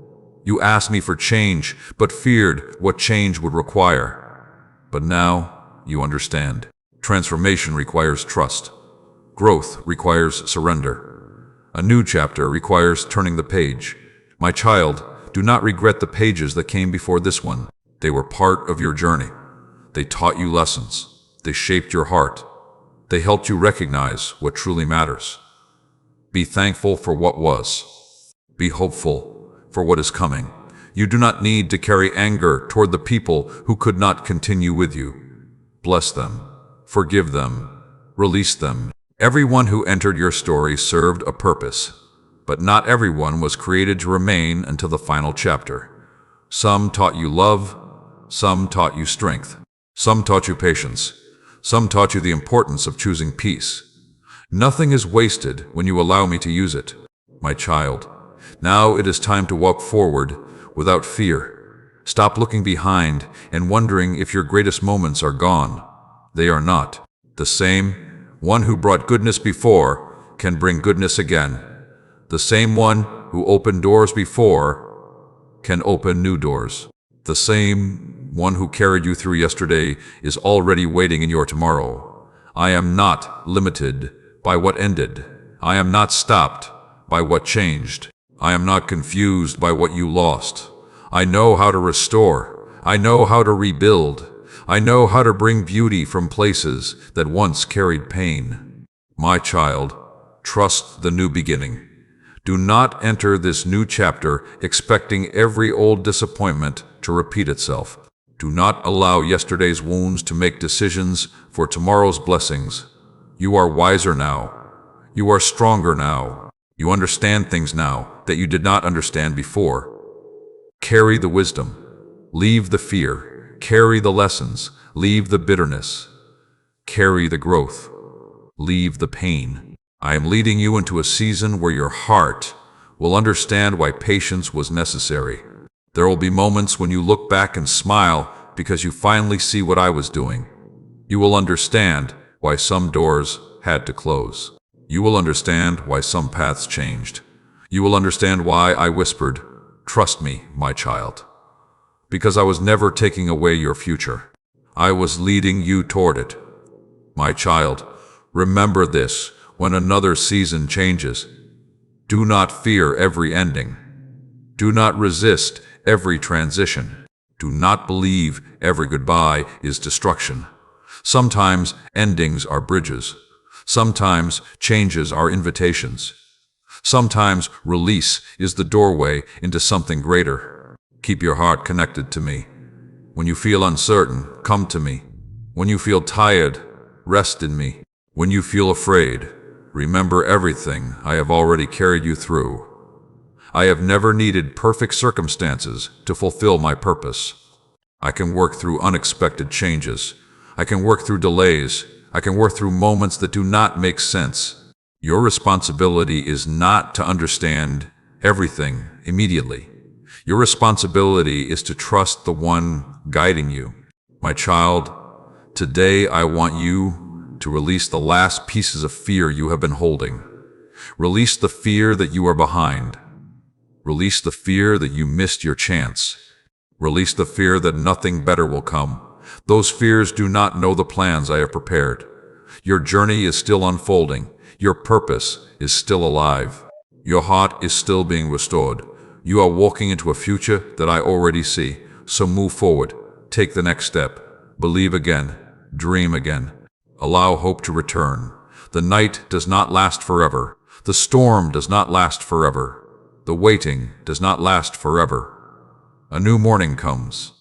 You asked me for change, but feared what change would require. But now you understand. Transformation requires trust. Growth requires surrender. A new chapter requires turning the page. My child, do not regret the pages that came before this one. They were part of your journey. They taught you lessons. They shaped your heart. They helped you recognize what truly matters. Be thankful for what was. Be hopeful for what is coming. You do not need to carry anger toward the people who could not continue with you. Bless them. Forgive them. Release them. Everyone who entered your story served a purpose, but not everyone was created to remain until the final chapter. Some taught you love. Some taught you strength. Some taught you patience. Some taught you the importance of choosing peace. Nothing is wasted when you allow me to use it. My child, now it is time to walk forward without fear. Stop looking behind and wondering if your greatest moments are gone. They are not. The same one who brought goodness before can bring goodness again. The same one who opened doors before can open new doors. The same one who carried you through yesterday is already waiting in your tomorrow. I am not limited by what ended. I am not stopped by what changed. I am not confused by what you lost. I know how to restore. I know how to rebuild. I know how to bring beauty from places that once carried pain. My child, trust the new beginning. Do not enter this new chapter expecting every old disappointment to repeat itself. Do not allow yesterday's wounds to make decisions for tomorrow's blessings. You are wiser now. You are stronger now. You understand things now that you did not understand before. Carry the wisdom. Leave the fear. Carry the lessons. Leave the bitterness. Carry the growth. Leave the pain. I am leading you into a season where your heart will understand why patience was necessary. There will be moments when you look back and smile because you finally see what I was doing. You will understand why some doors had to close. You will understand why some paths changed. You will understand why I whispered, "Trust me, my child." Because I was never taking away your future. I was leading you toward it. My child, remember this when another season changes. Do not fear every ending. Do not resist every transition. Do not believe every goodbye is destruction. Sometimes endings are bridges. Sometimes changes are invitations. Sometimes release is the doorway into something greater. Keep your heart connected to me. When you feel uncertain, come to me. When you feel tired, rest in me. When you feel afraid, remember everything I have already carried you through. I have never needed perfect circumstances to fulfill my purpose. I can work through unexpected changes. I can work through delays. I can work through moments that do not make sense. Your responsibility is not to understand everything immediately. Your responsibility is to trust the one guiding you. My child, today I want you to release the last pieces of fear you have been holding. Release the fear that you are behind. Release the fear that you missed your chance. Release the fear that nothing better will come. Those fears do not know the plans I have prepared. Your journey is still unfolding. Your purpose is still alive. Your heart is still being restored. You are walking into a future that I already see. So move forward. Take the next step. Believe again. Dream again. Allow hope to return. The night does not last forever. The storm does not last forever. The waiting does not last forever. A new morning comes.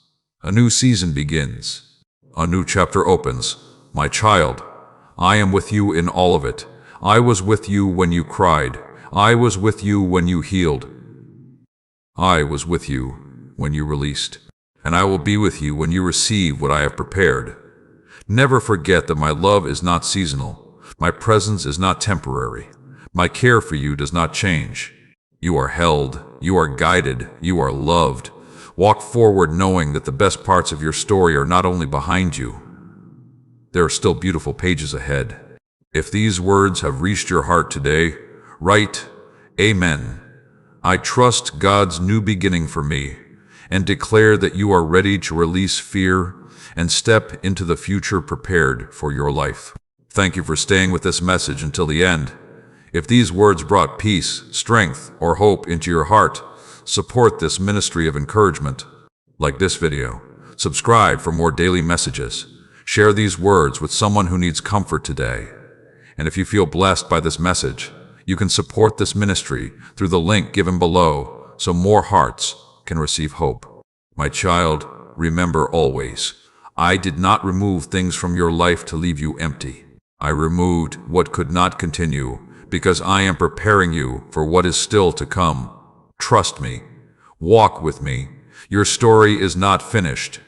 A new season begins. A new chapter opens. My child, I am with you in all of it. I was with you when you cried. I was with you when you healed. I was with you when you released. And I will be with you when you receive what I have prepared. Never forget that my love is not seasonal. My presence is not temporary. My care for you does not change. You are held. You are guided. You are loved. Walk forward knowing that the best parts of your story are not only behind you. There are still beautiful pages ahead. If these words have reached your heart today, write, Amen. I trust God's new beginning for me and declare that you are ready to release fear and step into the future prepared for your life. Thank you for staying with this message until the end. If these words brought peace, strength, or hope into your heart, support this ministry of encouragement. Like this video, subscribe for more daily messages, share these words with someone who needs comfort today. And if you feel blessed by this message, you can support this ministry through the link given below so more hearts can receive hope. My child, remember always, I did not remove things from your life to leave you empty. I removed what could not continue because I am preparing you for what is still to come. Trust me. Walk with me. Your story is not finished.